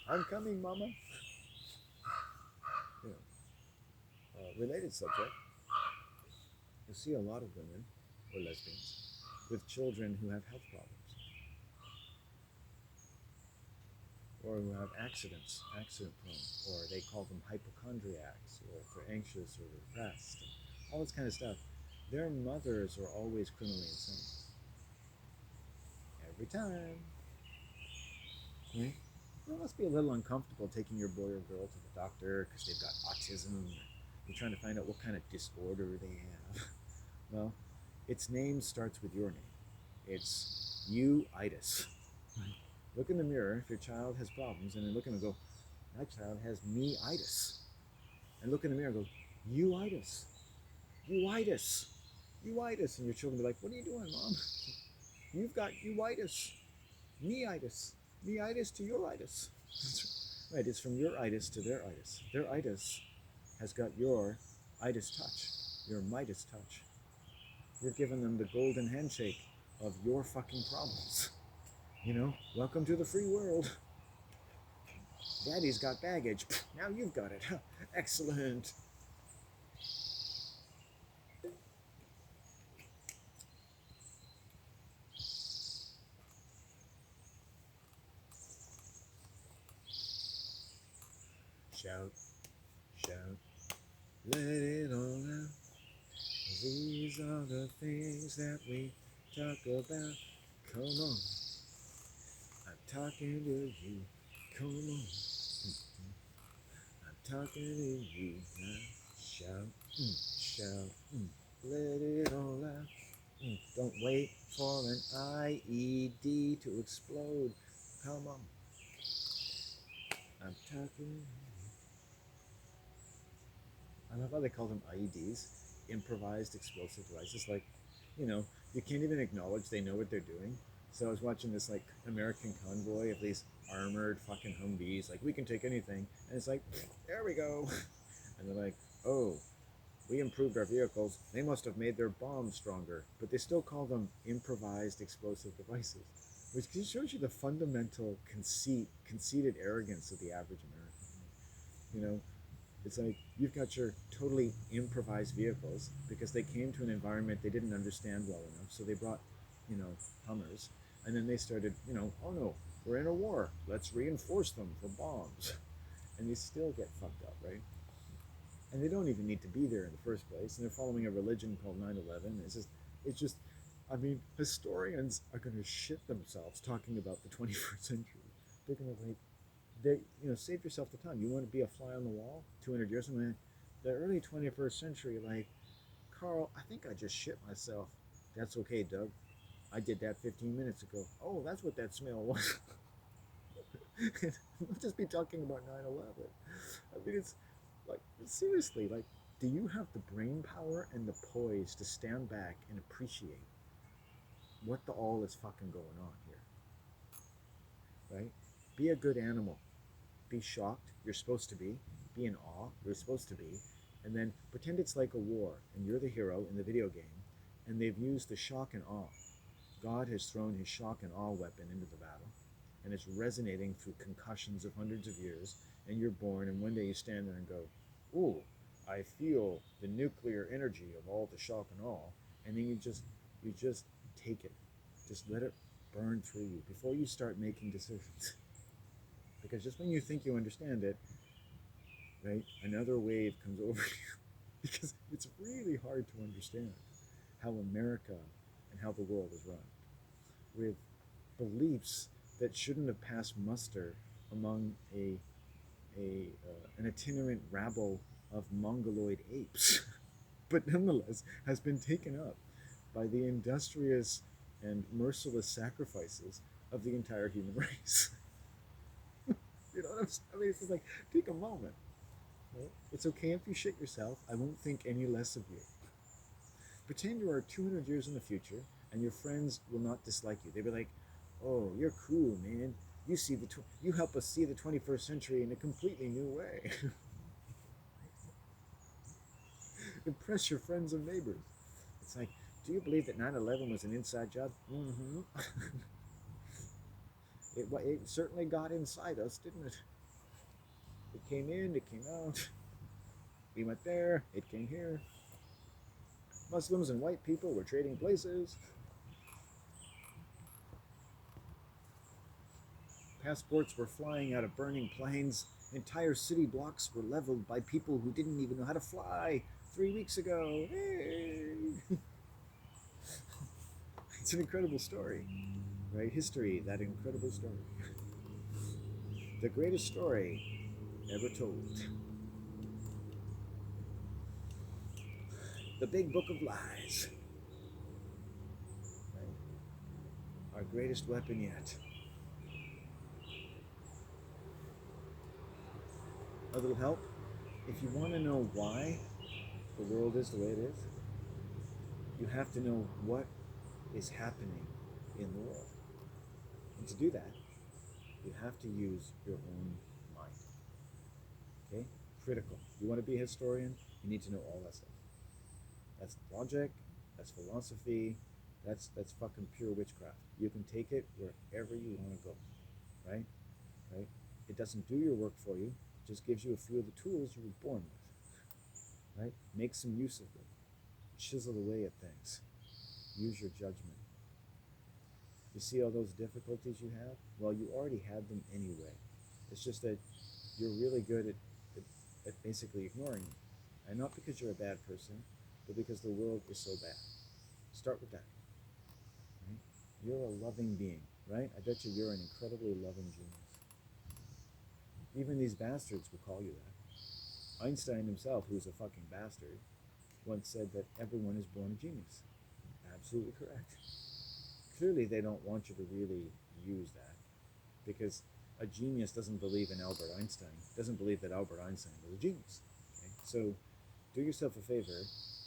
I'm coming, Mama. You know, related subject. You see a lot of women or lesbians with children who have health problems or who have accident prone, or they call them hypochondriacs, or if they're anxious or depressed, and all this kind of stuff. Their mothers are always criminally insane. Every time. Right? It must be a little uncomfortable taking your boy or girl to the doctor because they've got autism. You're trying to find out what kind of disorder they have. Well, its name starts with your name. It's you-itis. Look in the mirror if your child has problems, and then look at them and go, that child has me-itis. And look in the mirror and go, you-itis, you-itis, you-itis. And your children will be like, what are you doing, Mom? You've got you-itis, me-itis, me-itis to your-itis. Right, it's from your itis to their itis. Their itis has got your itis touch, your Midas touch. You've given them the golden handshake of your fucking problems. Welcome to the free world. Daddy's got baggage. Now you've got it. Excellent. Shout, shout, let it all out. These are the things that we talk about. Come on, I'm talking to you. Come on, I'm talking to you now. Shout, shout, let it all out. Don't wait for an IED to explode. Come on, I'm talking. I love how they call them IEDs, improvised explosive devices. Like, you can't even acknowledge they know what they're doing. So I was watching this like American convoy of these armored fucking Humvees. Like, we can take anything, and it's like, there we go. And they're like, oh, we improved our vehicles. They must have made their bombs stronger, but they still call them improvised explosive devices, which shows you the fundamental conceited arrogance of the average American. It's like you've got your totally improvised vehicles because they came to an environment they didn't understand well enough. So they brought, Hummers, and then they started, oh no, we're in a war. Let's reinforce them for bombs, and they still get fucked up, right? And they don't even need to be there in the first place. And they're following a religion called 9/11. It's just, I mean, historians are going to shit themselves talking about the 21st century. They're going to save yourself the time. You want to be a fly on the wall 200 years from now? The early 21st century, like, Carl, I think I just shit myself. That's okay, Doug. I did that 15 minutes ago. Oh, that's what that smell was. We'll just be talking about 9/11. I mean, it's like, seriously, like, do you have the brain power and the poise to stand back and appreciate what the all is fucking going on here? Right? Be a good animal. Be shocked, you're supposed to be in awe, you're supposed to be, and then pretend it's like a war and you're the hero in the video game, and they've used the shock and awe. God has thrown his shock and awe weapon into the battle, and it's resonating through concussions of hundreds of years, and you're born, and one day you stand there and go, ooh, I feel the nuclear energy of all the shock and awe, and then you just take it. Just let it burn through you before you start making decisions. Because just when you think you understand it, right, another wave comes over you. Because it's really hard to understand how America and how the world is run, with beliefs that shouldn't have passed muster among an itinerant rabble of mongoloid apes, but nonetheless has been taken up by the industrious and merciless sacrifices of the entire human race. You know what I'm saying? I mean, it's just like, take a moment. Right? It's okay if you shit yourself. I won't think any less of you. Pretend you are 200 years in the future and your friends will not dislike you. They'll be like, oh, you're cool, man. You help us see the 21st century in a completely new way. Impress your friends and neighbors. It's like, do you believe that 9/11 was an inside job? Mm-hmm. It certainly got inside us, didn't it? It came in, it came out. We went there, it came here. Muslims and white people were trading places. Passports were flying out of burning planes. Entire city blocks were leveled by people who didn't even know how to fly 3 weeks ago. Hey! It's an incredible story, right? History, that incredible story. The greatest story ever told. The big book of lies. Right? Our greatest weapon yet. A little help? If you want to know why the world is the way it is, you have to know what is happening in the world. And to do that, you have to use your own mind. Okay? Critical. You want to be a historian? You need to know all that stuff. That's logic, that's philosophy, that's fucking pure witchcraft. You can take it wherever you want to go. Right? Right? It doesn't do your work for you, it just gives you a few of the tools you were born with. Right? Make some use of them. Chisel away at things. Use your judgment. You see all those difficulties you have? Well, you already had them anyway. It's just that you're really good at basically ignoring them. And not because you're a bad person, but because the world is so bad. Start with that. Right? You're a loving being, right? I bet you're an incredibly loving genius. Even these bastards will call you that. Einstein himself, who's a fucking bastard, once said that everyone is born a genius. Absolutely correct. Clearly, they don't want you to really use that because a genius doesn't believe in Albert Einstein, doesn't believe that Albert Einstein was a genius. Okay? So do yourself a favor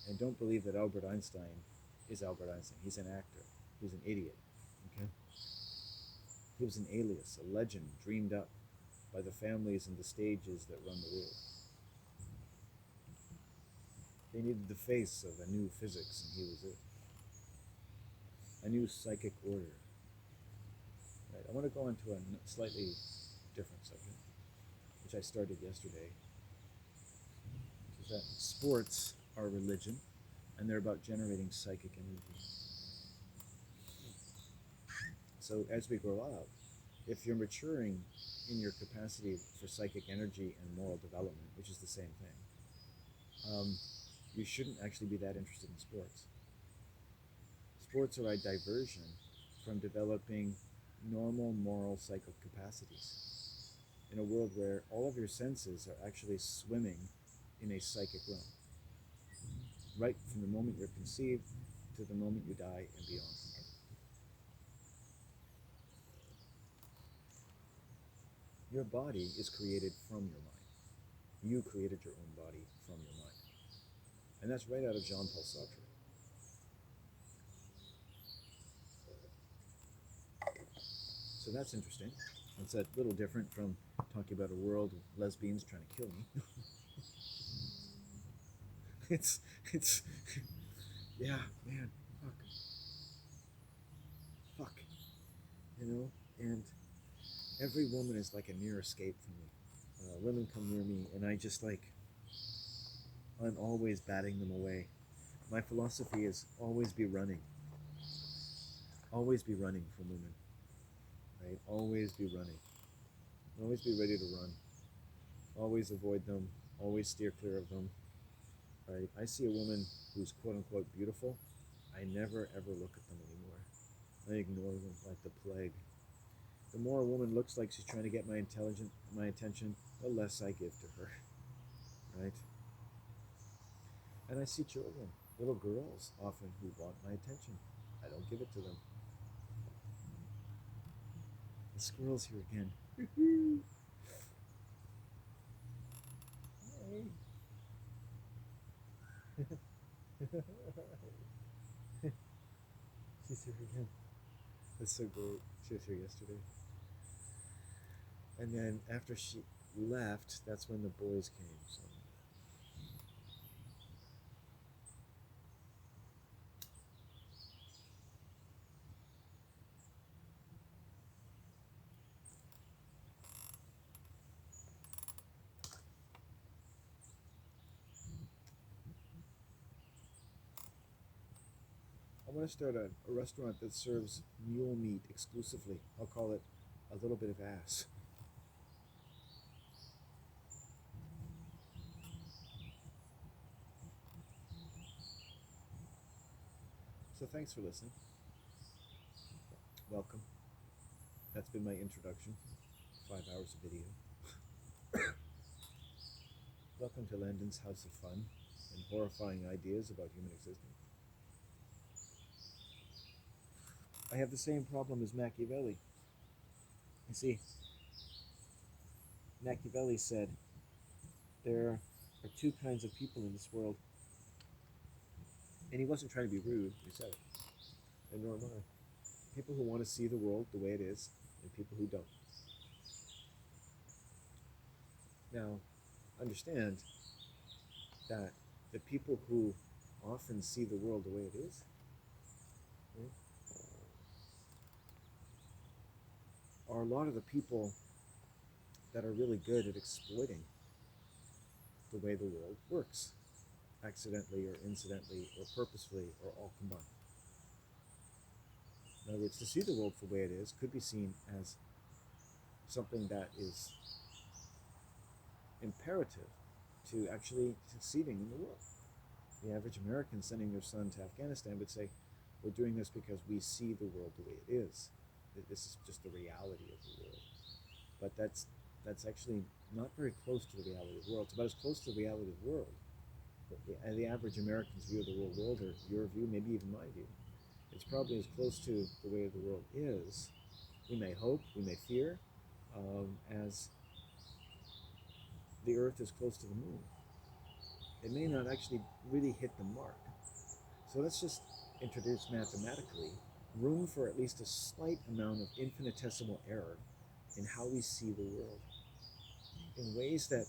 and don't believe that Albert Einstein is Albert Einstein. He's an actor. He's an idiot. Okay? He was an alias, a legend dreamed up by the families and the stages that run the world. They needed the face of a new physics, and he was it. A new psychic order. Right? I want to go into a slightly different subject, which I started yesterday, which is that sports are religion, and they're about generating psychic energy. So as we grow up, if you're maturing in your capacity for psychic energy and moral development, which is the same thing, you shouldn't actually be that interested in sports. Sports are a diversion from developing normal moral psychic capacities in a world where all of your senses are actually swimming in a psychic realm, right from the moment you're conceived to the moment you die and beyond. Your body is created from your mind. You created your own body from your mind. And that's right out of Jean-Paul Sartre. So that's interesting. It's a little different from talking about a world of lesbians trying to kill me. it's, it's, yeah, man, fuck, and every woman is like a near escape from me. Women come near me, and I'm always batting them away. My philosophy is always be running from women, right? Always be running, always be ready to run, always avoid them, always steer clear of them, right? I see a woman who's quote unquote beautiful, I never ever look at them anymore. I ignore them like the plague. The more a woman looks like she's trying to get my attention, the less I give to her, right? And I see children, little girls often who want my attention. I don't give it to them. The squirrel's here again. Hey. She's here again. That's so great. She was here yesterday. And then after she left, that's when the boys came. So I want to start a restaurant that serves mule meat exclusively. I'll call it a little bit of ass. So thanks for listening. Welcome. That's been my introduction. 5 hours of video. Welcome to Landon's House of Fun and horrifying ideas about human existence. I have the same problem as Machiavelli. You see, Machiavelli said there are two kinds of people in this world. And he wasn't trying to be rude, he said it. And nor am I. People who want to see the world the way it is, and people who don't. Now, understand that the people who often see the world the way it is, right, are a lot of the people that are really good at exploiting the way the world works, accidentally or incidentally or purposefully or all combined. In other words, to see the world for the way it is could be seen as something that is imperative to actually succeeding in the world. The average American sending their son to Afghanistan would say, we're doing this because we see the world the way it is. This is just the reality of the world. But that's actually not very close to the reality of the world. It's about as close to the reality of the world. The average American's view of the world, or your view, maybe even my view, it's probably as close to the way the world is, we may hope, we may fear, as the Earth is close to the moon. It may not actually really hit the mark. So let's just introduce mathematically room for at least a slight amount of infinitesimal error in how we see the world, in ways that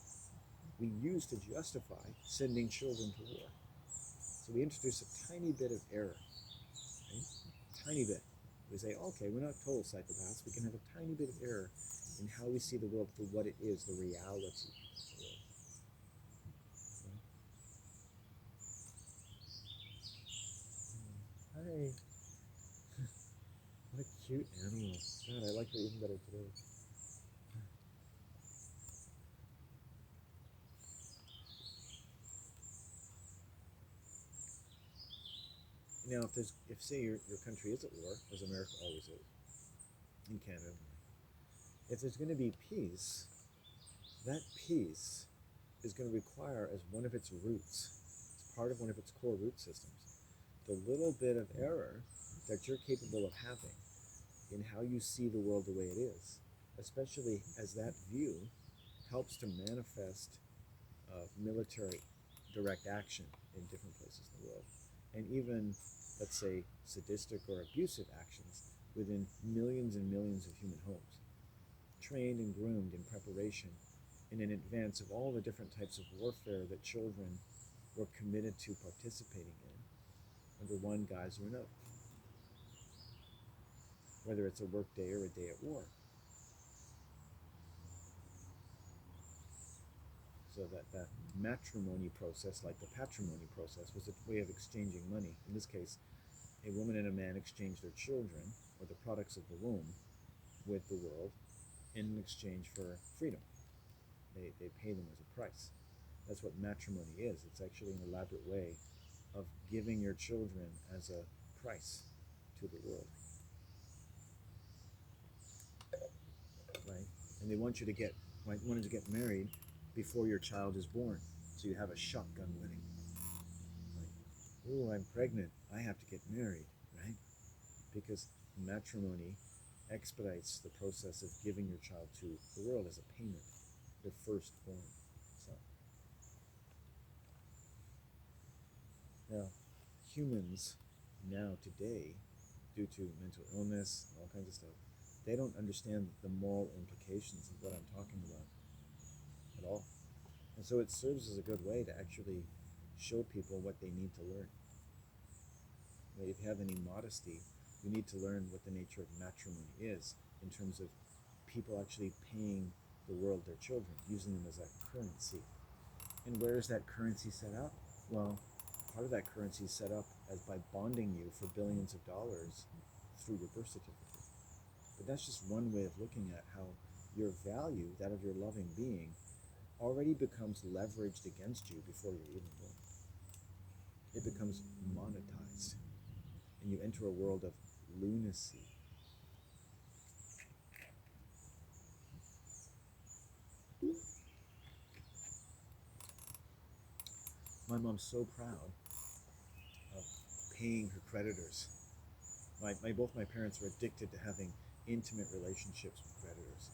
we use to justify sending children to war. So we introduce a tiny bit of error, right? Tiny bit. We say, okay, we're not total psychopaths. We can have a tiny bit of error in how we see the world for what it is, the reality of the world. Right? Hi. What a cute animal. God, I like her even better today. Now, if say your country is at war, as America always is, in Canada, if there's going to be peace, that peace is going to require as one of its roots, it's part of one of its core root systems, the little bit of error that you're capable of having in how you see the world the way it is, especially as that view helps to manifest military direct action in different places in the world, and even, let's say, sadistic or abusive actions within millions and millions of human homes, trained and groomed in preparation and in advance of all the different types of warfare that children were committed to participating in under one guise or another, whether it's a work day or a day at war. So that matrimony process, like the patrimony process, was a way of exchanging money. In this case, a woman and a man exchange their children, or the products of the womb, with the world in exchange for freedom. They pay them as a price. That's what matrimony is. It's actually an elaborate way of giving your children as a price to the world. Right? And they want you to wanted to get married before your child is born. So you have a shotgun wedding. Like, oh, I'm pregnant. I have to get married, right? Because matrimony expedites the process of giving your child to the world as a payment, your firstborn son. humans now today, due to mental illness and all kinds of stuff, they don't understand the moral implications of what I'm talking about at all. And so it serves as a good way to actually show people what they need to learn. If you have any modesty, you need to learn what the nature of matrimony is in terms of people actually paying the world their children, using them as a currency. And where is that currency set up? Well, part of that currency is set up as by bonding you for billions of dollars through your birth certificate. But that's just one way of looking at how your value, that of your loving being, already becomes leveraged against you before you're even born. It becomes monetized, and you enter a world of lunacy. My mom's so proud of paying her creditors. Both my parents were addicted to having intimate relationships with creditors.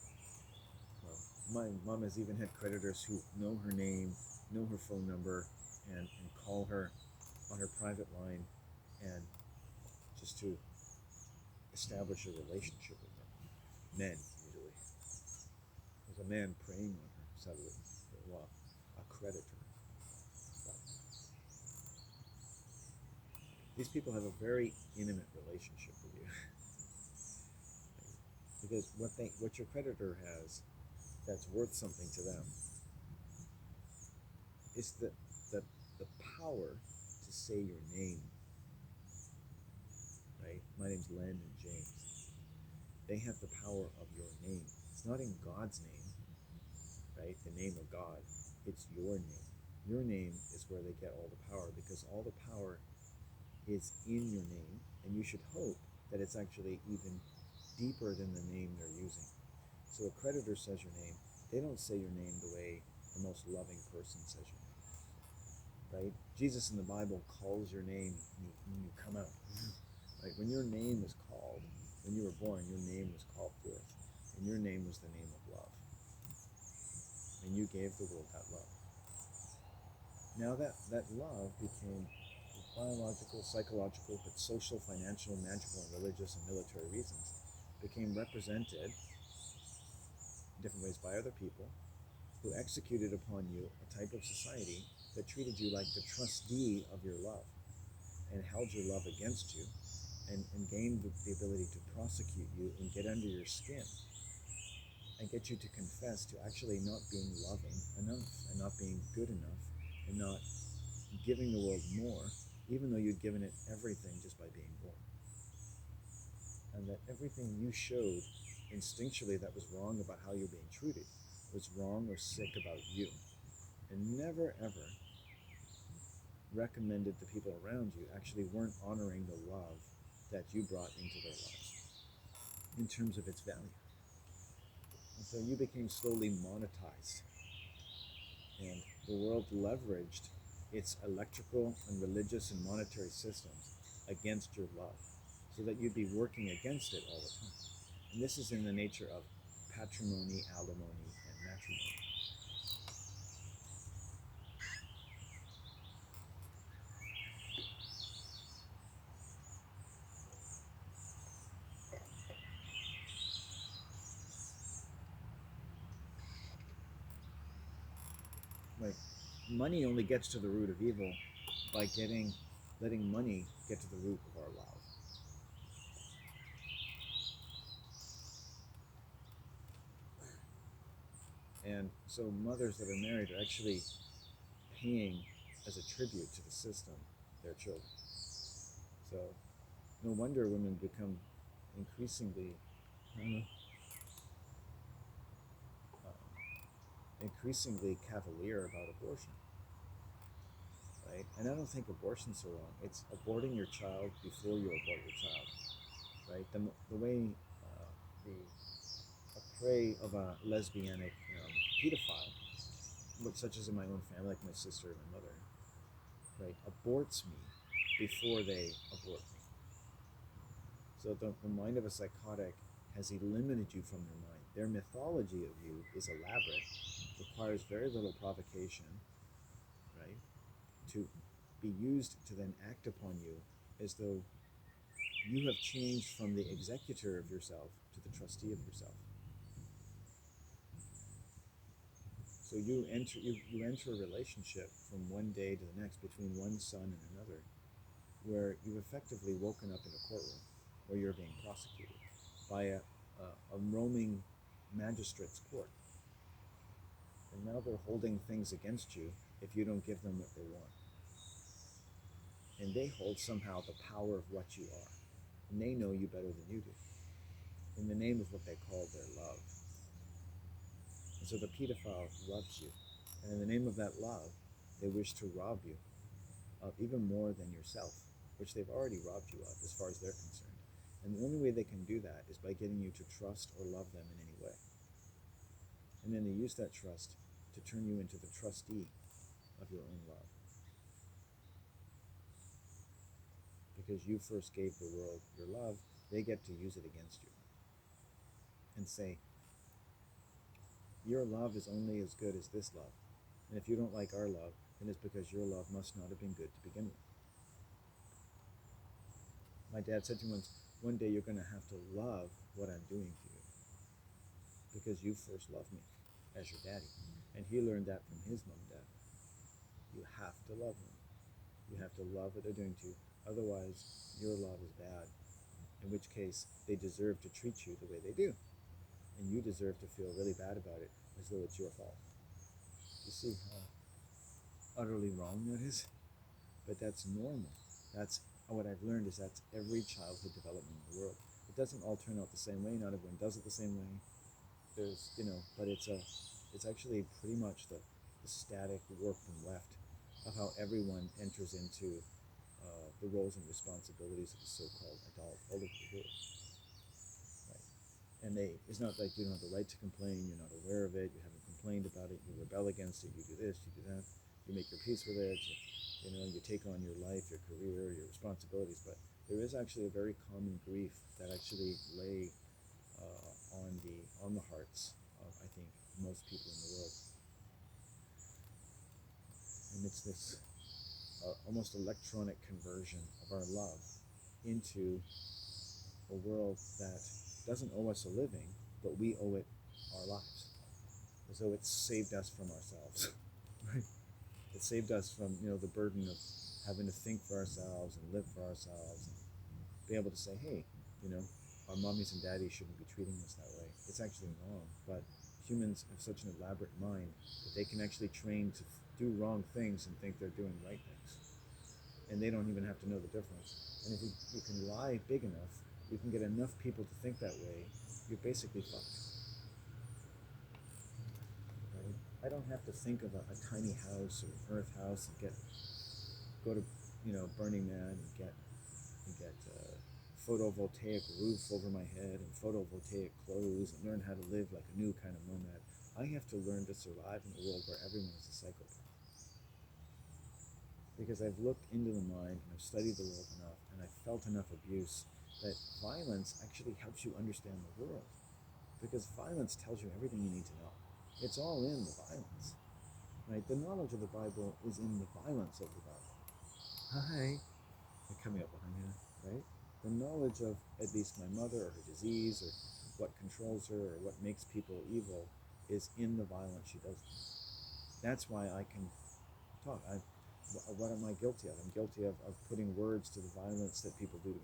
Well, my mom has even had creditors who know her name, know her phone number, and call her on her private line, and just to establish a relationship with her. Men, usually. There's a man preying on her, suddenly. Well, a creditor. These people have a very intimate relationship with you. Because what your creditor has that's worth something to them is the power to say your name. Right? My name's Len and James. They have the power of your name. It's not in God's name, right? The name of God. It's your name. Your name is where they get all the power, because all the power is in your name, and you should hope that it's actually even deeper than the name they're using. So a creditor says your name. They don't say your name the way the most loving person says your name, right? Jesus in the Bible calls your name when you come out. Right? When your name is called, when you were born, your name was called forth, and your name was the name of love. And you gave the world that love. Now that love became biological, psychological, but social, financial, magical, and religious and military reasons, became represented in different ways by other people who executed upon you a type of society that treated you like the trustee of your love and held your love against you, and gained the ability to prosecute you and get under your skin and get you to confess to actually not being loving enough and not being good enough and not giving the world more, even though you'd given it everything just by being born. And that everything you showed instinctually that was wrong about how you're being treated was wrong or sick about you, and never ever recommended the people around you actually weren't honoring the love that you brought into their lives in terms of its value. And so you became slowly monetized, and the world leveraged its electrical and religious and monetary systems against your love, so that you'd be working against it all the time. And this is in the nature of patrimony, alimony, and matrimony. Like, money only gets to the root of evil by letting money get to the root of our love. And so mothers that are married are actually paying as a tribute to the system their children. So no wonder women become increasingly cavalier about abortion, right? And I don't think abortion's so wrong. It's aborting your child before you abort your child, right? The way the a prey of a lesbianic pedophile, such as in my own family, like my sister and my mother, right, aborts me before they abort me. So the mind of a psychotic has eliminated you from their mind. Their mythology of you is elaborate, requires very little provocation, right, to be used to then act upon you as though you have changed from the executor of yourself to the trustee of yourself. So you enter a relationship from one day to the next between one son and another, where you've effectively woken up in a courtroom where you're being prosecuted by a roaming magistrate's court. And now they're holding things against you if you don't give them what they want. And they hold somehow the power of what you are. And they know you better than you do, in the name of what they call their love. And so the pedophile loves you. And in the name of that love, they wish to rob you of even more than yourself, which they've already robbed you of as far as they're concerned. And the only way they can do that is by getting you to trust or love them in any way. And then they use that trust to turn you into the trustee of your own love. Because you first gave the world your love, they get to use it against you. And say, your love is only as good as this love. And if you don't like our love, then it's because your love must not have been good to begin with. My dad said to me once, one day you're going to have to love what I'm doing to you, because you first loved me as your daddy. And he learned that from his mom and dad. You have to love them. You have to love what they're doing to you. Otherwise, your love is bad, in which case they deserve to treat you the way they do. And you deserve to feel really bad about it, as though it's your fault. You see how utterly wrong that is? But that's normal. That's what I've learned, is that's every childhood development in the world. It doesn't all turn out the same way. Not everyone does it the same way. There's, but it's actually pretty much the static warped and left of how everyone enters into the roles and responsibilities of the so-called adult all over the world. Right? And it's not like you don't have the right to complain, you're not aware of it, you haven't complained about it, you rebel against it, you do this, you do that, you make your peace with it, you take on your life, your career, your responsibilities. But there is actually a very common grief that actually lay on the hearts of, I think, most people in the world. And it's this almost electronic conversion of our love into a world that doesn't owe us a living, but we owe it our lives, as though it's saved us from ourselves. Right? It saved us from the burden of having to think for ourselves and live for ourselves, and be able to say, hey, our mommies and daddies shouldn't be treating us that way. It's actually wrong. But humans have such an elaborate mind that they can actually train to do wrong things and think they're doing right things. And they don't even have to know the difference. And if you can lie big enough, you can get enough people to think that way, you're basically fucked. Right? I don't have to think of a tiny house or an earth house and go to Burning Man and get photovoltaic roof over my head and photovoltaic clothes and learn how to live like a new kind of nomad. I have to learn to survive in a world where everyone is a psychopath. Because I've looked into the mind and I've studied the world enough and I've felt enough abuse that violence actually helps you understand the world. Because violence tells you everything you need to know. It's all in the violence. Right? The knowledge of the Bible is in the violence of the Bible. Hi. They're coming up behind you, right? The knowledge of at least my mother or her disease or what controls her or what makes people evil is in the violence she does. That's why I can talk. What am I guilty of? I'm guilty of putting words to the violence that people do to me.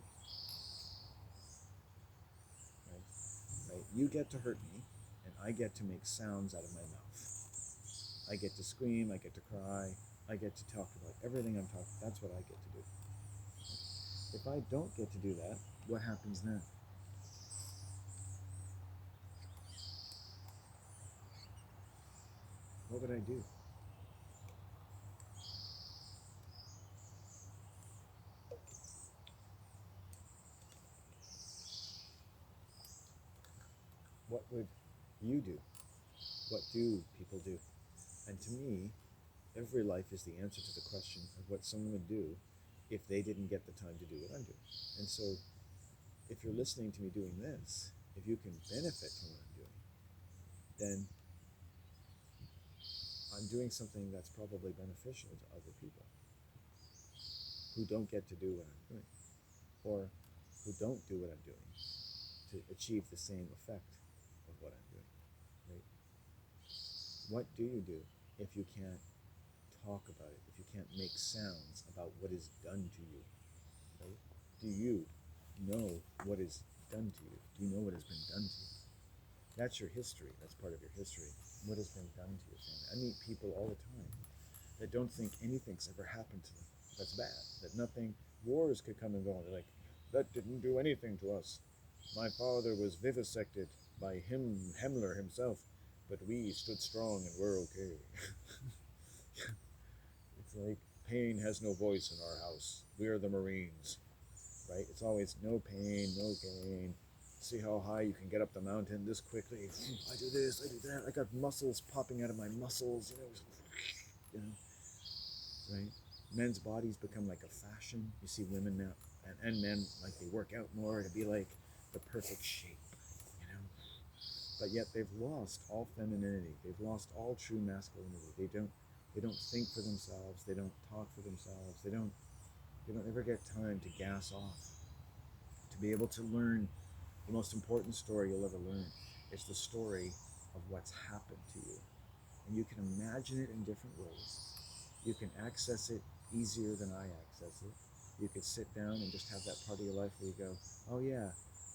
Right? You get to hurt me, and I get to make sounds out of my mouth. I get to scream, I get to cry, I get to talk about everything I'm talking. That's what I get to do. If I don't get to do that, what happens then? What would I do? What would you do? What do people do? And to me, every life is the answer to the question of what someone would do if they didn't get the time to do what I'm doing. And so, if you're listening to me doing this, if you can benefit from what I'm doing, then I'm doing something that's probably beneficial to other people. who don't get to do what I'm doing, or who don't do what I'm doing to achieve the same effect of what I'm doing, right? What do you do if you can't talk about it, if you can't make sounds about what is done to you, right? Do you know what is done to you? Do you know what has been done to you? That's your history. That's part of your history. What has been done to your family? I meet people all the time that don't think anything's ever happened to them that's bad, that nothing, wars could come and go. They're like, that didn't do anything to us. My father was vivisected by Himmler himself, but we stood strong and we're okay. It's like, pain has no voice in our house. We're the Marines, right? It's always no pain, no gain. See how high you can get up the mountain this quickly. I do this, I do that. I got muscles popping out of my muscles, you know, right? Men's bodies become like a fashion. You see women now and men like they work out more to be like the perfect shape, you know. But yet they've lost all femininity. They've lost all true masculinity. They don't think for themselves. They don't talk for themselves. They don't ever get time to gas off, to be able to learn the most important story you'll ever learn. It's the story of what's happened to you. And you can imagine it in different ways. You can access it easier than I access it. You could sit down and just have that part of your life where you go, oh yeah,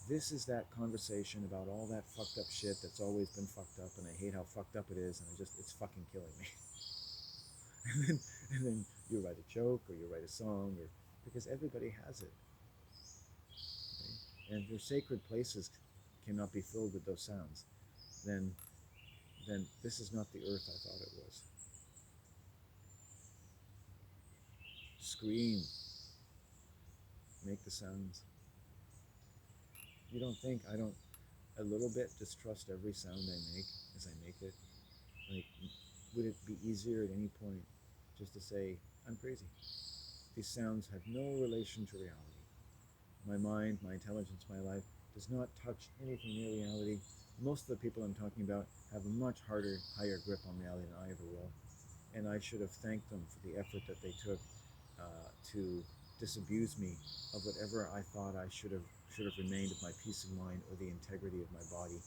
this is that conversation about all that fucked up shit that's always been fucked up, and I hate how fucked up it is, and it's fucking killing me. and then you write a joke or you write a song, or because everybody has it. Right? And if your sacred places cannot be filled with those sounds, then this is not the earth I thought it was. Scream, make the sounds. You don't think I don't a little bit distrust every sound I make as I make it? Like, would it be easier at any point just to say, I'm crazy? These sounds have no relation to reality. My mind, my intelligence, my life does not touch anything near reality. Most of the people I'm talking about have a much higher grip on reality than I ever will. And I should have thanked them for the effort that they took to disabuse me of whatever I thought I should have remained of my peace of mind or the integrity of my body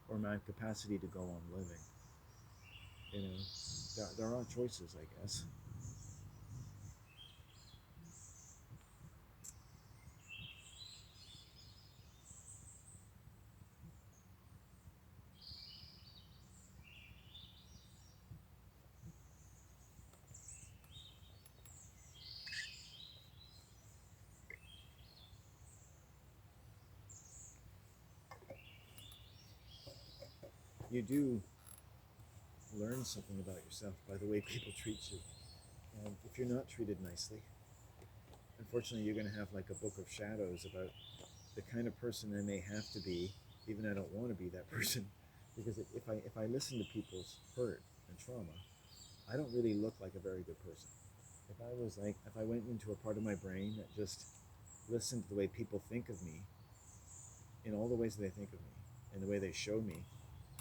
or my capacity to go on living. You know, there are choices, I guess. You do learn something about yourself by the way people treat you. And if you're not treated nicely, unfortunately, you're going to have like a book of shadows about the kind of person I may have to be, even I don't want to be that person. Because if I listen to people's hurt and trauma, I don't really look like a very good person. If I went into a part of my brain that just listened to the way people think of me, in all the ways that they think of me, and the way they show me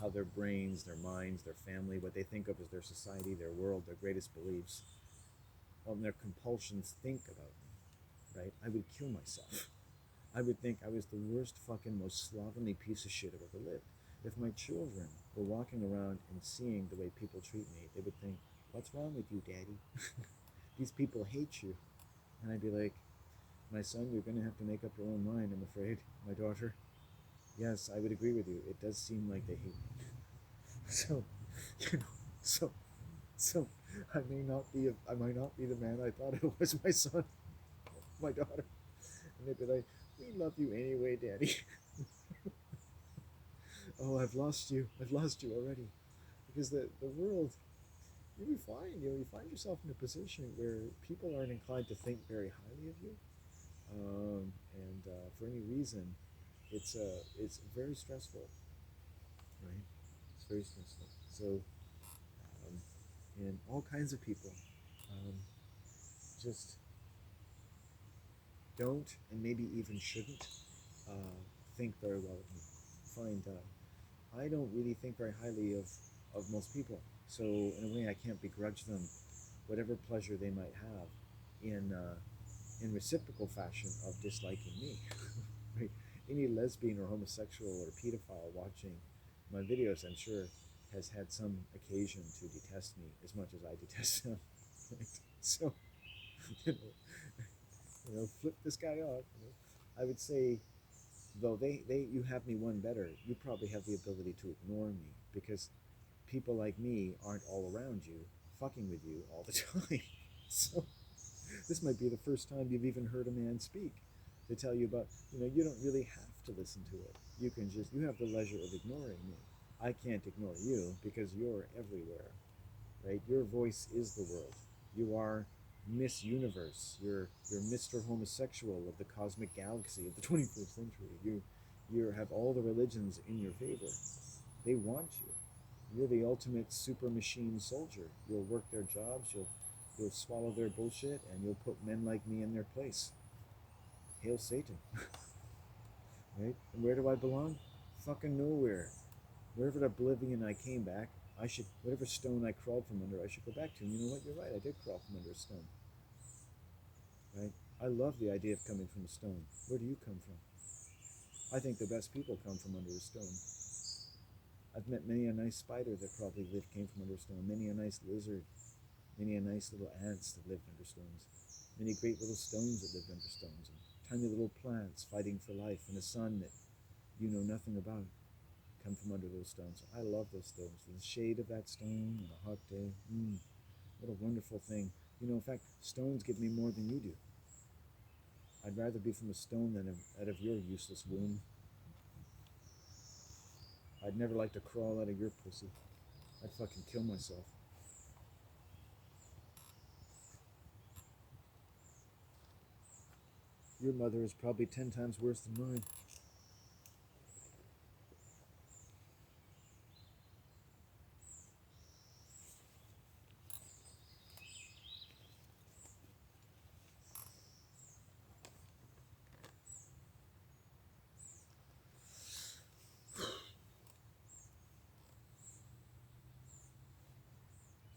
how their brains, their minds, their family, what they think of as their society, their world, their greatest beliefs, and their compulsions think about me, right? I would kill myself. I would think I was the worst fucking most slovenly piece of shit I've ever lived. If my children were walking around and seeing the way people treat me, they would think, what's wrong with you, Daddy? These people hate you. And I'd be like, my son, you're going to have to make up your own mind, I'm afraid. My daughter, yes, I would agree with you. It does seem like they hate me. So, you know, so, so I might not be the man I thought I was, my son, my daughter. And they'd be like, we love you anyway, Daddy. Oh, I've lost you. I've lost you already. Because the world, you'll be fine. You find yourself in a position where people aren't inclined to think very highly of you. And for any reason, it's very stressful, right? It's very stressful. So, um, and all kinds of people um, just don't, and maybe even shouldn't, think very well of me. I don't really think very highly of most people. So in a way, I can't begrudge them whatever pleasure they might have in in reciprocal fashion of disliking me. Right? Any lesbian or homosexual or pedophile watching my videos, I'm sure, has had some occasion to detest me as much as I detest them. Right? So, you know, flip this guy off. I would say, though you have me one better, you probably have the ability to ignore me because people like me aren't all around you, fucking with you all the time. So this might be the first time you've even heard a man speak to tell you about, you don't really have to listen to it. You have the leisure of ignoring me. I can't ignore you because you're everywhere, right? Your voice is the world. You are Miss Universe. You're Mr. Homosexual of the cosmic galaxy of the 21st century. You have all the religions in your favor. They want you. You're the ultimate super machine soldier. You'll work their jobs, you'll swallow their bullshit, and you'll put men like me in their place. Hail Satan. Right? And where do I belong? Fucking nowhere. Wherever oblivion I came back, whatever stone I crawled from under, I should go back to. And you know what? You're right. I did crawl from under a stone. Right? I love the idea of coming from a stone. Where do you come from? I think the best people come from under a stone. I've met many a nice spider that probably came from under a stone, many a nice lizard, many a nice little ants that lived under stones, many great little stones that lived under stones, and tiny little plants fighting for life in a sun that you know nothing about come from under those stones. I love those stones. The shade of that stone on a hot day, what a wonderful thing. In fact, stones give me more than you do. I'd rather be from a stone than out of your useless womb. I'd never like to crawl out of your pussy. I'd fucking kill myself. Your mother is probably 10 times worse than mine.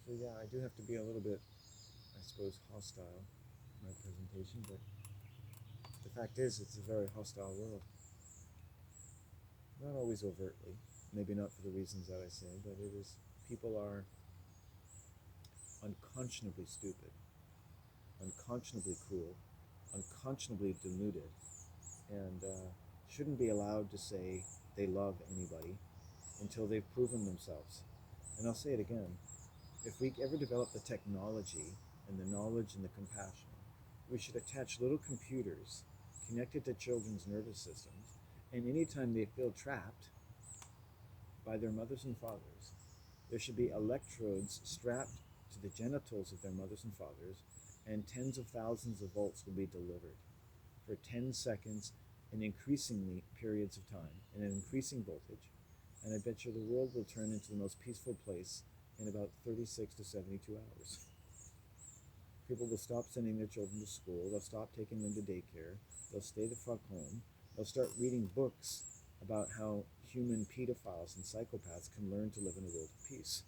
So yeah, I do have to be a little bit, I suppose, hostile in my presentation, but the fact is it's a very hostile world. Not always overtly, maybe not for the reasons that I say, but people are unconscionably stupid, unconscionably cruel, unconscionably deluded, and shouldn't be allowed to say they love anybody until they've proven themselves. And I'll say it again, if we ever develop the technology and the knowledge and the compassion, we should attach little computers connected to children's nervous systems, and anytime they feel trapped by their mothers and fathers, there should be electrodes strapped to the genitals of their mothers and fathers, and tens of thousands of volts will be delivered for 10 seconds in increasingly periods of time, in an increasing voltage, and I bet you the world will turn into the most peaceful place in about 36 to 72 hours. People will stop sending their children to school, they'll stop taking them to daycare, they'll stay the fuck home, they'll start reading books about how human pedophiles and psychopaths can learn to live in a world of peace.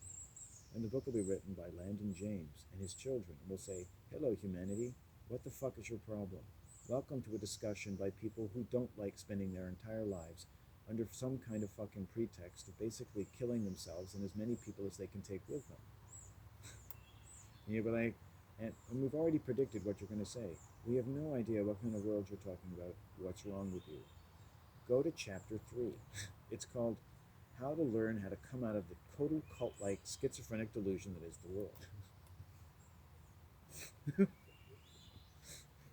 And the book will be written by Landon James and his children, and will say, hello humanity, what the fuck is your problem? Welcome to a discussion by people who don't like spending their entire lives under some kind of fucking pretext of basically killing themselves and as many people as they can take with them. And you'll be like, and we've already predicted what you're going to say. We have no idea what kind of world you're talking about, what's wrong with you. Go to chapter 3. It's called How to Learn How to Come Out of the Total Cult-like Schizophrenic Delusion That Is the World.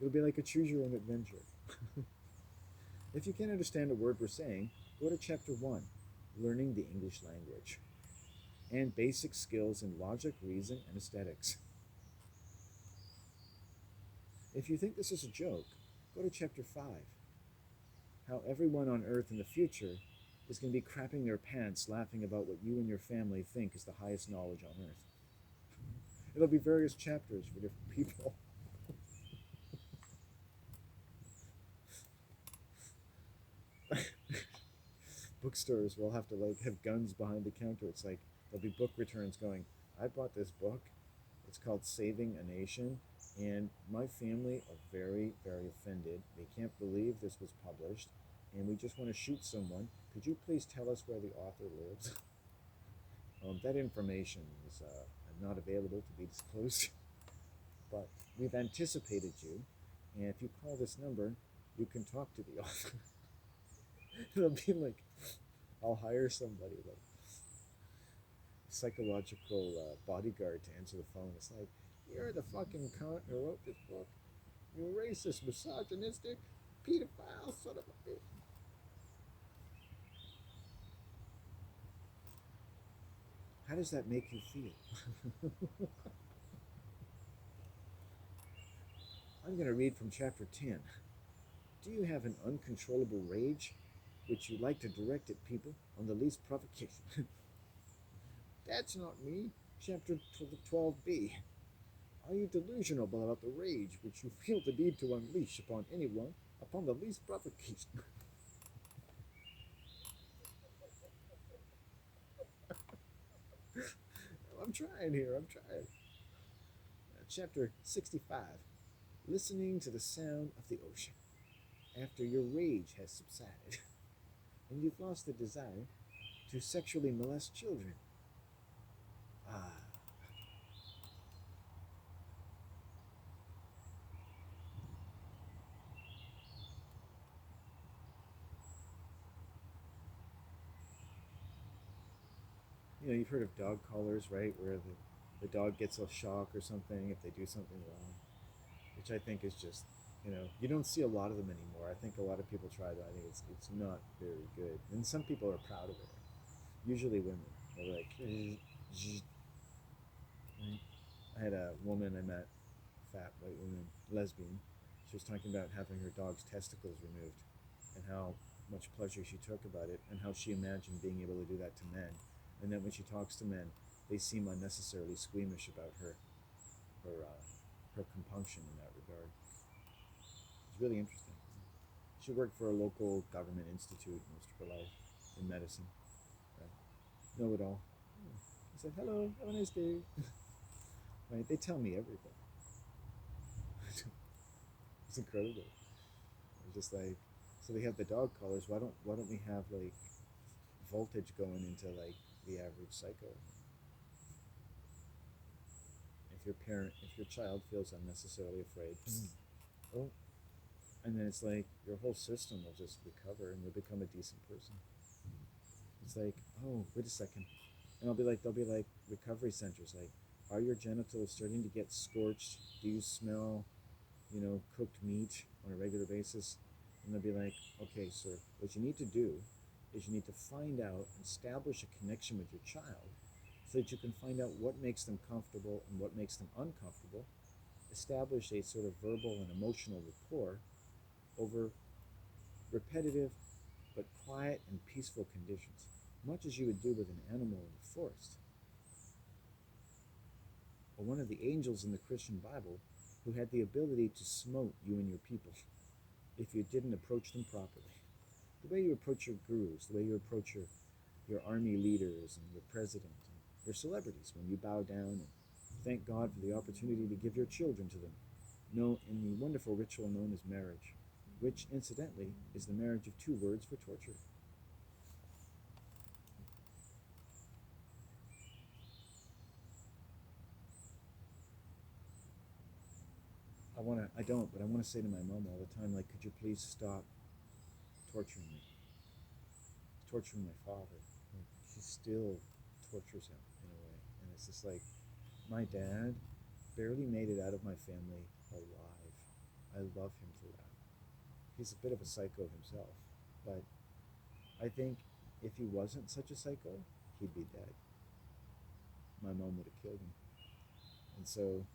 It'll be like a choose your own adventure. If you can't understand a word we're saying, go to chapter 1, Learning the English Language, and Basic Skills in Logic, Reason, and Aesthetics. If you think this is a joke, go to chapter 5, How Everyone on Earth in the Future is going to be crapping their pants laughing about what you and your family think is the highest knowledge on Earth. It'll be various chapters for different people. Bookstores will have to have guns behind the counter. It's there'll be book returns going, I bought this book. It's called Saving a Nation, And my family are very, very offended. They can't believe this was published, and we just want to shoot someone. Could you please tell us where the author lives? That information is not available to be disclosed, but we've anticipated you, and if you call this number, you can talk to the author. It'll be like, I'll hire somebody, like psychological bodyguard to answer the phone. It's like, you're the fucking cunt who wrote this book. You racist, misogynistic, pedophile, son of a bitch. How does that make you feel? I'm going to read from chapter 10. Do you have an uncontrollable rage which you like to direct at people on the least provocation? That's not me. Chapter 12b. Are you delusional about the rage which you feel the need to unleash upon anyone upon the least provocation? I'm trying here, I'm trying. Chapter 65. Listening to the sound of the ocean after your rage has subsided and you've lost the desire to sexually molest children. Ah. You've heard of dog collars, right? Where the dog gets a shock or something if they do something wrong, which I think is just, you don't see a lot of them anymore. I think a lot of people try that. I think it's not very good. And some people are proud of it. Usually women. They're like, I had a woman I met, fat white woman, lesbian. She was talking about having her dog's testicles removed and how much pleasure she took about it and how she imagined being able to do that to men. And then when she talks to men, they seem unnecessarily squeamish about her, her compunction in that regard. It's really interesting. She worked for a local government institute most of her life in medicine. Right? Know it all. I said, hello, have a nice day. Right? They tell me everything. It's incredible. It's just like, so they have the dog collars. Why don't we have like voltage going into like the average psycho? If your child feels unnecessarily afraid, oh, and then it's like your whole system will just recover and you'll become a decent person. It's like, oh, wait a second, and they'll be like recovery centers. Like, are your genitals starting to get scorched? Do you smell, cooked meat on a regular basis? And they'll be like, okay, sir, what you need to do is you need to find out, establish a connection with your child so that you can find out what makes them comfortable and what makes them uncomfortable, establish a sort of verbal and emotional rapport over repetitive but quiet and peaceful conditions, much as you would do with an animal in the forest. Or one of the angels in the Christian Bible who had the ability to smote you and your people if you didn't approach them properly. The way you approach your gurus, the way you approach your army leaders and your president and your celebrities when you bow down and thank God for the opportunity to give your children to them, in the wonderful ritual known as marriage, which, incidentally, is the marriage of two words for torture. I want to say to my mom all the time, like, could you please stop torturing me? Torturing my father. Like, she still tortures him in a way. And it's just like, my dad barely made it out of my family alive. I love him for that. He's a bit of a psycho himself, but I think if he wasn't such a psycho, he'd be dead. My mom would have killed him. And so,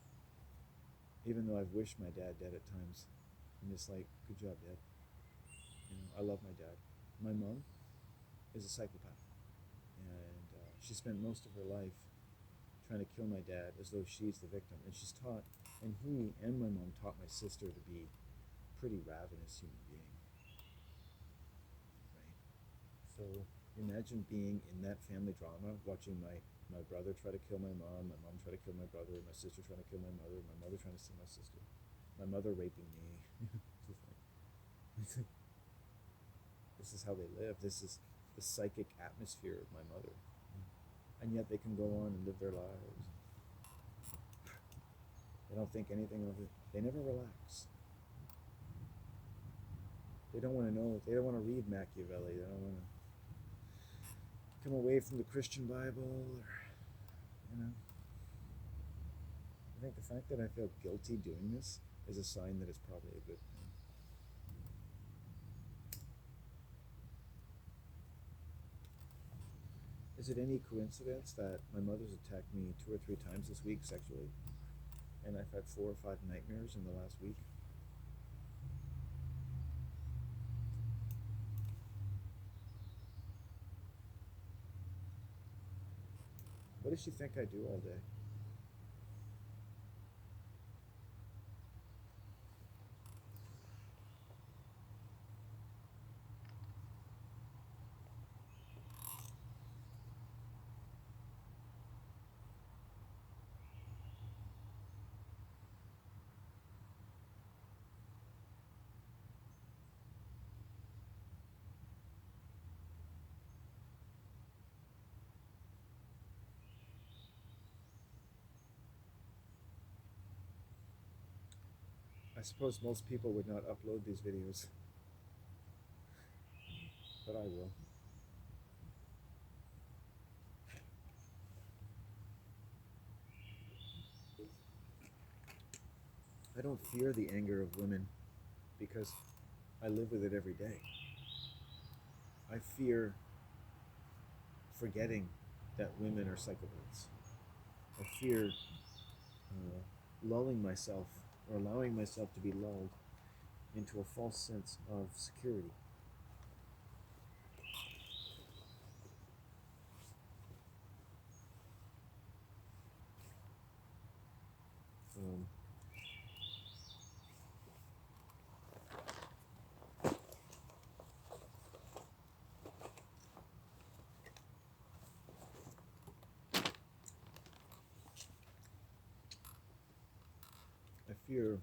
even though I've wished my dad dead at times, I'm just like, good job, Dad. I love my dad. My mom is a psychopath, and she spent most of her life trying to kill my dad as though she's the victim. And she's taught, and he and my mom taught my sister to be a pretty ravenous human being. Right? So imagine being in that family drama, watching my My brother tried to kill my mom tried to kill my brother, my sister trying to kill my mother trying to see my sister, my mother raping me. It's like, this is how they live. This is the psychic atmosphere of my mother. And yet they can go on and live their lives. They don't think anything of it. They never relax. They don't want to know. They don't want to read Machiavelli. They don't want to come away from the Christian Bible, or, you know. I think the fact that I feel guilty doing this is a sign that it's probably a good thing. Is it any coincidence that my mother's attacked me 2 or 3 times this week sexually, and I've had 4 or 5 nightmares in the last week? What does she think I do all day? I suppose most people would not upload these videos, but I will. I don't fear the anger of women because I live with it every day. I fear forgetting that women are psychopaths. I fear lulling myself or allowing myself to be lulled into a false sense of security. Um, I fear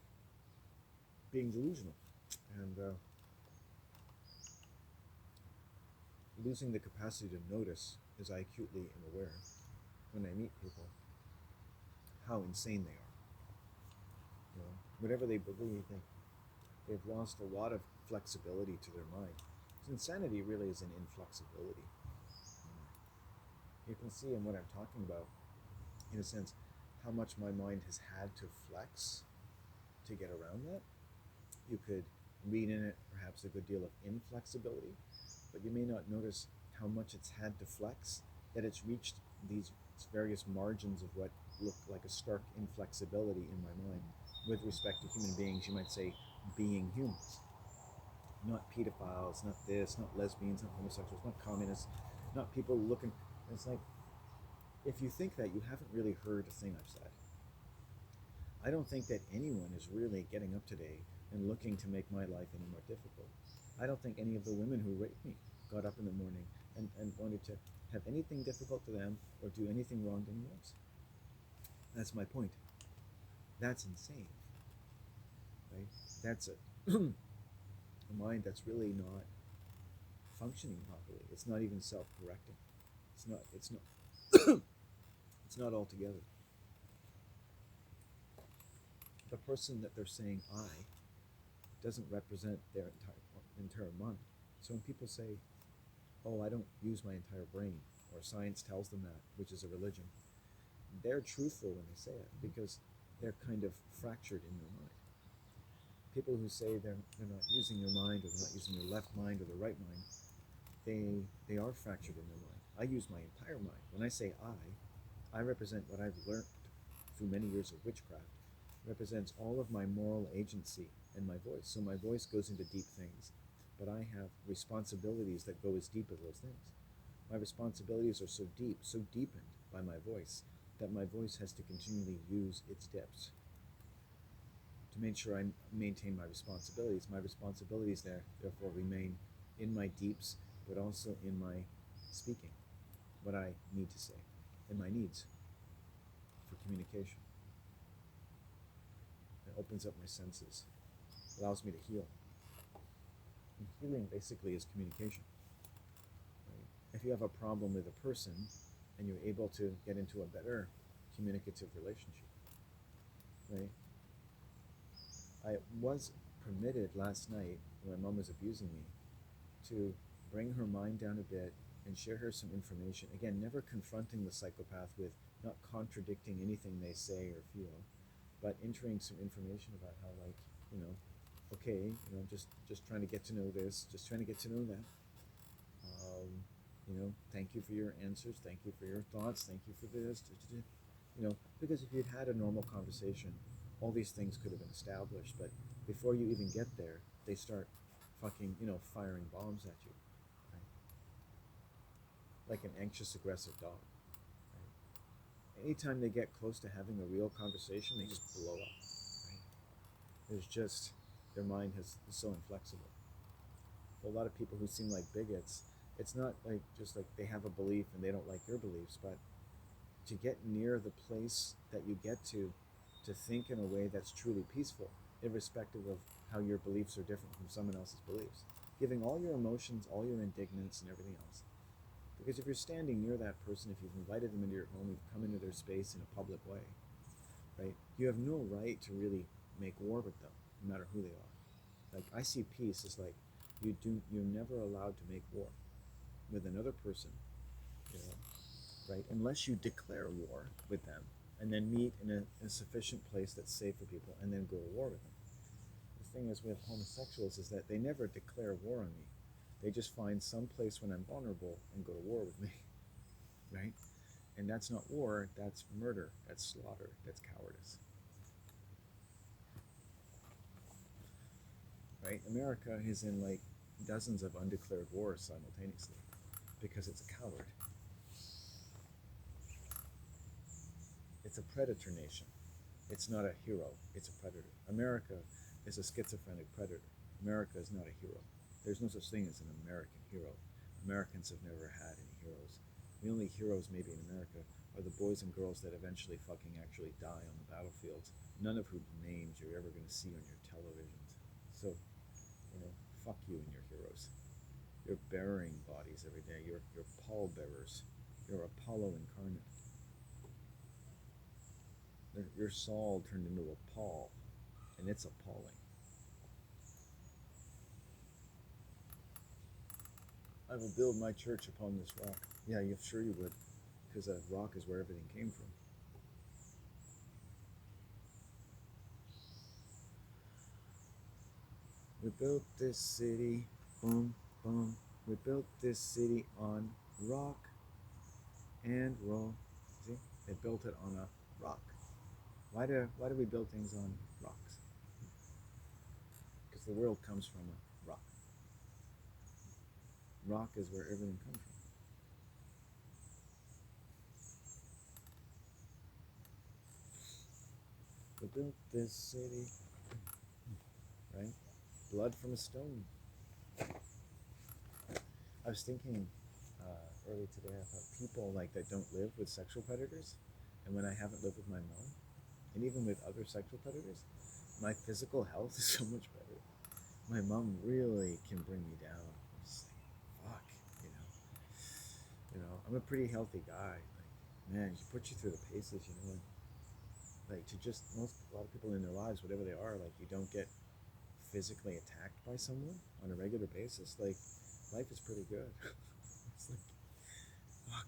being delusional and losing the capacity to notice, as I acutely am aware when I meet people, how insane they are. You know, whatever they believe, they've lost a lot of flexibility to their mind. Insanity really is an inflexibility. You can see in what I'm talking about, in a sense, how much my mind has had to flex to get around that. You could read in it perhaps a good deal of inflexibility, but you may not notice how much it's had to flex, that it's reached these various margins of what look like a stark inflexibility in my mind with respect to human beings. You might say being humans, not pedophiles, not this, not lesbians, not homosexuals, not communists, not people looking. It's like, if you think that, you haven't really heard a thing I've said. I don't think that anyone is really getting up today and looking to make my life any more difficult. I don't think any of the women who raped me got up in the morning and wanted to have anything difficult to them or do anything wrong to anyone else. That's my point. That's insane, right? That's a mind that's really not functioning properly. It's not even self-correcting. It's not it's not altogether. The person that they're saying I doesn't represent their entire mind. So when people say, "Oh, I don't use my entire brain," or science tells them that, which is a religion, they're truthful when they say it because they're kind of fractured in their mind. People who say they're not using their mind, or they're not using their left mind or their right mind, they are fractured in their mind. I use my entire mind. When I say I represent what I've learned through many years of witchcraft. It represents all of my moral agency and my voice. So my voice goes into deep things, but I have responsibilities that go as deep as those things. My responsibilities are so deep, so deepened by my voice, that my voice has to continually use its depths to make sure I maintain my responsibilities. My responsibilities therefore remain in my deeps, but also in my speaking, what I need to say. in my needs for communication. It opens up my senses, allows me to heal. And healing basically is communication. Right? If you have a problem with a person and you're able to get into a better communicative relationship, right? I was permitted last night when my mom was abusing me to bring her mind down a bit and share her some information. Again, never confronting the psychopath with, not contradicting anything they say or feel, but entering some information about how, like, okay, just trying to get to know this, just trying to get to know that. Thank you for your answers, thank you for your thoughts, thank you for this. Because if you'd had a normal conversation, all these things could have been established, but before you even get there, they start fucking, firing bombs at you, right? Like an anxious, aggressive dog, right? Anytime they get close to having a real conversation, they just blow up, right? There's just, their mind is so inflexible. For a lot of people who seem like bigots, it's not like just like they have a belief and they don't like your beliefs, but to get near the place that you get to think in a way that's truly peaceful, irrespective of how your beliefs are different from someone else's beliefs. Giving all your emotions, all your indignance, and everything else. Because if you're standing near that person, if you've invited them into your home, you've come into their space in a public way, right? You have no right to really make war with them, no matter who they are. Like, I see peace as like, you're never allowed to make war with another person, right? Unless you declare war with them and then meet in a sufficient place that's safe for people and then go to war with them. The thing is with homosexuals is that they never declare war on me. They just find some place when I'm vulnerable and go to war with me, right? And that's not war, that's murder, that's slaughter, that's cowardice. Right? America is in like dozens of undeclared wars simultaneously because it's a coward. It's a predator nation. It's not a hero, it's a predator. America is a schizophrenic predator. America is not a hero. There's no such thing as an American hero. Americans have never had any heroes. The only heroes maybe in America are the boys and girls that eventually fucking actually die on the battlefields, none of whose names you're ever going to see on your televisions. So, fuck you and your heroes. You're burying bodies every day. You're pallbearers. You're Apollo incarnate. Your Saul turned into a Paul, and it's appalling. I will build my church upon this rock. Yeah, sure you would, because that rock is where everything came from. We built this city, boom, boom. We built this city on rock and roll. See, they built it on a rock. Why do we build things on rocks? Because the world comes from a rock. Rock is where everything comes from. We built this city, right? Blood from a stone. I was thinking earlier today about people like that don't live with sexual predators, and when I haven't lived with my mom, and even with other sexual predators, my physical health is so much better. My mom really can bring me down. I'm just like, fuck, I'm a pretty healthy guy. Like, man, she puts you through the paces, and like a lot of people in their lives, whatever they are, like you don't get physically attacked by someone on a regular basis. Like, life is pretty good. It's like, fuck.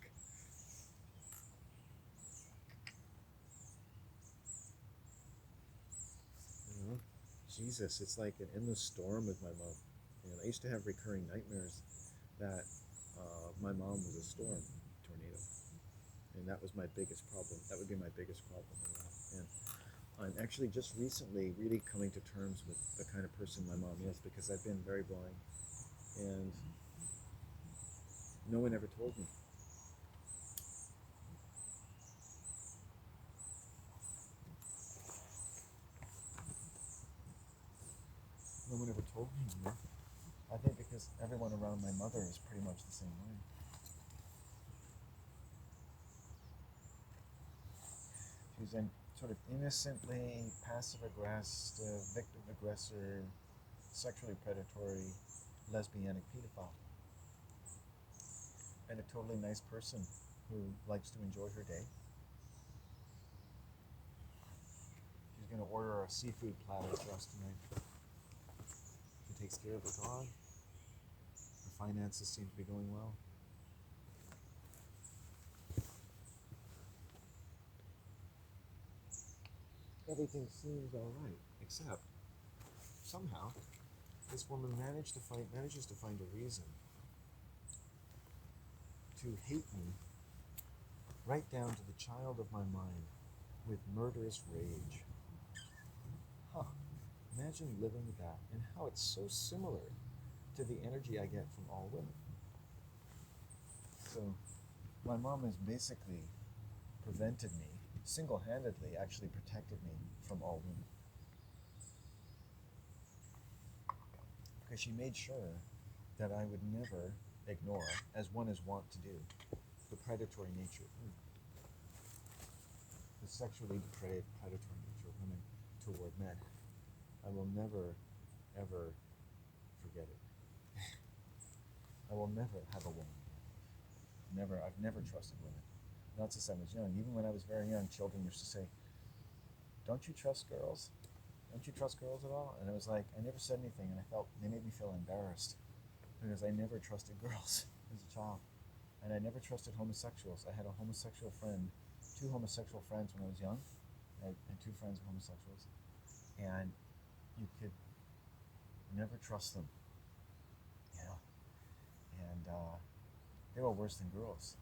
Jesus, it's like an endless storm with my mom. I used to have recurring nightmares that my mom was a storm tornado, and that was my biggest problem. That would be my biggest problem in life. And I'm actually just recently really coming to terms with the kind of person my mom is, because I've been very blind, and no one ever told me. No one ever told me. I think because everyone around my mother is pretty much the same way. She's a sort of innocently passive aggressive, victim aggressor, sexually predatory, lesbianic pedophile. And a totally nice person who likes to enjoy her day. She's going to order a seafood platter for us tonight. She takes care of her dog. Her finances seem to be going well. Everything seems all right, except somehow this woman manages to find a reason to hate me right down to the child of my mind with murderous rage. Huh. Imagine living with that and how it's so similar to the energy I get from all women. So my mom has basically prevented me, single-handedly actually protected me from all women. Because she made sure that I would never ignore, as one is wont to do, the predatory nature of women. The sexually depraved predatory nature of women toward men. I will never, ever forget it. I will never have a woman. Never. I've never trusted women. Not since I was young. Even when I was very young, children used to say, "Don't you trust girls? Don't you trust girls at all?" And I was like, I never said anything, and they made me feel embarrassed because I never trusted girls as a child, and I never trusted homosexuals. I had a homosexual friend, two homosexual friends when I was young. I had two friends were homosexuals, and you could never trust them. Yeah, and they were worse than girls,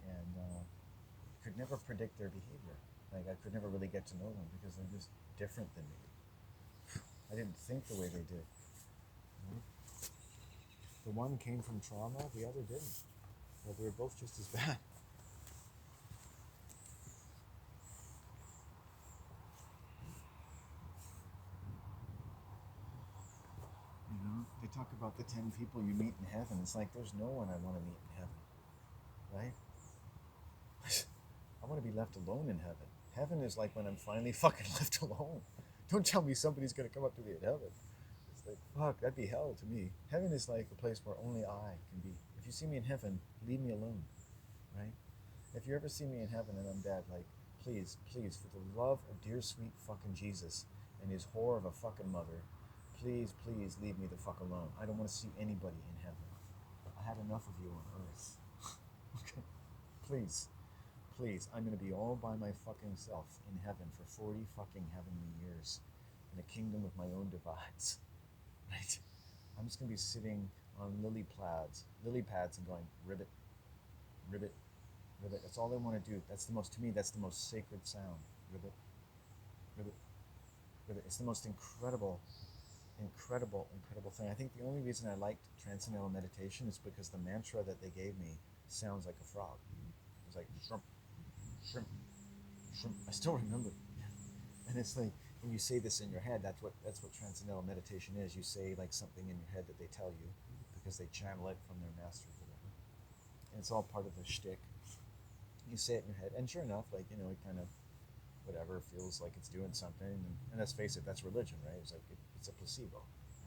and could never predict their behavior. Like I could never really get to know them because they're just different than me. I didn't think the way they did. You know? The one came from trauma, the other didn't. But they were both just as bad. You know, they talk about the 10 people you meet in heaven. It's like there's no one I want to meet in heaven, right? I want to be left alone in heaven. Heaven is like when I'm finally fucking left alone. Don't tell me somebody's gonna come up to me in heaven. It's like, fuck, that'd be hell to me. Heaven is like a place where only I can be. If you see me in heaven, leave me alone, right? If you ever see me in heaven and I'm dead, like, please, please, for the love of dear sweet fucking Jesus and his whore of a fucking mother, please, please leave me the fuck alone. I don't want to see anybody in heaven. I had enough of you on earth. Okay? Please, please, I'm going to be all by my fucking self in heaven for 40 fucking heavenly years in a kingdom of my own divides. Right? I'm just going to be sitting on lily pads and going, ribbit, ribbit, ribbit. That's all I want to do. To me, that's the most sacred sound. Ribbit, ribbit, ribbit. It's the most incredible, incredible, incredible thing. I think the only reason I liked Transcendental Meditation is because the mantra that they gave me sounds like a frog. It was like shrimp, shrimp, shrimp. I still remember. And it's like when you say this in your head, that's what Transcendental Meditation is. You say like something in your head that they tell you because they channel it from their master or whatever. And it's all part of the shtick. You say it in your head, and sure enough, like, you know, it kind of whatever feels like it's doing something, and let's face it, that's religion, right? It's like it's a placebo,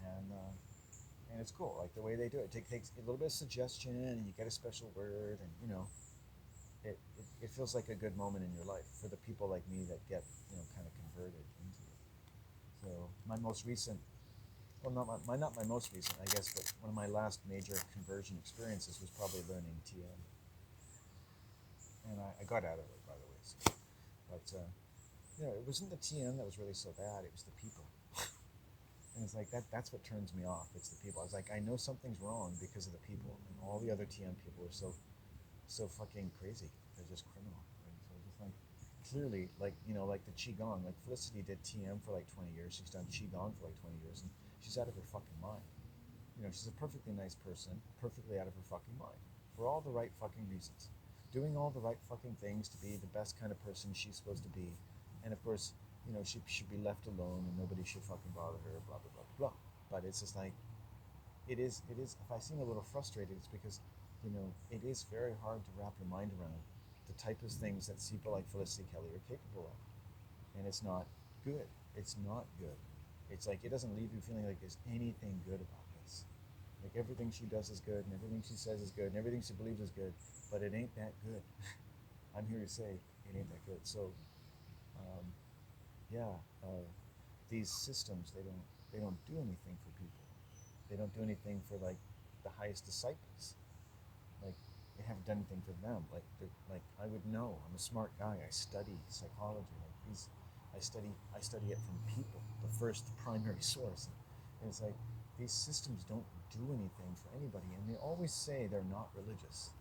and it's cool, like the way they do it. It takes a little bit of suggestion, and you get a special word, and you know, it feels like a good moment in your life for the people like me that get, you know, kind of converted into it. So my most recent, well, not my most recent, I guess, but one of my last major conversion experiences was probably learning TM, and I got out of it, by the way. So, but you know, it wasn't the TM that was really so bad; it was the people. And it's like that's what turns me off. It's the people. I was like, I know something's wrong because of the people, and all the other TM people are so fucking crazy. They're just criminal, right? So just like clearly, like, you know, like the qigong. Like Felicity did TM for like 20 years. She's done qigong for like 20 years, and she's out of her fucking mind. You know, she's a perfectly nice person, perfectly out of her fucking mind for all the right fucking reasons, doing all the right fucking things to be the best kind of person she's supposed to be, and of course, you know, she should be left alone and nobody should fucking bother her. Blah blah blah blah. But it's just like it is. If I seem a little frustrated, it's because, you know, it is very hard to wrap your mind around the type of things that people like Felicity Kelly are capable of. And it's not good. It's not good. It's like it doesn't leave you feeling like there's anything good about this. Like everything she does is good, and everything she says is good, and everything she believes is good, but it ain't that good. I'm here to say it ain't that good. So, um, yeah, these systems they don't do anything for people. They don't do anything for like the highest disciples. Like they haven't done anything for them. Like I would know. I'm a smart guy. I study psychology. Like these, I study it from people, the first primary source. And it's like these systems don't do anything for anybody, and they always say they're not religious.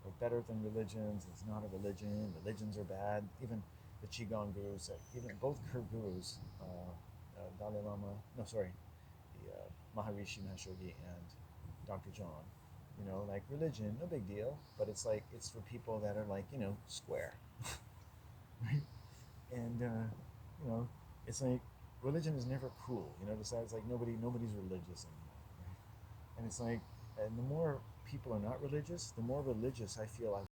They're better than religions. It's not a religion. Religions are bad. Even the Qigong gurus, even both gurus, Dalai Lama, no, sorry, the Maharishi Mahesh Yogi and Dr. John, like religion, no big deal, but it's like it's for people that are like, square, right? And it's like religion is never cool. It's like nobody's religious anymore, right? And it's like, and the more people are not religious, the more religious I feel I